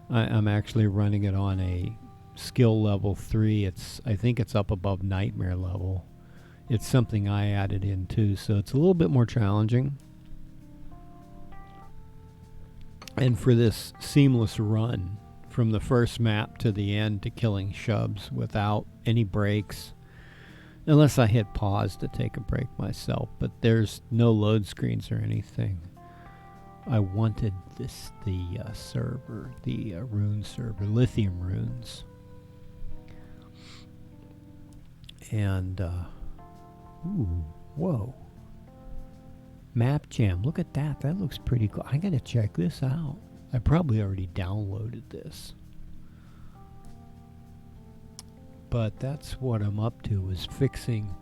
[SPEAKER 2] I'm actually running it on a skill level 3. I think it's up above nightmare level. It's something I added in too, so it's a little bit more challenging. And for this seamless run from the first map to the end to killing shubs without any breaks, unless I hit pause to take a break myself, but there's no load screens or anything. I wanted the server, the rune server, lithium runes. And, ooh, whoa. Map Jam, look at that. That looks pretty cool. I gotta check this out. I probably already downloaded this. But that's what I'm up to, is fixing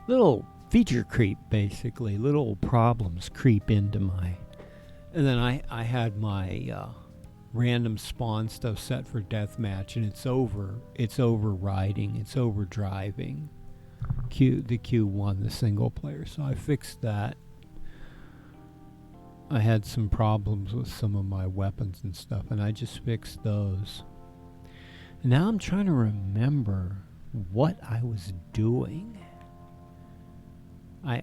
[SPEAKER 2] little feature creep, basically. Little problems creep into my... And then I had my random spawn stuff set for deathmatch, and it's overriding, it's overdriving the Q1, the single player. So I fixed that. I had some problems with some of my weapons and stuff, and I just fixed those. And now I'm trying to remember what I was doing. I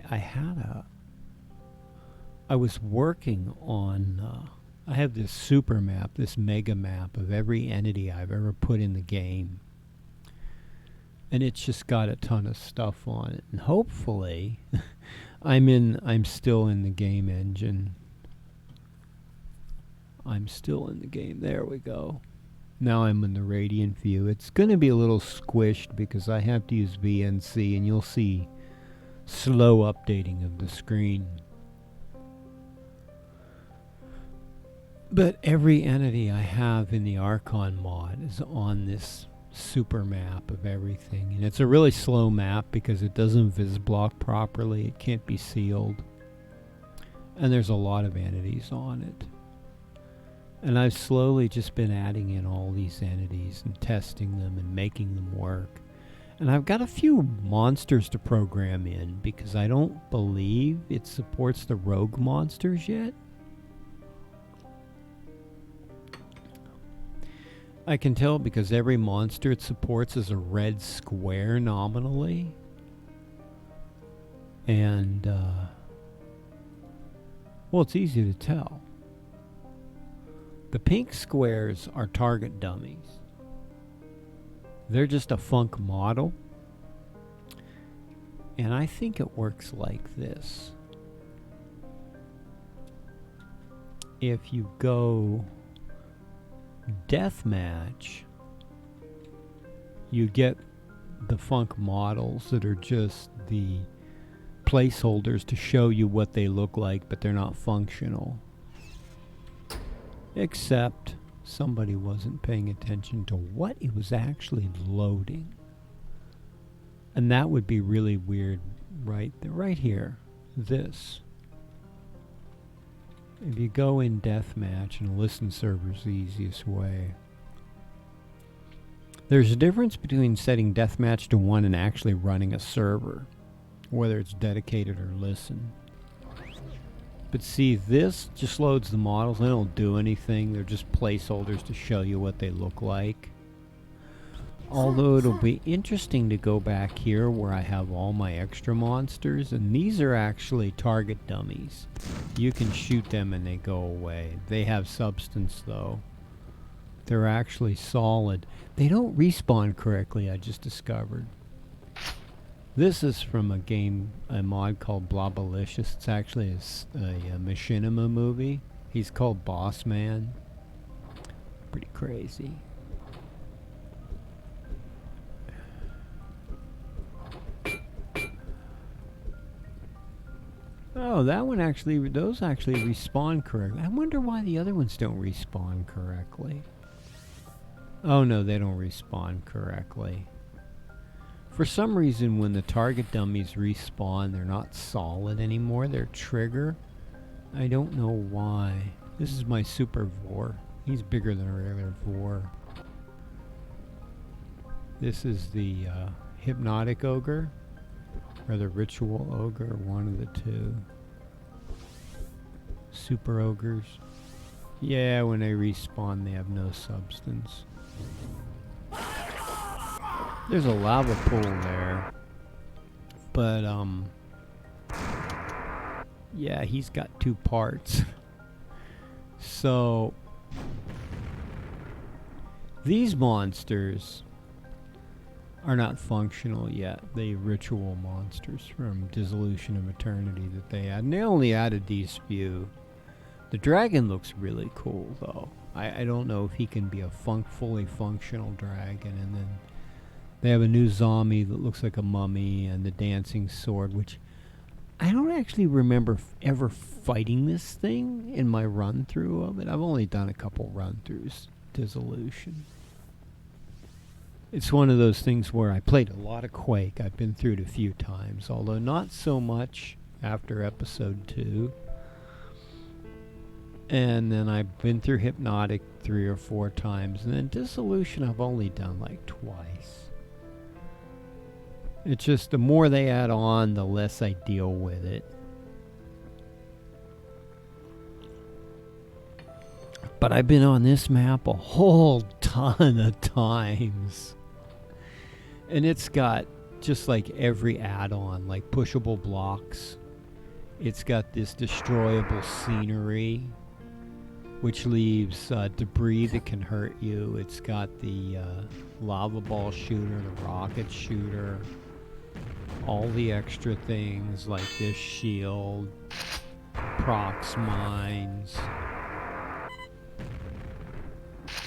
[SPEAKER 2] was working on, I have this super map, this mega map of every entity I've ever put in the game. And it's just got a ton of stuff on it. And hopefully, I'm still in the game engine. I'm still in the game. There we go. Now I'm in the Radiant view. It's going to be a little squished because I have to use VNC, and you'll see slow updating of the screen. But every entity I have in the Archon mod is on this super map of everything. And it's a really slow map because it doesn't visblock properly. It can't be sealed. And there's a lot of entities on it. And I've slowly just been adding in all these entities and testing them and making them work. And I've got a few monsters to program in because I don't believe it supports the rogue monsters yet. I can tell because every monster it supports is a red square nominally. And, well, it's easy to tell. The pink squares are target dummies. They're just a funk model. And I think it works like this. If you go deathmatch, you get the funk models that are just the placeholders to show you what they look like, but they're not functional. Except somebody wasn't paying attention to what it was actually loading. And that would be really weird right here. This. If you go in deathmatch, and a listen server is the easiest way. There's a difference between setting deathmatch to 1 and actually running a server, whether it's dedicated or listen. But see, this just loads the models. They don't do anything. They're just placeholders to show you what they look like. Although it'll be interesting to go back here where I have all my extra monsters, and these are actually target dummies. You can shoot them and they go away. They have substance though. They're actually solid. They don't respawn correctly, I just discovered. This is from a mod called Blobalicious. It's actually a machinima movie. He's called Boss Man. Pretty crazy. Oh, that one actually, those actually respawn correctly. I wonder why the other ones don't respawn correctly. Oh no, they don't respawn correctly. For some reason, when the target dummies respawn, they're not solid anymore. They're trigger. I don't know why. This is my super vor. He's bigger than a regular vor. This is the hypnotic ogre, or the ritual ogre, one of the two. Super ogres. Yeah, when they respawn, they have no substance. There's a lava pool there, but yeah, he's got 2 parts. So these monsters are not functional yet. The ritual monsters from Dissolution of Eternity that they add, and they only added these few. The dragon looks really cool though. I don't know if he can be a fully functional dragon. And then they have a new zombie that looks like a mummy, and the dancing sword, which I don't actually remember ever fighting this thing in my run-through of it. I've only done a couple run-throughs, Dissolution. It's one of those things where I played a lot of Quake. I've been through it a few times, although not so much after episode 2. And then I've been through Hypnotic 3 or 4 times, and then Dissolution I've only done like twice. It's just the more they add on, the less I deal with it. But I've been on this map a whole ton of times. And it's got just like every add-on, like pushable blocks. It's got this destroyable scenery, which leaves debris that can hurt you. It's got the lava ball shooter, the rocket shooter, all the extra things like this shield, prox mines,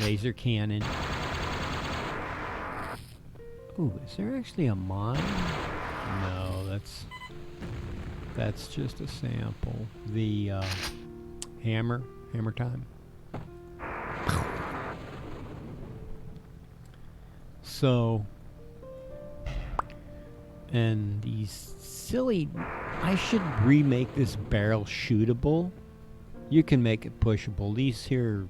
[SPEAKER 2] laser cannon. Ooh, is there actually a mine? No, that's just a sample. The hammer time. So, and these silly, I should remake this barrel shootable. You can make it pushable. These here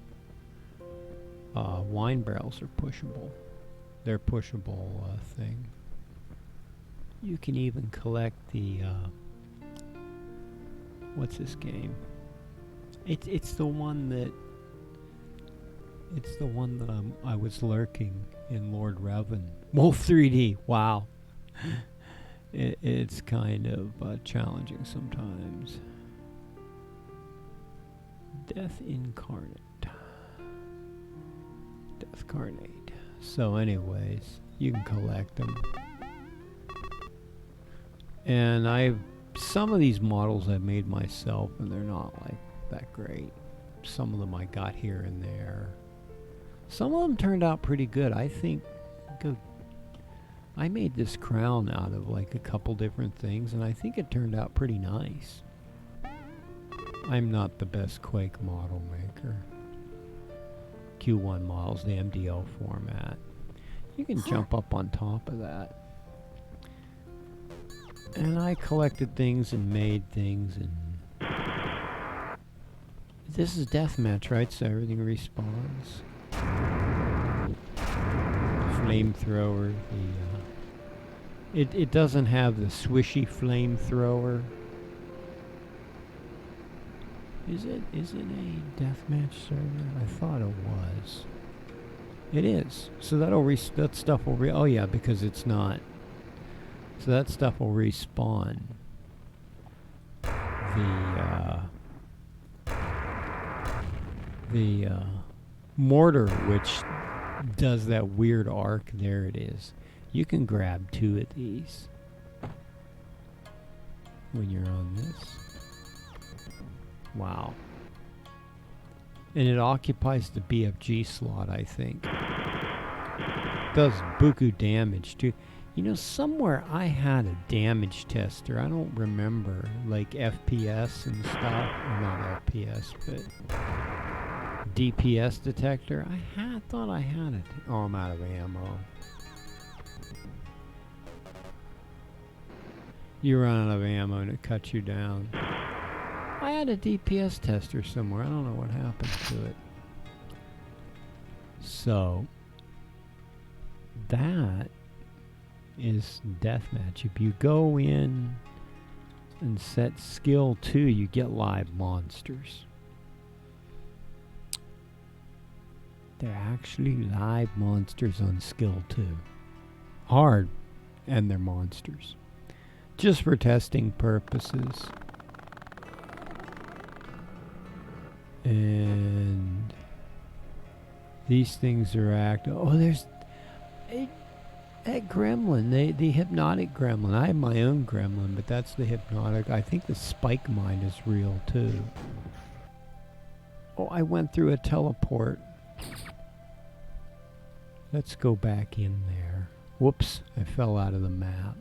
[SPEAKER 2] wine barrels are pushable. They're pushable thing. You can even collect the what's this game? It's the one that I was lurking in Lord Revan. Wolf 3D. Wow. It's kind of challenging sometimes. Death Incarnate. Death Carnate. So anyways, you can collect them. And some of these models I've made myself, and they're not like that great. Some of them I got here and there. Some of them turned out pretty good. I think I made this crown out of like a couple different things, and I think it turned out pretty nice. I'm not the best Quake model maker. Q1 models, the MDL format. You can jump up on top of that. And I collected things and made things, and this is deathmatch, right? So everything respawns. Flamethrower. It doesn't have the swishy flamethrower. Is it a deathmatch server? I thought it was. It is. So that stuff will oh yeah, because it's not. So that stuff will respawn. The mortar, which does that weird arc, there it is. You can grab 2 of these when you're on this. Wow. And it occupies the BFG slot, I think. Does buku damage too. You know, somewhere I had a damage tester. I don't remember, like FPS and stuff. Or not FPS, but DPS detector. I thought I had it. Oh, I'm out of ammo. You run out of ammo and it cuts you down. I had a DPS tester somewhere. I don't know what happened to it. So that is deathmatch. If you go in and set skill 2, you get live monsters. They're actually live monsters on skill 2. Hard, and they're monsters. Just for testing purposes. And these things are active. Oh, there's that gremlin, the hypnotic gremlin. I have my own gremlin, but that's the hypnotic. I think the spike mine is real too. Oh, I went through a teleport. Let's go back in there. Whoops, I fell out of the map.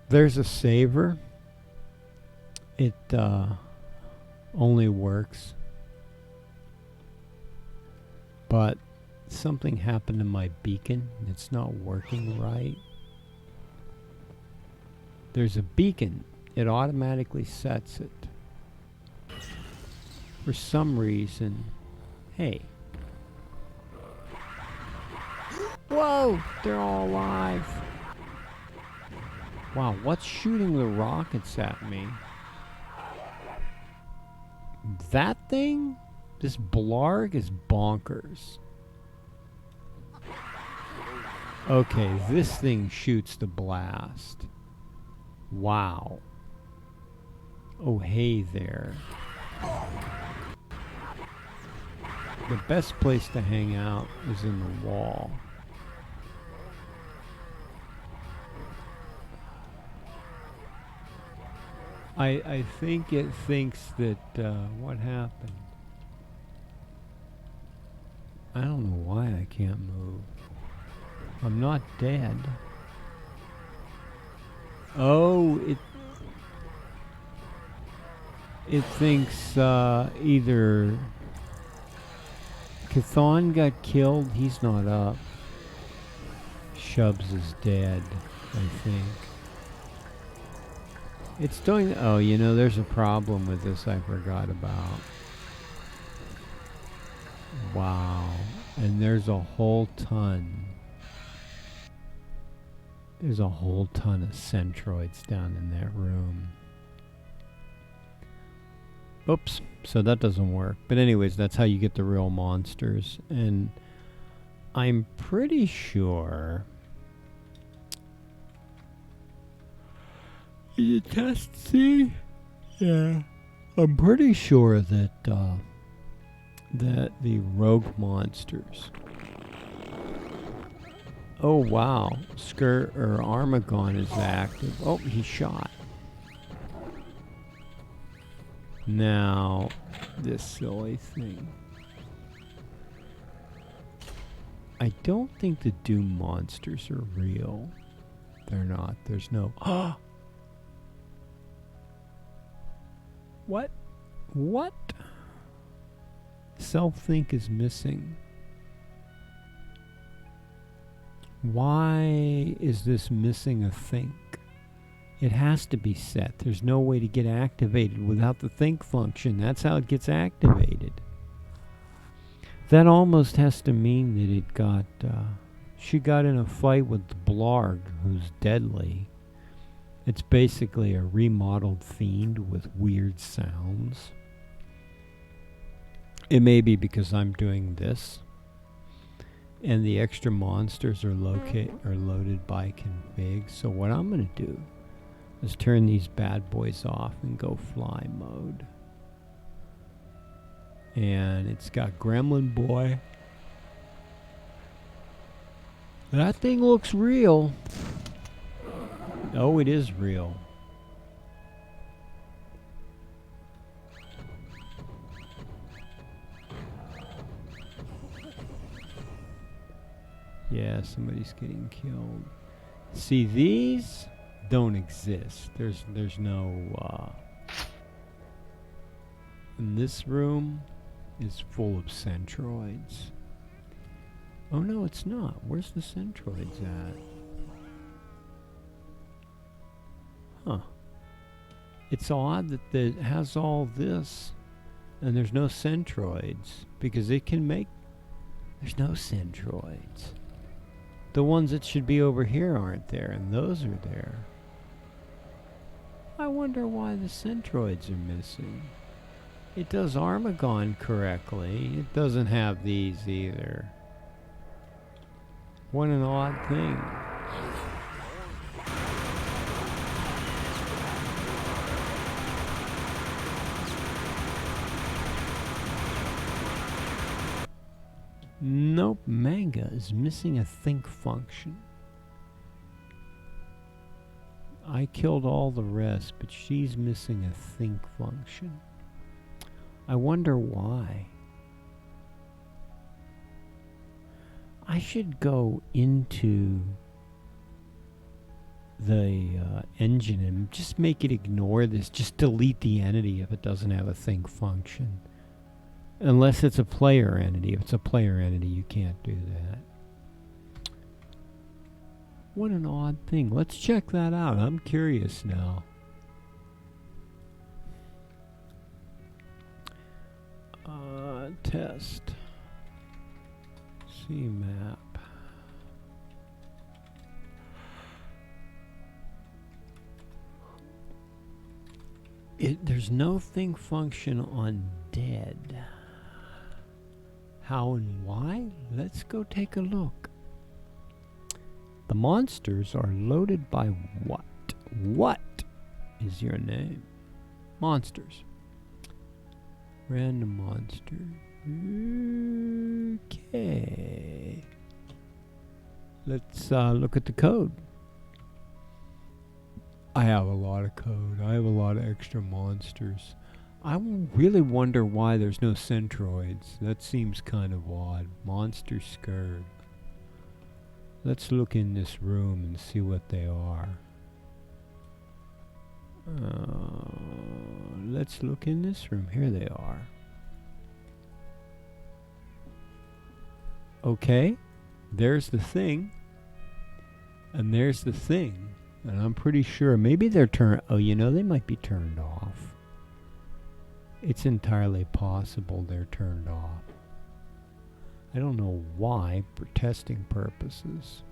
[SPEAKER 2] There's a saver. It only works, but something happened to my beacon. It's not working right. There's a beacon. It automatically sets it. For some reason. Hey. Whoa! They're all alive. Wow, what's shooting the rockets at me? That thing? This blarg is bonkers. Okay, this thing shoots the blast. Wow. Oh, hey there. The best place to hang out is in the wall. I think it thinks that, what happened? I don't know why I can't move. I'm not dead. Oh, it thinks, either Chthon got killed, he's not up. Shubs is dead, I think. It's doing, oh, you know, there's a problem with this I forgot about. Wow. And there's a whole ton. There's a whole ton of centroids down in that room. Oops. So that doesn't work. But anyways, that's how you get the real monsters. And I'm pretty sure... You test C? Yeah. I'm pretty sure that that the rogue monsters... Oh wow. Skirt or Armagon is active. Oh, he shot. Now, this silly thing. I don't think the Doom monsters are real. They're not. There's no... What? What? Self-think is missing. Why is this missing a think? It has to be set. There's no way to get activated without the think function. That's how it gets activated. That almost has to mean that it got... she got in a fight with the Blarg, who's deadly. It's basically a remodeled fiend with weird sounds. It may be because I'm doing this. And the extra monsters are loaded by config. So what I'm going to do is turn these bad boys off and go fly mode. And it's got Gremlin Boy. That thing looks real. Oh, it is real. Yeah, somebody's getting killed. See, these don't exist. There's no... And this room is full of centroids. Oh no, it's not. Where's the centroids at? Huh. It's odd that it has all this and there's no centroids, because it can make... There's no centroids. The ones that should be over here aren't there, and those are there. I wonder why the centroids are missing. It does Armagon correctly. It doesn't have these either. What an odd thing. Nope, Manga is missing a think function. I killed all the rest, but she's missing a think function. I wonder why. I should go into the engine and just make it ignore this. Just delete the entity if it doesn't have a think function. Unless it's a player entity. If it's a player entity, you can't do that. What an odd thing. Let's check that out. I'm curious now. Test. CMap. There's no think function on dead. How and why? Let's go take a look. The monsters are loaded by what? What is your name? Monsters. Random monster. Okay. Let's look at the code. I have a lot of code. I have a lot of extra monsters. I really wonder why there's no centroids. That seems kind of odd. Monster scared. Let's look in this room and see what they are. Let's look in this room. Here they are. Okay. There's the thing. And there's the thing. And I'm pretty sure maybe they're turned... Oh, you know, they might be turned off. It's entirely possible they're turned off. I don't know why, for testing purposes.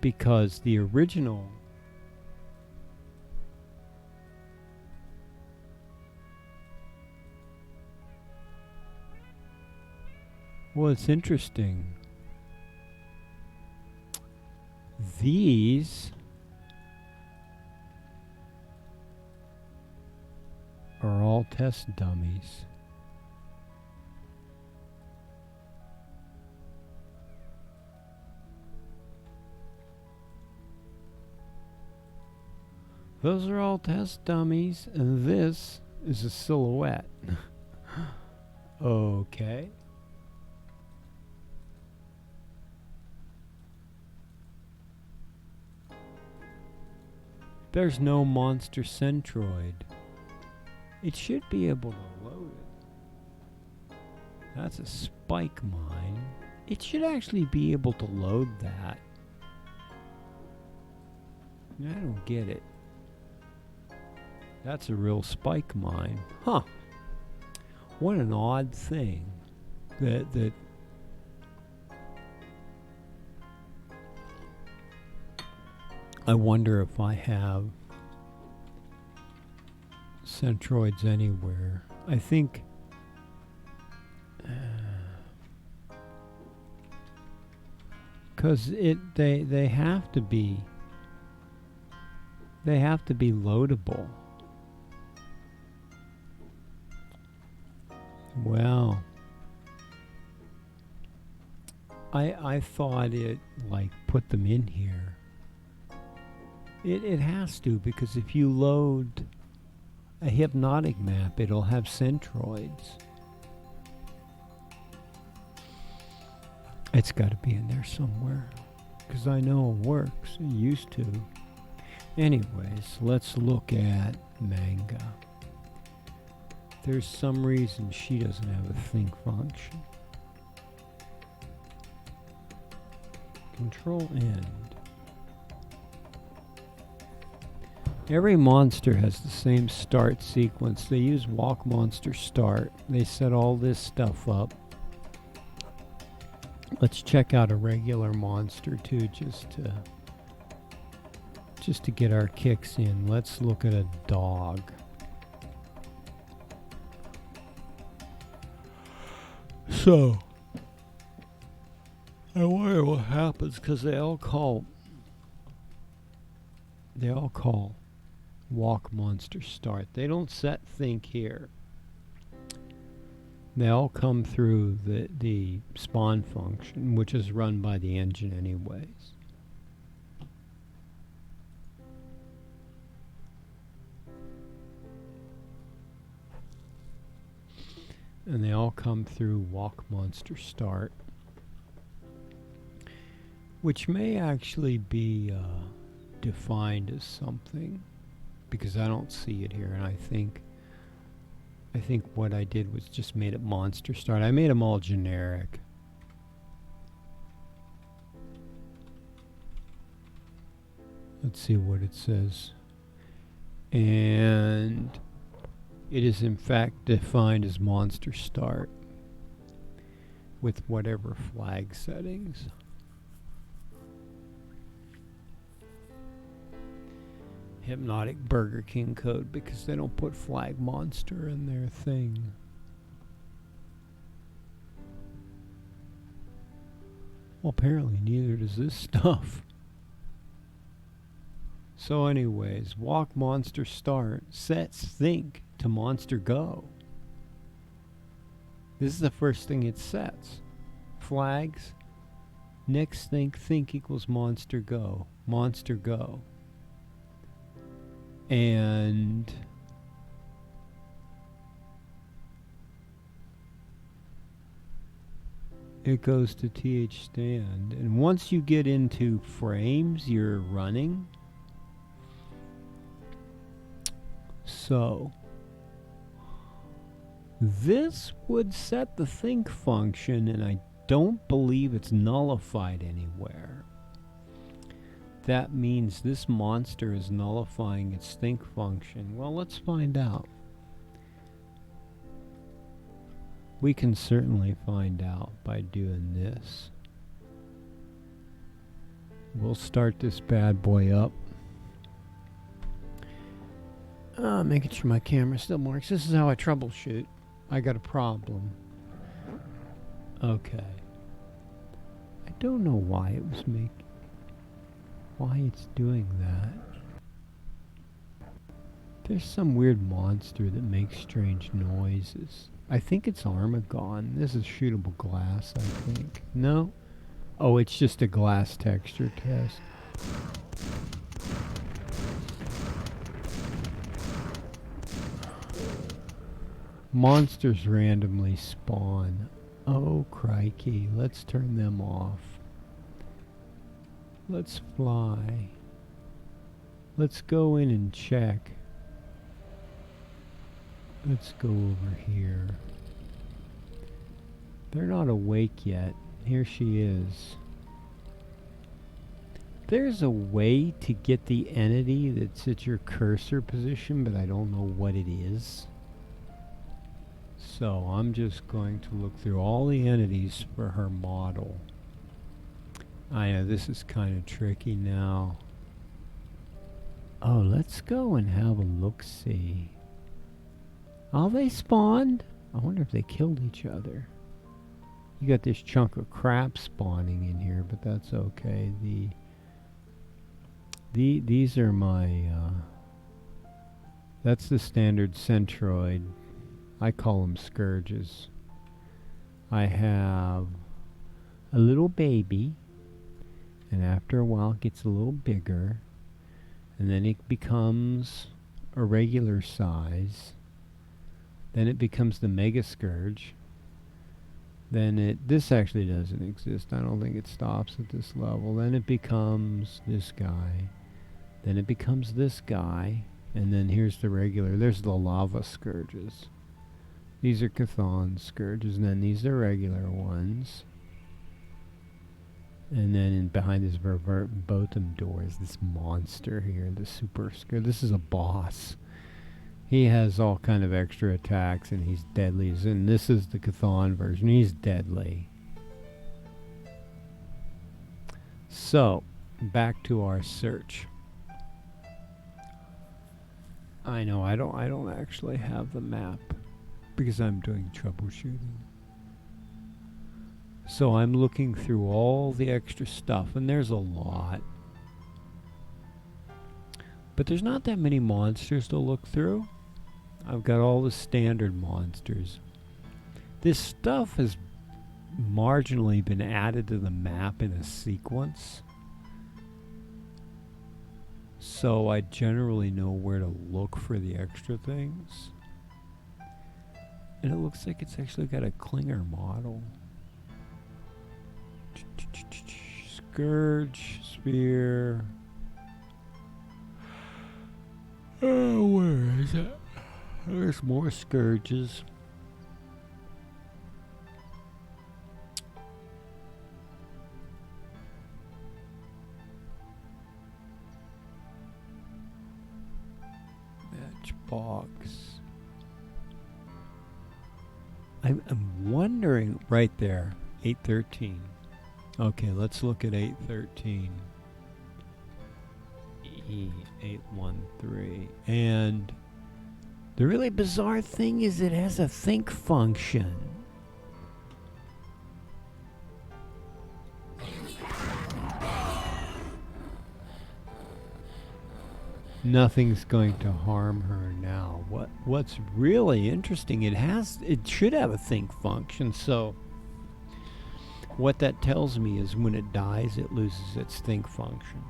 [SPEAKER 2] Because the original well, it's interesting. These are all test dummies. Those are all test dummies, and this is a silhouette. Okay. There's no monster centroid. It should be able to load it. That's a spike mine. It should actually be able to load that. I don't get it. That's a real spike mine. Huh. What an odd thing. That I wonder if I have centroids anywhere. I think because they have to be loadable. Well, I thought it like put them in here. It has to, because if you load a hypnotic map, it'll have centroids. It's got to be in there somewhere, because I know it works. It used to. Anyways, let's look at Manga. There's some reason she doesn't have a think function. Control end. Every monster has the same start sequence. They use walk monster start. They set all this stuff up. Let's check out a regular monster too, just to get our kicks in. Let's look at a dog. So, I wonder what happens, because they all call walk monster start. They don't set think here. They all come through the spawn function, which is run by the engine anyways. And they all come through walk monster start, which may actually be defined as something, because I don't see it here, and I think what I did was just made it monster start. I made them all generic. Let's see what it says. And it is in fact defined as monster start with whatever flag settings. Hypnotic Burger King code, because they don't put flag monster in their thing. Well, apparently neither does this stuff. So anyways, walk monster start sets think to monster go. This is the first thing it sets. Flags, next think equals monster go. Monster go. And it goes to TH stand. And once you get into frames, you're running. So this would set the think function, and I don't believe it's nullified anywhere. That means this monster is nullifying its think function. Well, let's find out. We can certainly find out by doing this. We'll start this bad boy up. Making sure my camera still works. This is how I troubleshoot. I got a problem. Okay. I don't know why it was why it's doing that. There's some weird monster that makes strange noises. I think it's Armagon. This is shootable glass, I think. No? Oh, it's just a glass texture test. Monsters randomly spawn. Oh, crikey. Let's turn them off. Let's fly. Let's go in and check. Let's go over here. They're not awake yet. Here she is. There's a way to get the entity that's at your cursor position, but I don't know what it is. So I'm just going to look through all the entities for her model. I know this is kind of tricky now. Oh, let's go and have a look-see. Oh, they spawned? I wonder if they killed each other. You got this chunk of crap spawning in here, but that's okay. These are my, that's the standard centroid. I call them scourges. I have a little baby, and after a while it gets a little bigger, and then it becomes a regular size. Then it becomes the mega scourge. Then this actually doesn't exist. I don't think it stops at this level. Then it becomes this guy. Then it becomes this guy. And then here's the regular. There's the lava scourges. These are Chthon scourges. And then these are regular ones. And then behind this verboten door is this monster here. The super scourge. This is a boss. He has all kind of extra attacks, and he's deadly. And this is the Chthon version. He's deadly. So, back to our search. I know I don't actually have the map because I'm doing troubleshooting. So I'm looking through all the extra stuff, and there's a lot. But there's not that many monsters to look through. I've got all the standard monsters. This stuff has marginally been added to the map in a sequence. So I generally know where to look for the extra things. And it looks like it's actually got a Klinger model. Scourge, Sphere. Oh, where is it? There's more scourges. Matchbox. I'm wondering right there. 813. Okay, let's look at 813. E813. And the really bizarre thing is it has a think function. Nothing's going to harm her now. What's really interesting, it should have a think function, so what that tells me is when it dies it loses its think function.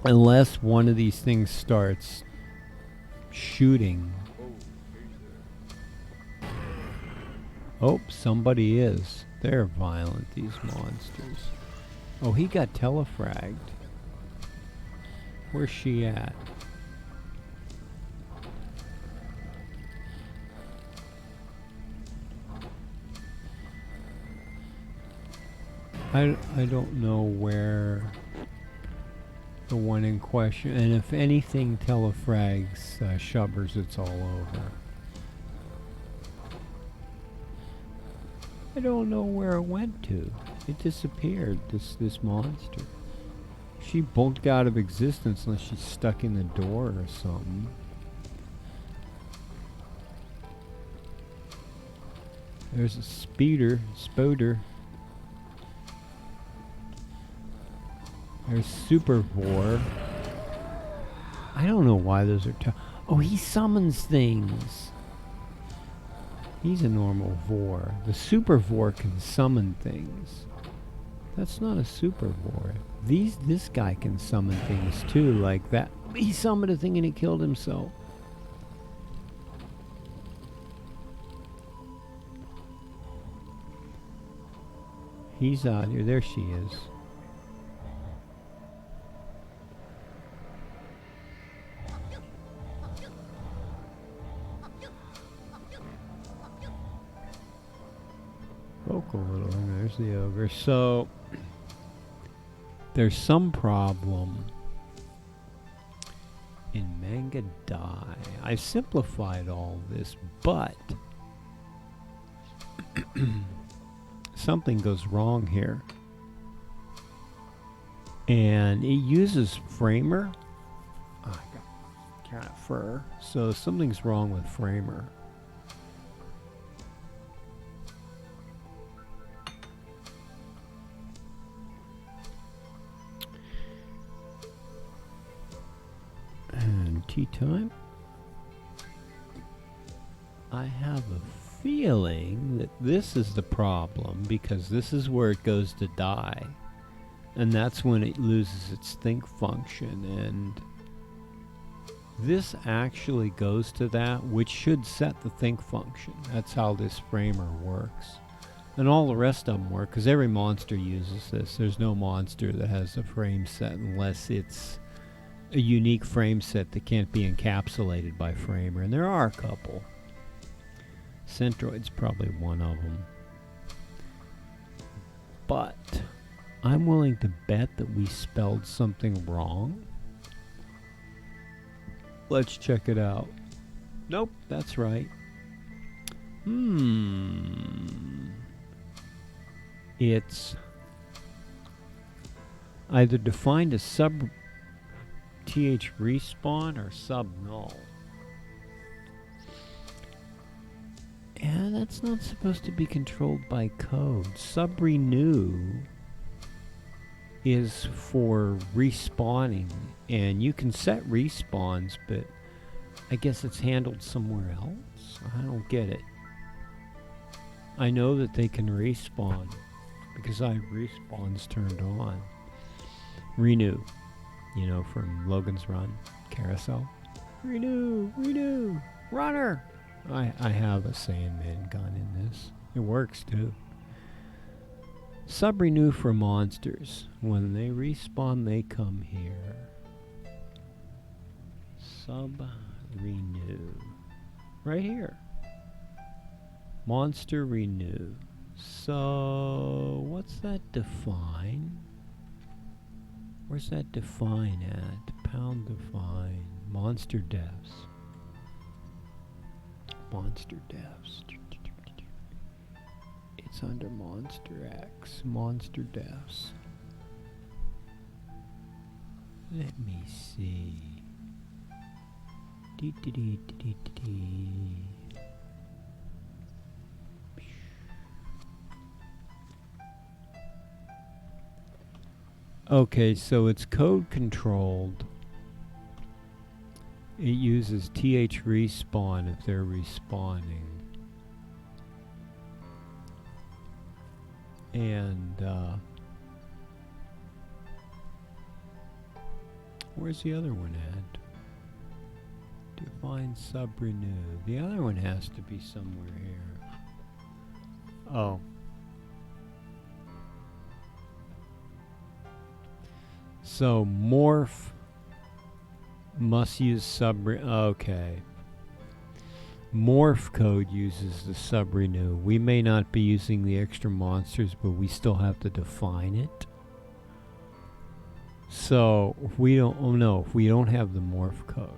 [SPEAKER 2] Unless one of these things starts shooting. Oh, somebody is. They're violent, these monsters. Oh, he got telefragged. Where's she at? I don't know where. the one in question. And if anything telefrags Shubbers, it's all over. I don't know where it went to. It disappeared, this monster. She bulked out of existence unless she's stuck in the door or something. There's a spoder. There's Super Vor. I don't know why those are oh, he summons things. He's a normal Vor. The Super Vor can summon things. That's not a Super Vor. This guy can summon things too, like that. He summoned a thing and he killed himself. He's out here. There she is. Vocal little, and there's the ogre. So there's some problem in Manga Dai. I've simplified all this, but something goes wrong here. And it uses Framer. Oh, I got cat fur. So something's wrong with Framer. And tea time. I have a feeling that this is the problem, because this is where it goes to die, and that's when it loses its think function, and this actually goes to that, which should set the think function. That's how this framer works, and all the rest of them work, because every monster uses this. There's no monster that has a frame set unless it's a unique frame set that can't be encapsulated by framer, and there are a couple. Centroid's probably one of them. But I'm willing to bet that we spelled something wrong. Let's check it out. Nope, that's right. It's either defined as sub th respawn or sub null. And that's not supposed to be controlled by code. Sub renew is for respawning, and you can set respawns, but I guess it's handled somewhere else. I don't get it. I know that they can respawn because I have respawns turned on. Renew, you know, from Logan's Run carousel. Renew, runner. I have a Sandman gun in this. It works too. Sub renew for monsters. When they respawn, they come here. Sub renew. Right here. Monster renew. So, what's that define? Where's that define at? Pound define. Monster deaths. Monster deaths. It's under Monster X. Monster deaths. Let me see. Okay, so it's code controlled. It uses th respawn if they're respawning. And where's the other one at? Define sub renew. The other one has to be somewhere here. Oh. So morph must use sub okay. Morph code uses the sub renew. We may not be using the extra monsters, but we still have to define it. So if we don't, oh no, if we don't have the morph code.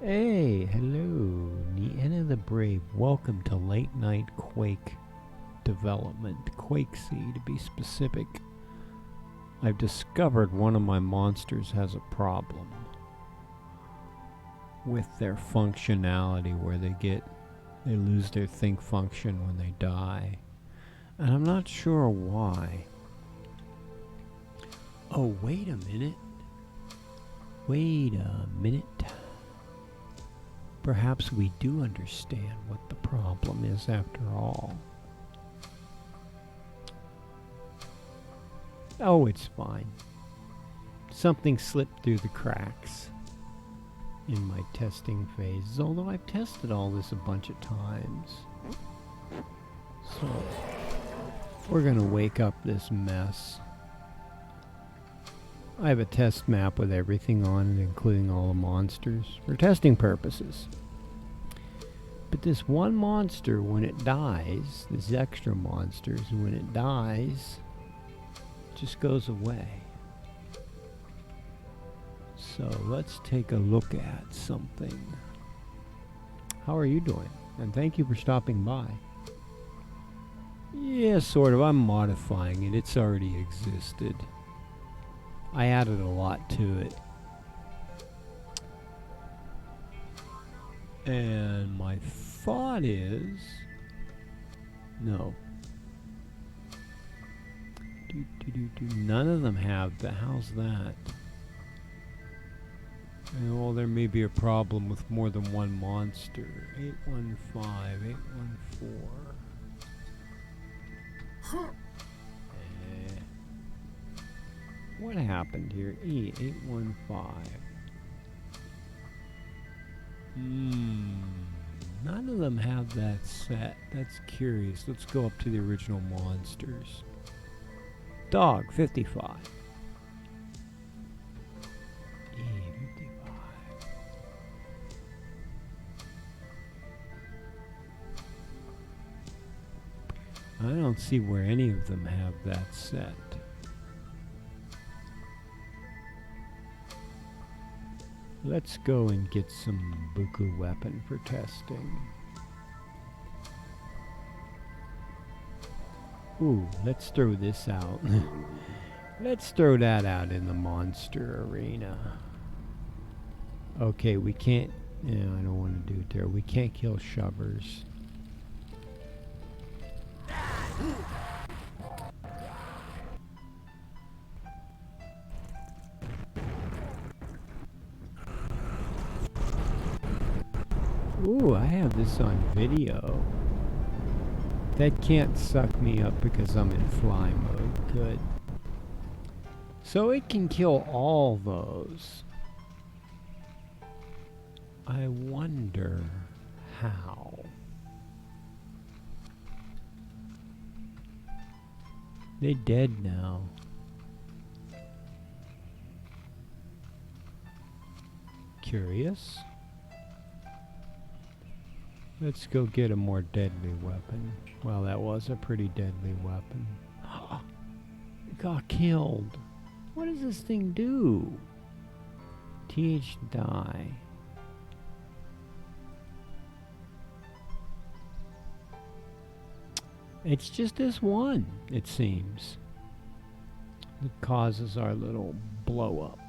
[SPEAKER 2] Hey, hello, Nienna the Brave. Welcome to Late Night Quake Development. Quake C, to be specific. I've discovered one of my monsters has a problem with their functionality, where they lose their think function when they die. And I'm not sure why. Oh, wait a minute. Wait a minute. Perhaps we do understand what the problem is after all. Oh, it's fine. Something slipped through the cracks in my testing phases, although I've tested all this a bunch of times. So, we're gonna wake up this mess. I have a test map with everything on it, including all the monsters, for testing purposes. But this one monster, when it dies, this extra monsters, when it dies, just goes away. So let's take a look at something. How are you doing? And thank you for stopping by. Yeah, sort of. I'm modifying it. It's already existed. I added a lot to it. And my thought is... No. None of them have the... How's that? Well, there may be a problem with more than one monster. 815, 814. What happened here? E815. None of them have that set. That's curious. Let's go up to the original monsters. Dog 55. E55. I don't see where any of them have that set. Let's go and get some Buku weapon for testing. Ooh, let's throw this out. Let's throw that out in the monster arena. Okay, we can't... Yeah, I don't want to do it there. We can't kill shovers. Ooh, I have this on video. That can't suck me up because I'm in fly mode. Good. So it can kill all those. I wonder how. They're dead now. Curious. Let's go get a more deadly weapon. Well, that was a pretty deadly weapon. It got killed. What does this thing do? TH die. It's just this one, it seems, that causes our little blow up.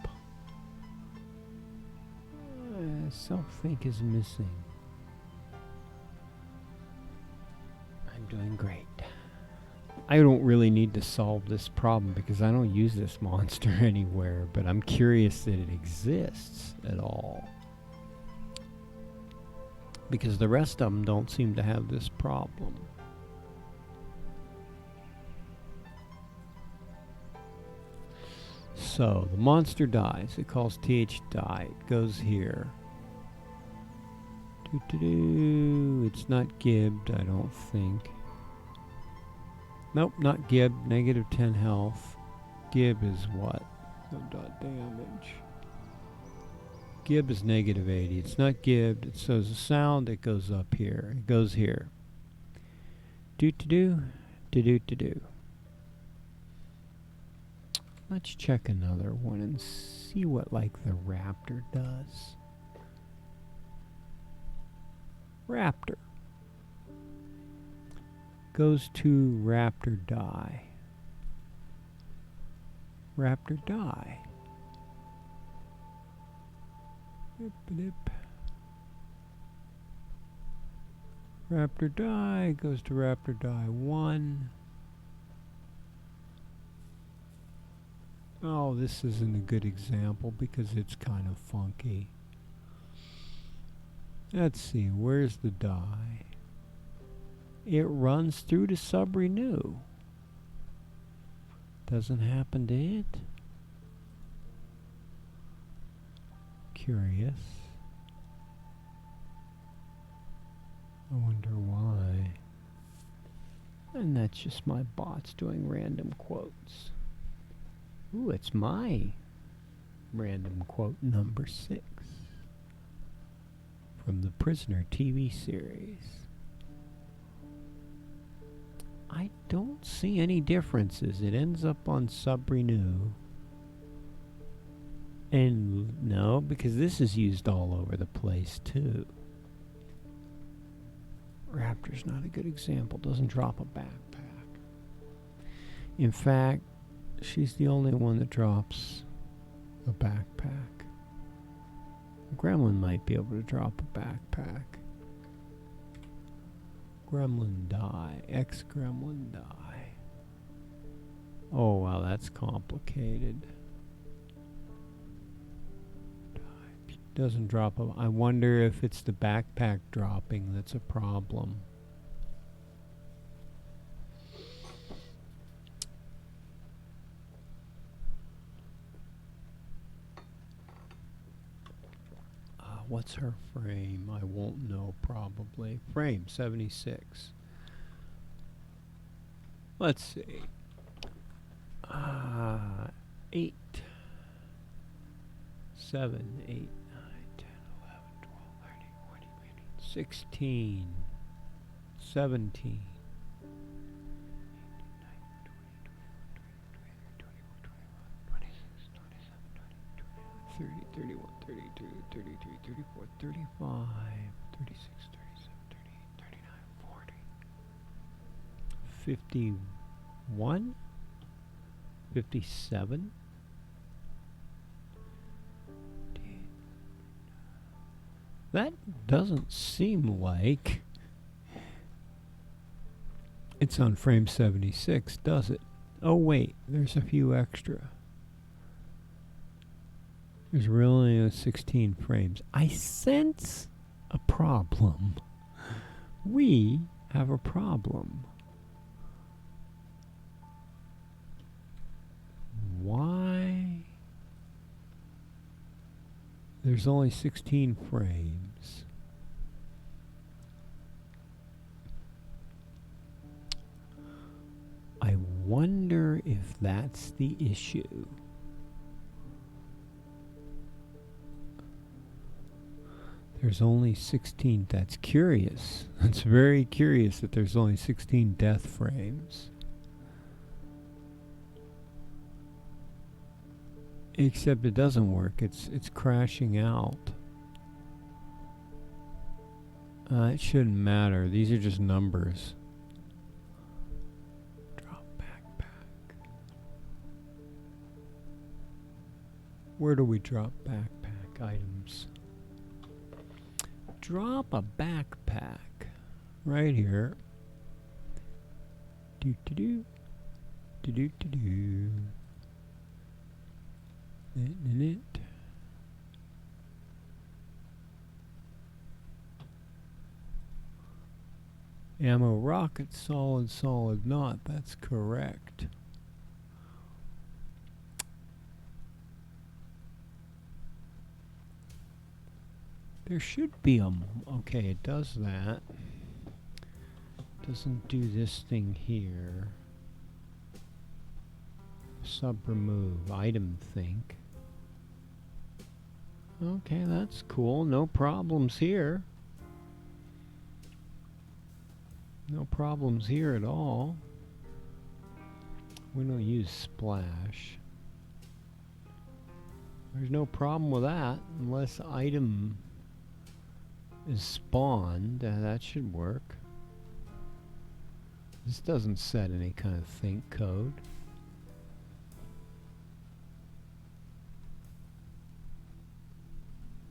[SPEAKER 2] Self-think is missing. I'm doing great. I don't really need to solve this problem because I don't use this monster anywhere, but I'm curious that it exists at all. Because the rest of them don't seem to have this problem. So, the monster dies. It calls TH die. It goes here. It's not gibbed, I don't think. Nope, not gibbed. Negative 10 health. Gib is what? No dot damage. Gib is negative 80. It's not gibbed. It shows a sound. It goes up here. It goes here. Do-do-do. Do-do-do-do. Let's check another one and see what, like, the raptor does. Raptor. Goes to raptor die. Raptor die. Dip. Raptor die goes to raptor die 1. Oh, this isn't a good example because it's kind of funky. Let's see, where's the die? It runs through to sub-renew. Doesn't happen to it. Curious. I wonder why. And that's just my bots doing random quotes. Ooh, it's my random quote number 6 from the Prisoner TV series. I don't see any differences. It ends up on sub-renew. And no, because this is used all over the place too. Raptor's not a good example. Doesn't drop a backpack. In fact, she's the only one that drops a backpack. Gremlin might be able to drop a backpack. Gremlin die. Ex-gremlin die. Oh, wow, that's complicated. Doesn't drop a... I wonder if it's the backpack dropping that's a problem. What's her frame? I won't know probably. Frame 76. Let's see. 8, 7, 8, 9, 10, 11, 12, 13, 14, 15, 16, 17, 30, 31, 32, 33, 34, 35, 36, 37, 38, 39, 40, 51, 57. That doesn't seem like it's on frame 76, does it? Oh wait, there's a few extra. There's really 16 frames. I sense a problem. We have a problem. Why? There's only 16 frames. I wonder if that's the issue. There's only 16. That's curious. That's very curious that there's only 16 death frames. Except it doesn't work. It's crashing out. It shouldn't matter. These are just numbers. Drop backpack. Where do we drop backpack items? Drop a backpack. Right here. Do do do. Do do do do. It. Ammo rocket, solid knot. That's correct. There should be a... Okay, it does that. Doesn't do this thing here. Sub remove. Item think. Okay, that's cool. No problems here. No problems here at all. We don't use splash. There's no problem with that, unless item is spawned. That should work. This doesn't set any kind of think code.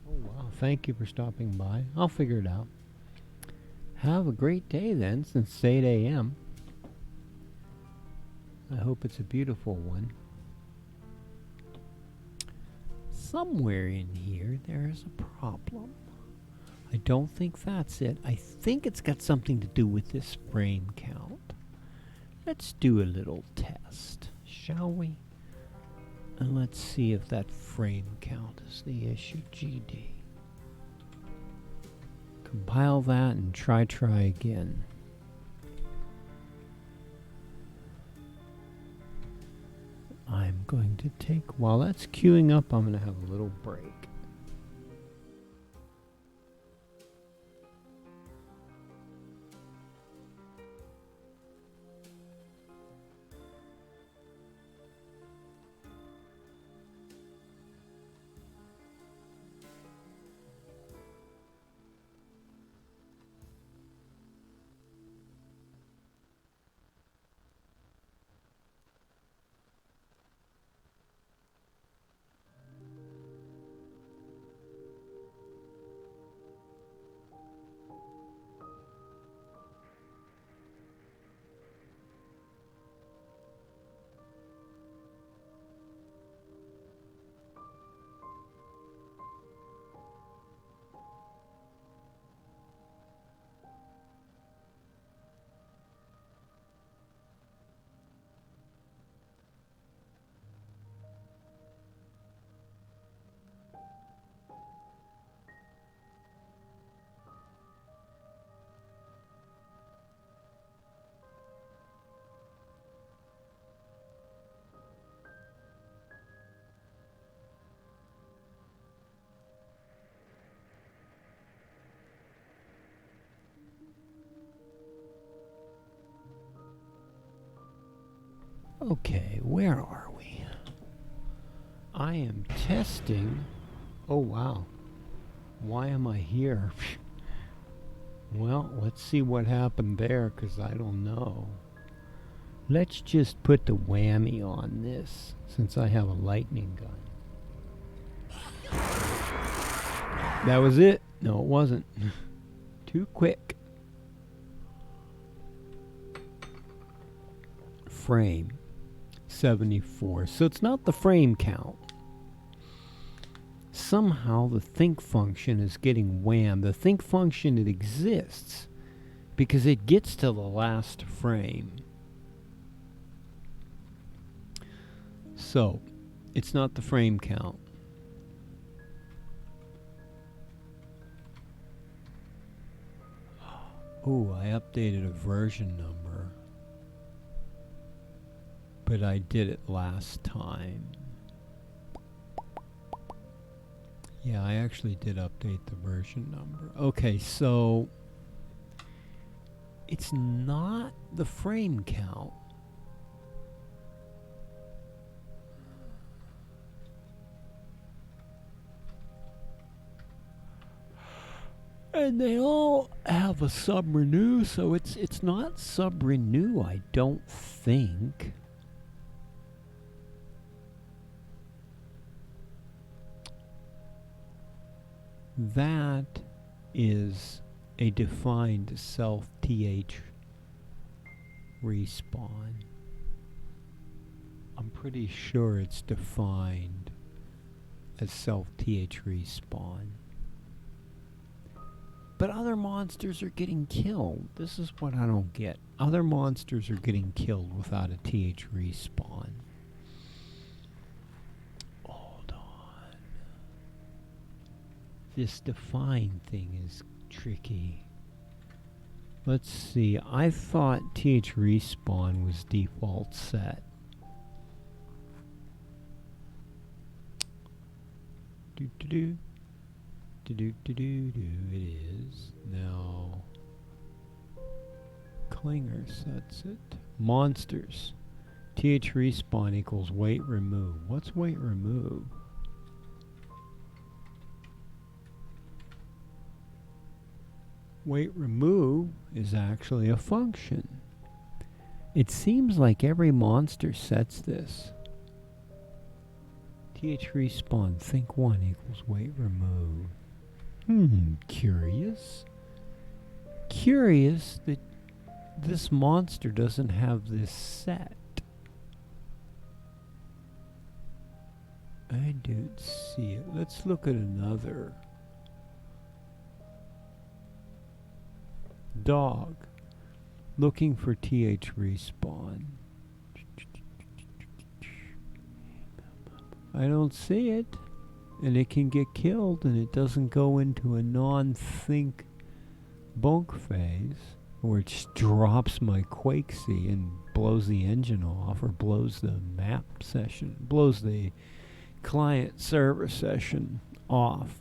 [SPEAKER 2] Oh wow, thank you for stopping by. I'll figure it out. Have a great day then, since it's 8 a.m. I hope it's a beautiful one. Somewhere in here there's a problem. I don't think that's it. I think it's got something to do with this frame count. Let's do a little test, shall we? And let's see if that frame count is the issue. GD. Compile that and try again. I'm going to take, while that's queuing up, I'm going to have a little break. Okay, where are we? I am testing. Oh wow. Why am I here? Well, let's see what happened there, because I don't know. Let's just put the whammy on this, since I have a lightning gun. That was it? No, it wasn't. Too quick. Frame 74. So it's not the frame count. Somehow the think function is getting whammed. The think function, it exists because it gets to the last frame. So it's not the frame count. Oh, I updated a version number, but I did it last time. Yeah, I actually did update the version number. Okay, so it's not the frame count. And they all have a sub-renew, so it's not sub-renew, I don't think. That is a defined self-th respawn. I'm pretty sure it's defined as self-th respawn. But other monsters are getting killed. This is what I don't get. Other monsters are getting killed without a th respawn. Hold on. This define thing is tricky. Let's see. I thought th respawn was default set. Do-do-do. Do-do-do-do-do, it is. Now, Klinger sets it. Monsters. th respawn equals weight remove. What's weight remove? Wait remove is actually a function. It seems like every monster sets this. TH respawn think 1 equals wait remove. Curious. Curious that this monster doesn't have this set. I don't see it. Let's look at another. Dog. Looking for TH respawn. I don't see it. And it can get killed and it doesn't go into a non-think bunk phase where it just drops my Quake C and blows the engine off or blows the map session, blows the client server session off.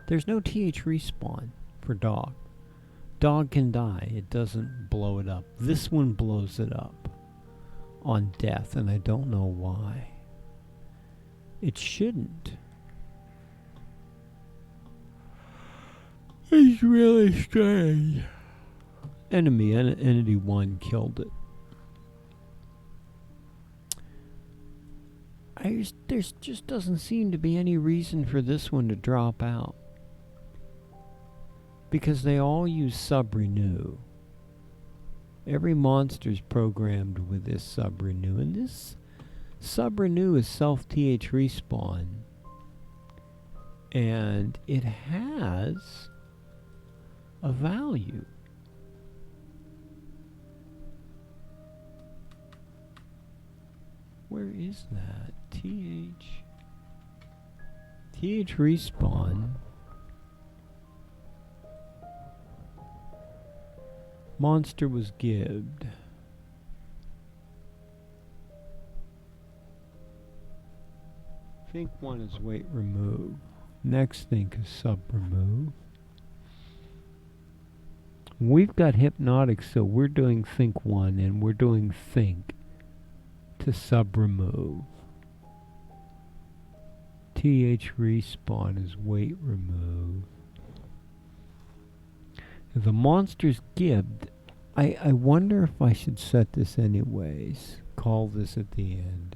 [SPEAKER 2] There's no TH respawn for dog. Dog can die. It doesn't blow it up. This one blows it up on death, and I don't know why. It shouldn't. It's really strange. Enemy, Entity 1 killed it. There just doesn't seem to be any reason for this one to drop out. Because they all use sub-renew. Every monster's programmed with this sub-renew, and this sub-renew is self-TH respawn. And it has a value. Where is that? TH respawn. Monster was gibbed. Think 1 is wait remove. Next think is sub remove. We've got hypnotic, so we're doing think 1 and we're doing think to sub remove. TH respawn is wait remove. If the monster's gibbed, I wonder if I should set this anyways. Call this at the end.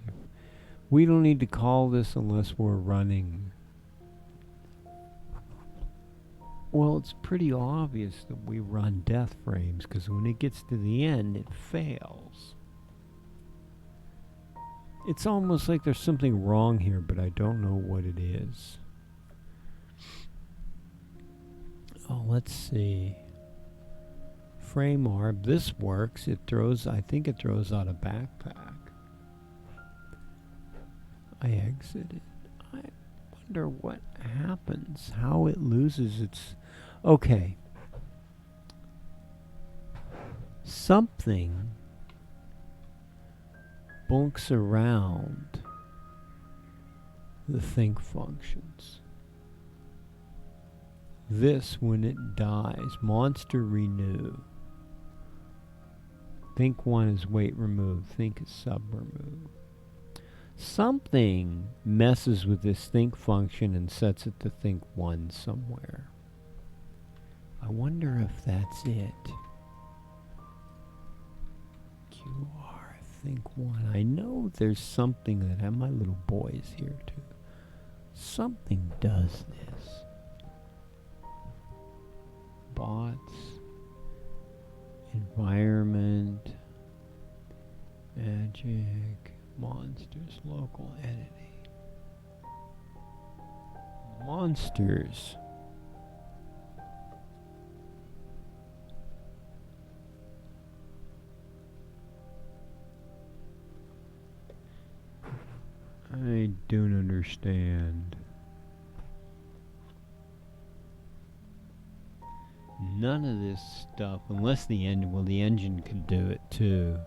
[SPEAKER 2] We don't need to call this unless we're running. Well, it's pretty obvious that we run death frames, because when it gets to the end, it fails. It's almost like there's something wrong here, but I don't know what it is. Oh, let's see. Frame arb. This works. It throws, I think it throws out a backpack. I exited. I wonder what happens. How it loses its... Okay. Something bunks around the think functions. This, when it dies, monster renew. Think 1 is wait remove. Think is sub remove. Something messes with this think function and sets it to think 1 somewhere. I wonder if that's it. QR think 1. I know there's something that, and my little boy is here too. Something does this. Bots, environment, magic, monsters, local entity. Monsters. I don't understand. None of this stuff, unless the engine, well, the engine could do it too.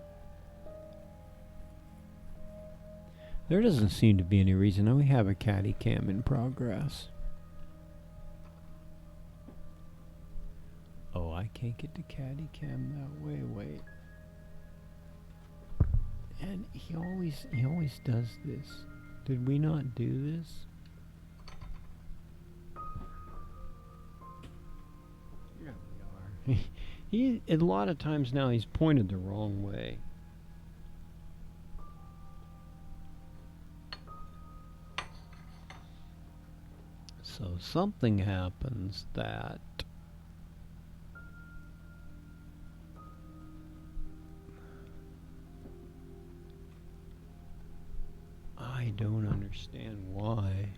[SPEAKER 2] There doesn't seem to be any reason. Now we have a caddy cam in progress. Oh, I can't get the caddy cam that way. Wait. And he always does this. Did we not do this? He a lot of times now he's pointed the wrong way. So something happens that I don't understand why.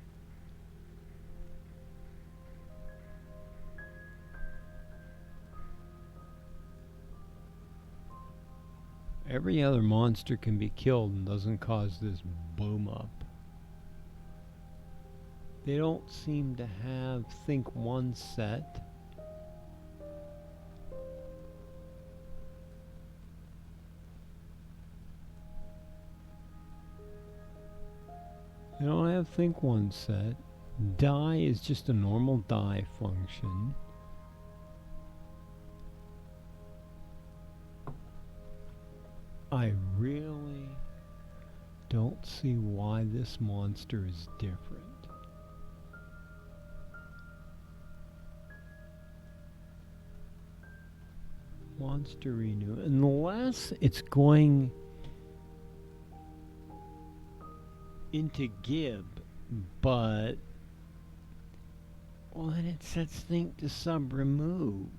[SPEAKER 2] Every other monster can be killed and doesn't cause this boom up. They don't seem to have think one set. They don't have think one set. Die is just a normal die function. I really don't see why this monster is different. Monster renew, unless it's going into Gib, but well, then it sets think to sub remove.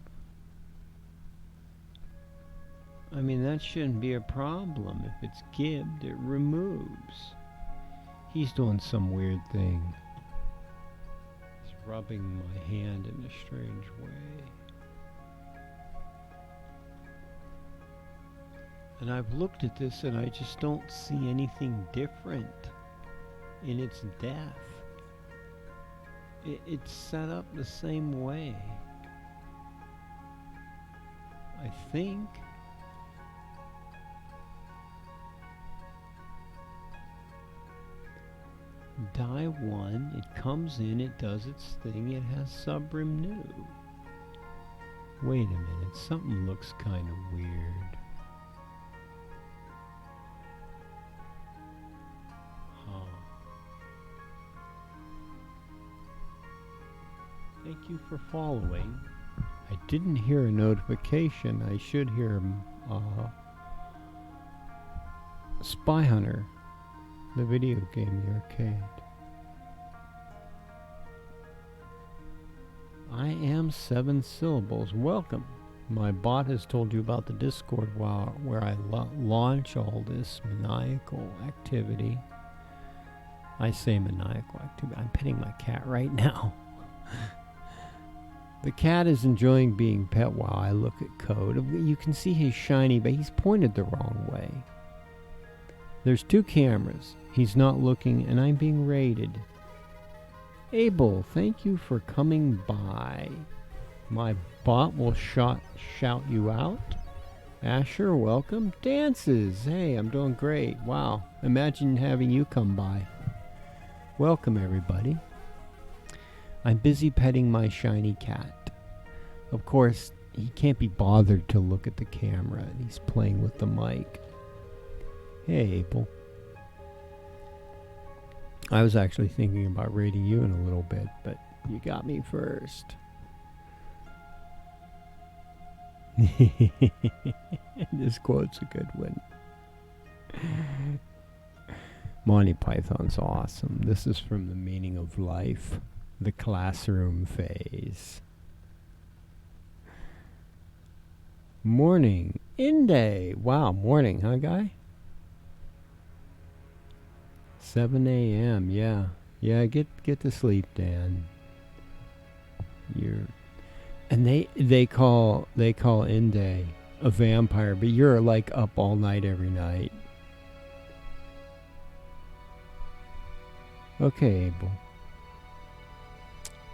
[SPEAKER 2] I mean, that shouldn't be a problem. If it's gibbed, it removes. He's doing some weird thing. He's rubbing my hand in a strange way. And I've looked at this and I just don't see anything different in its death. It's set up the same way. I think. Die 1, it comes in, it does its thing, it has sub renew. Wait a minute, something looks kind of weird. Huh. Thank you for following. I didn't hear a notification. I should hear Spy Hunter. The video game, the arcade. I am 7 syllables. Welcome. My bot has told you about the Discord where I launch all this maniacal activity. I say maniacal activity. I'm petting my cat right now. The cat is enjoying being pet while I look at code. You can see he's shiny, but he's pointed the wrong way. There's 2 cameras. He's not looking, and I'm being raided. Abel, thank you for coming by. My bot will shout you out. Asher, welcome. Dances. Hey, I'm doing great. Wow. Imagine having you come by. Welcome, everybody. I'm busy petting my shiny cat. Of course, he can't be bothered to look at the camera, and he's playing with the mic. Hey, April. I was actually thinking about raiding you in a little bit, but you got me first. This quote's a good one. Monty Python's awesome. This is from The Meaning of Life, the classroom phase. Morning. In-day. Wow, morning, huh, guy? 7 a.m. Yeah, yeah. Get to sleep, Dan. And they call Inde a vampire, but you're like up all night every night. Okay, Abel.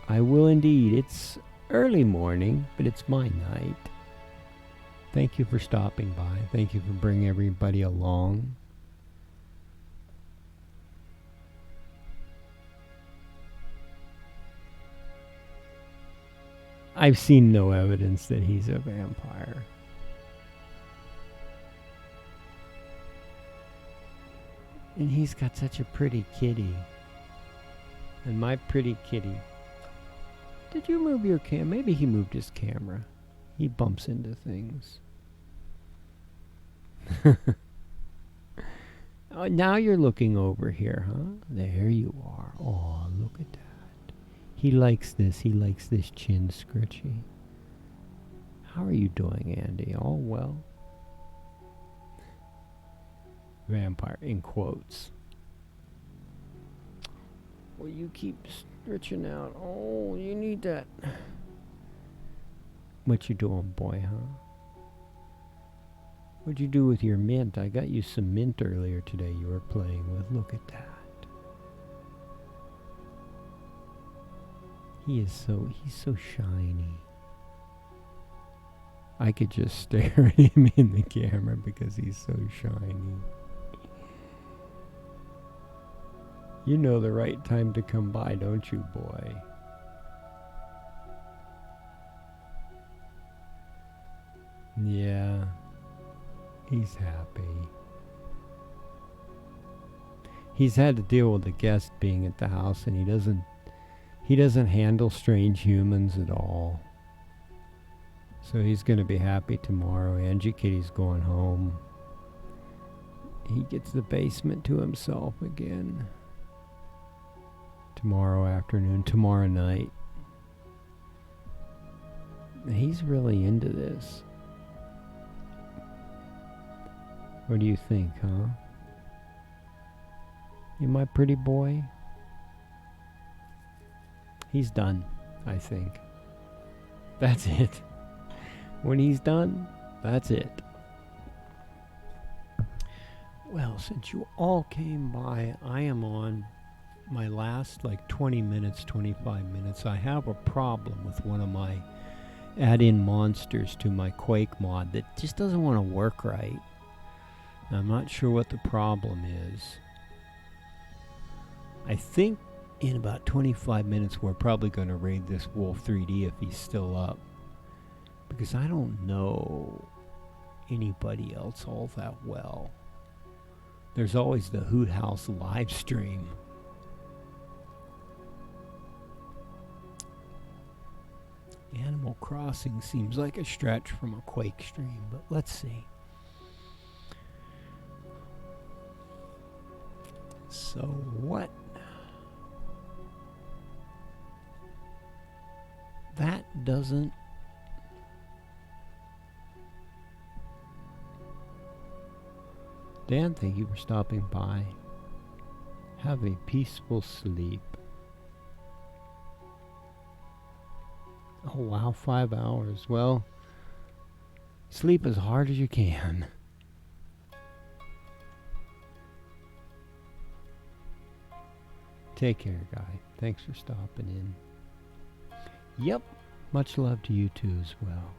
[SPEAKER 2] I will indeed. It's early morning, but it's my night. Thank you for stopping by. Thank you for bringing everybody along. I've seen no evidence that he's a vampire. And he's got such a pretty kitty. And my pretty kitty. Did you move your camera? Maybe he moved his camera. He bumps into things. Oh, now you're looking over here, huh? There you are. Oh, look at that. He likes this. He likes this chin scritchy. How are you doing, Andy? All well? Vampire, in quotes. Well, you keep stretching out. Oh, you need that. What you doing, boy, huh? What'd you do with your mint? I got you some mint earlier today you were playing with. Look at that. He's so shiny. I could just stare at him in the camera because he's so shiny. You know the right time to come by, don't you, boy? Yeah. He's happy. He's had to deal with the guest being at the house, and he doesn't handle strange humans at all. So he's going to be happy tomorrow. Angie Kitty's going home. He gets the basement to himself again. Tomorrow afternoon, tomorrow night. He's really into this. What do you think, huh? You my pretty boy? He's done, I think. That's it. When he's done, that's it. Well, since you all came by, I am on my last 20 minutes, 25 minutes. I have a problem with one of my add-in monsters to my Quake mod that just doesn't want to work right. I'm not sure what the problem is. I think in about 25 minutes we're probably going to raid this Wolf 3D if he's still up. Because I don't know anybody else all that well. There's always the Hoot House live stream. Animal Crossing seems like a stretch from a Quake stream, but let's see. So what? That doesn't... Dan, thank you for stopping by. Have a peaceful sleep. Oh wow, 5 hours. Well, sleep as hard as you can. Take care, guy. Thanks for stopping in. Yep, much love to you too as well.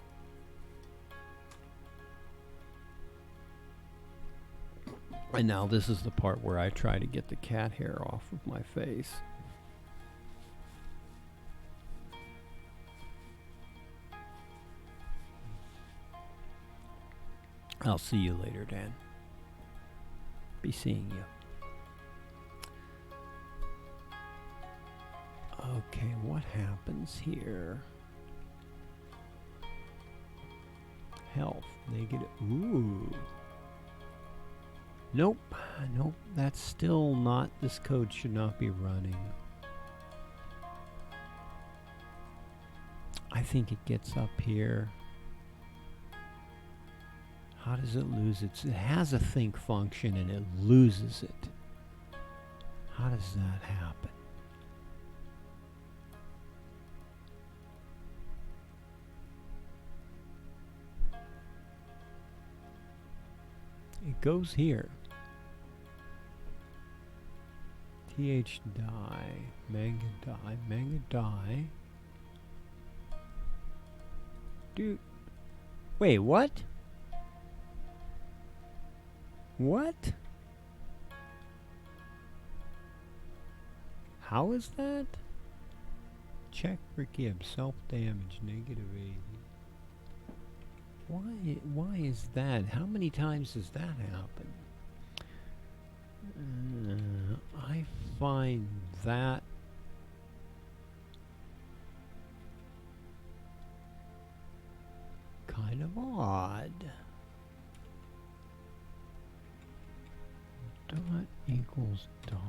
[SPEAKER 2] And now this is the part where I try to get the cat hair off of my face. I'll see you later, Dan. Be seeing you. Okay, what happens here? Health, negative. Ooh. Nope, nope, that's still not, this code should not be running. I think it gets up here. How does it lose its, it has a think function and it loses it. How does that happen? It goes here. TH die, mega die. Dude. Wait, what? What? How is that? Check for Gibbs, self-damage, -80. Why is that? How many times does that happen? I find that kind of odd. Dot equals dot.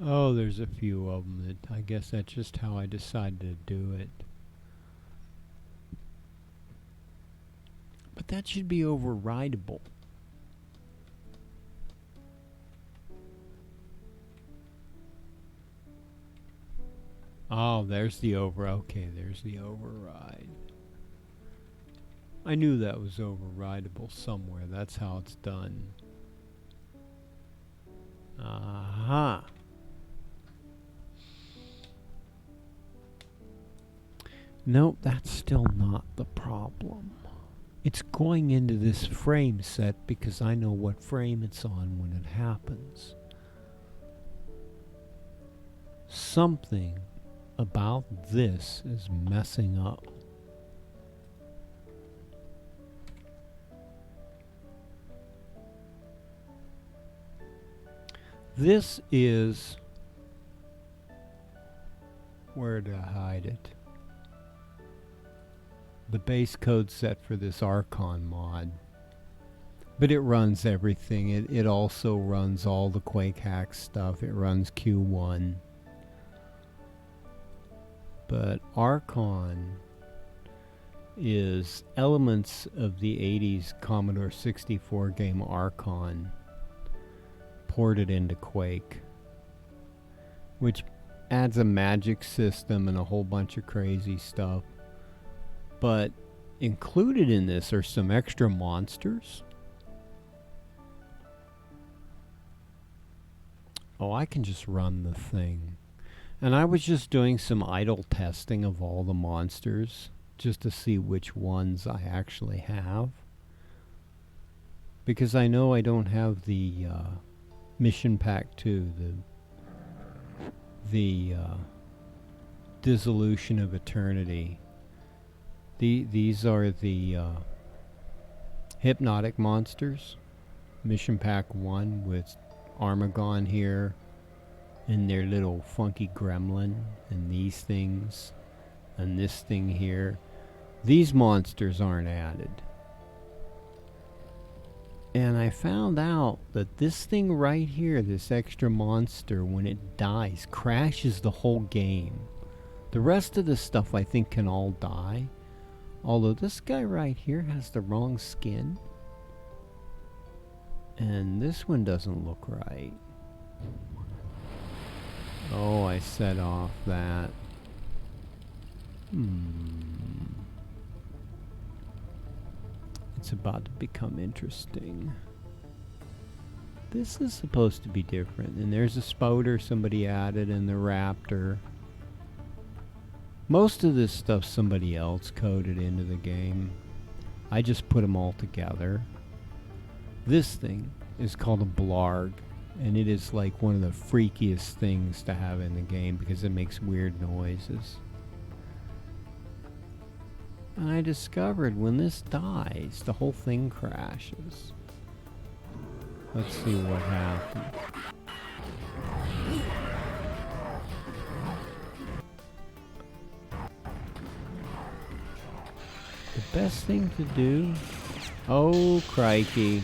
[SPEAKER 2] Oh, there's a few of them that I guess that's just how I decided to do it. But that should be overridable. Oh, there's the okay, there's the override. I knew that was overridable somewhere. That's how it's done. Aha. Nope, that's still not the problem. It's going into this frame set because I know what frame it's on when it happens. Something about this is messing up. This is where to hide it. The base code set for this Archon mod. But it runs everything. It also runs all the Quake hack stuff. It runs Q1. But Archon is elements of the 80s Commodore 64 game Archon ported into Quake, which adds a magic system and a whole bunch of crazy stuff. But included in this are some extra monsters. Oh, I can just run the thing. And I was just doing some idle testing of all the monsters just to see which ones I actually have. Because I know I don't have the Mission Pack 2, the Dissolution of Eternity. These are the hypnotic monsters. Mission Pack 1 with Armagon here and their little funky gremlin and these things and this thing here. These monsters aren't added. And I found out that this thing right here, this extra monster, when it dies, crashes the whole game. The rest of the stuff I think can all die. Although this guy right here has the wrong skin. And this one doesn't look right. Oh, I set off that. It's about to become interesting. This is supposed to be different. And there's a Spoder somebody added and the Raptor. Most of this stuff somebody else coded into the game. I just put them all together. This thing is called a Blarg, and it is like one of the freakiest things to have in the game because it makes weird noises. And I discovered when this dies, the whole thing crashes. Let's see what happens. The best thing to do... Oh, crikey.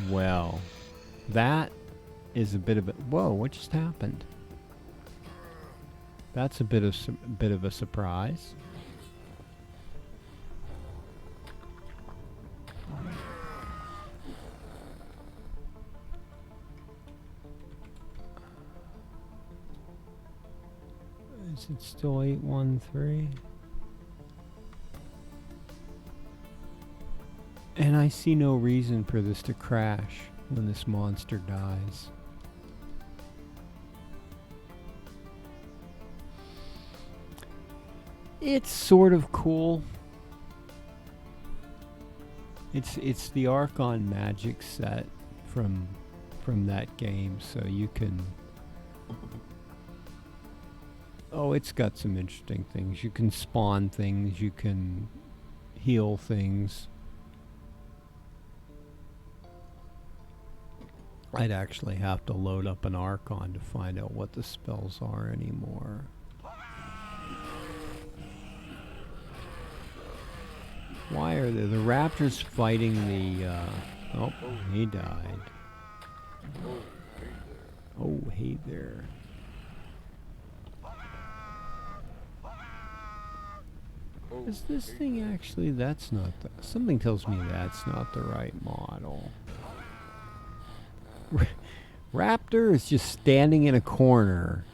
[SPEAKER 2] Well, that is a bit of a... Whoa, what just happened? That's a bit of a surprise. Is it still 813? And I see no reason for this to crash when this monster dies. It's sort of cool. It's the Archon magic set from that game, so you can... Oh, it's got some interesting things. You can spawn things, you can heal things. I'd actually have to load up an Archon to find out what the spells are anymore. Why are the raptors fighting the, oh, he died. Oh, hey there. Is this thing actually, that's not the, something tells me that's not the right model. Raptor is just standing in a corner.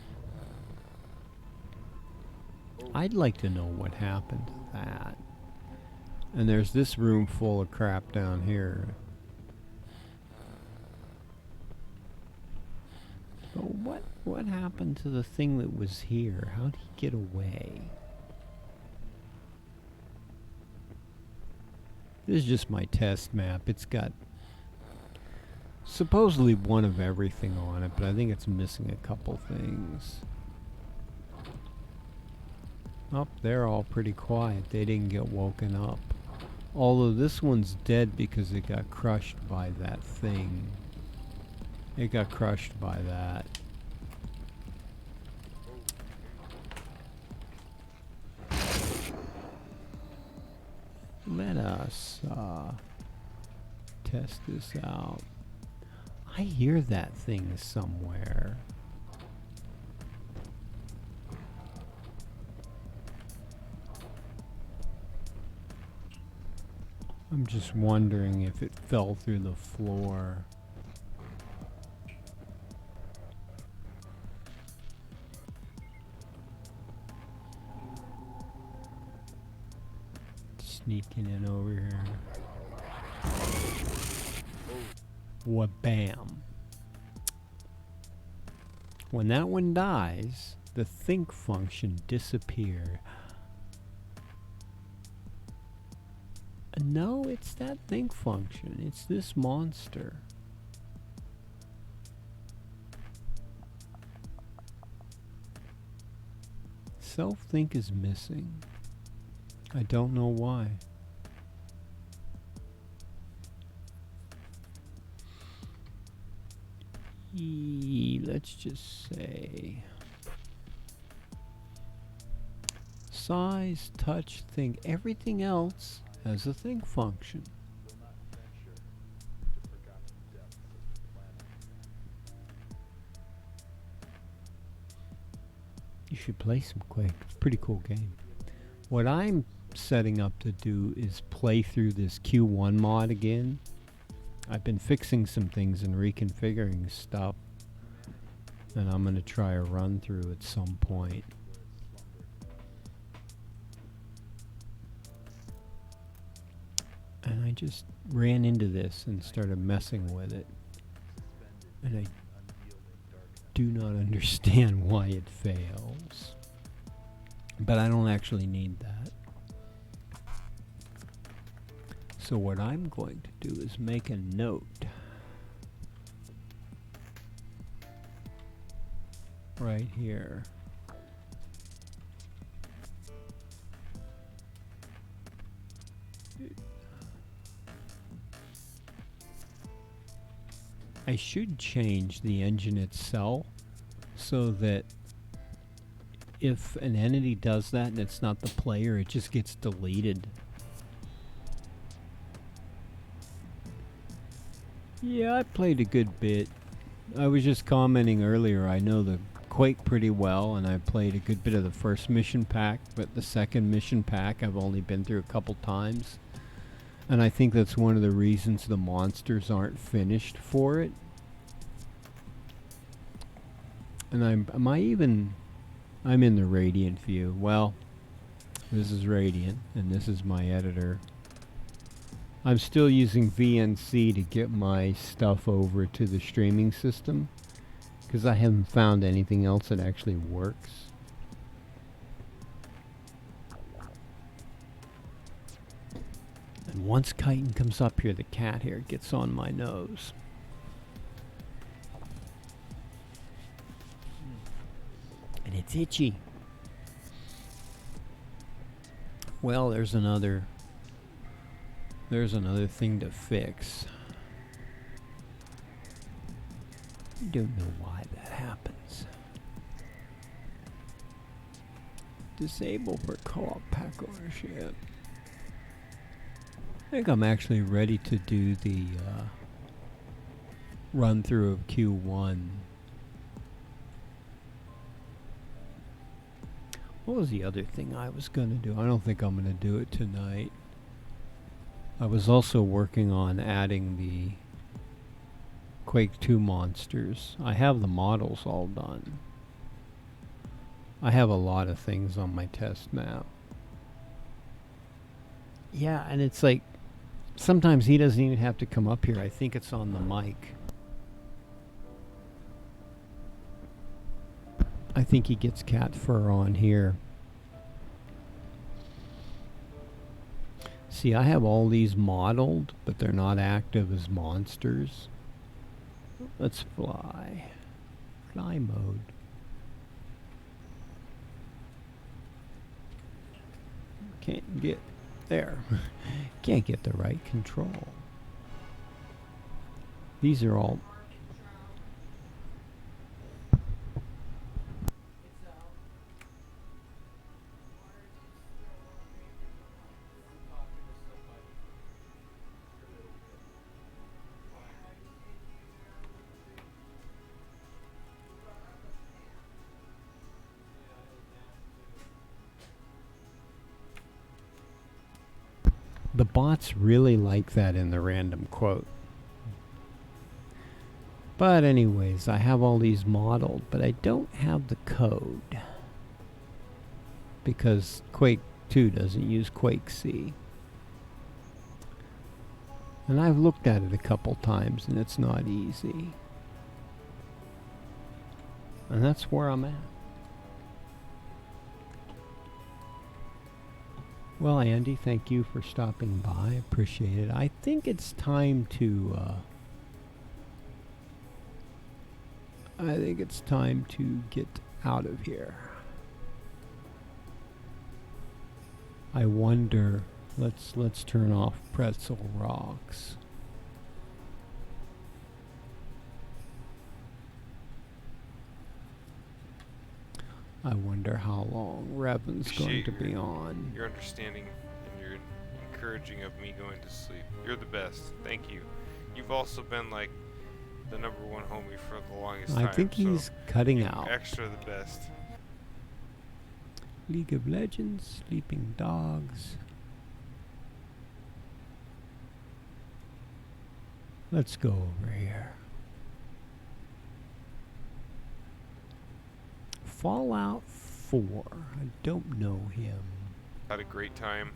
[SPEAKER 2] I'd like to know what happened to that. And there's this room full of crap down here. But what happened to the thing that was here? How did he get away? This is just my test map. It's got supposedly one of everything on it, but I think it's missing a couple things. Oh, they're all pretty quiet. They didn't get woken up. Although this one's dead because it got crushed by that thing. It got crushed by that. Let us test this out. I hear that thing somewhere. I'm just wondering if it fell through the floor. Sneaking in over here. Wha-bam. When that one dies, the think function disappeared. No, it's that think function. It's this monster. Self-think is missing. I don't know why. Let's just say size, touch, think. Everything else has a think function. You should play some Quake. It's a pretty cool game. What I'm setting up to do is play through this Q1 mod again. I've been fixing some things and reconfiguring stuff, and I'm going to try a run through at some point. And I just ran into this and started messing with it, and I do not understand why it fails, but I don't actually need that. So what I'm going to do is make a note right here. I should change the engine itself so that if an entity does that and it's not the player, it just gets deleted. Yeah, I played a good bit. I was just commenting earlier, I know the Quake pretty well, and I played a good bit of the first mission pack, but the second mission pack I've only been through a couple times. And I think that's one of the reasons the monsters aren't finished for it. And I'm in the Radiant view. Well, this is Radiant, and this is my editor. I'm still using VNC to get my stuff over to the streaming system, because I haven't found anything else that actually works. And once Chitin comes up here, the cat hair gets on my nose. And it's itchy. Well, there's another There's another thing to fix. I don't know why that happens. Disable for co-op pack ownership. I think I'm actually ready to do the run through of Q1. What was the other thing I was going to do? I don't think I'm going to do it tonight. I was also working on adding the Quake 2 monsters. I have the models all done. I have a lot of things on my test map. Yeah, and it's like, sometimes he doesn't even have to come up here. I think it's on the mic. I think he gets cat fur on here. See, I have all these modeled, but they're not active as monsters. Let's fly. Fly mode. Can't get there. Can't get the right control. These are all... The bots really like that in the random quote. But anyways, I have all these modeled, but I don't have the code. Because Quake 2 doesn't use Quake C. And I've looked at it a couple times and it's not easy. And that's where I'm at. Well, Andy, thank you for stopping by. Appreciate it. I think it's time to get out of here. I wonder, let's turn off Pretzel Rocks. I wonder how long Revan's going to be on.
[SPEAKER 3] Your understanding and your encouraging of me going to sleep. You're the best. Thank you. You've also been like the #1 homie for the longest time.
[SPEAKER 2] I think he's cutting out.
[SPEAKER 3] Extra the best.
[SPEAKER 2] League of Legends, Sleeping Dogs. Let's go over here. Fallout 4. I don't know him.
[SPEAKER 3] Had a great time.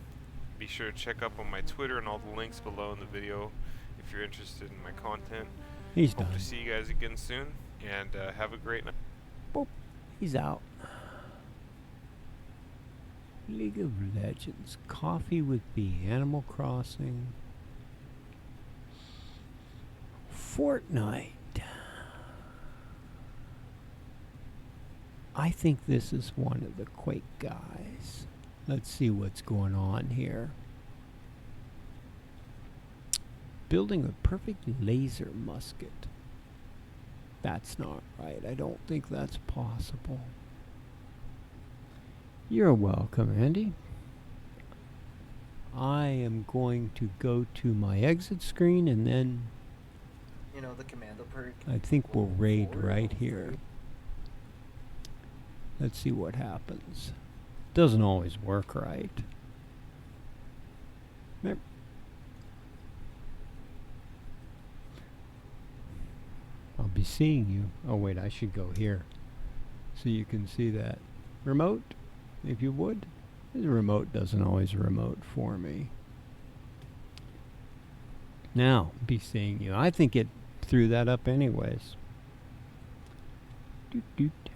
[SPEAKER 3] Be sure to check up on my Twitter and all the links below in the video if you're interested in my content.
[SPEAKER 2] He's
[SPEAKER 3] Hope
[SPEAKER 2] done.
[SPEAKER 3] to see you guys again soon, and have a great night.
[SPEAKER 2] Boop. He's out. League of Legends. Coffee with Bee. Animal Crossing. Fortnite. I think this is one of the Quake guys. Let's see what's going on here. Building a perfect laser musket. That's not right. I don't think that's possible. You're welcome, Andy. I am going to go to my exit screen and then...
[SPEAKER 4] You know, the commando perk.
[SPEAKER 2] I think we'll raid right here. Let's see what happens. Doesn't always work right. Yep. I'll be seeing you. Oh wait, I should go here so you can see that. Remote, if you would. The remote doesn't always remote for me. Now, be seeing you. I think it threw that up anyways. Doot, doot, doot.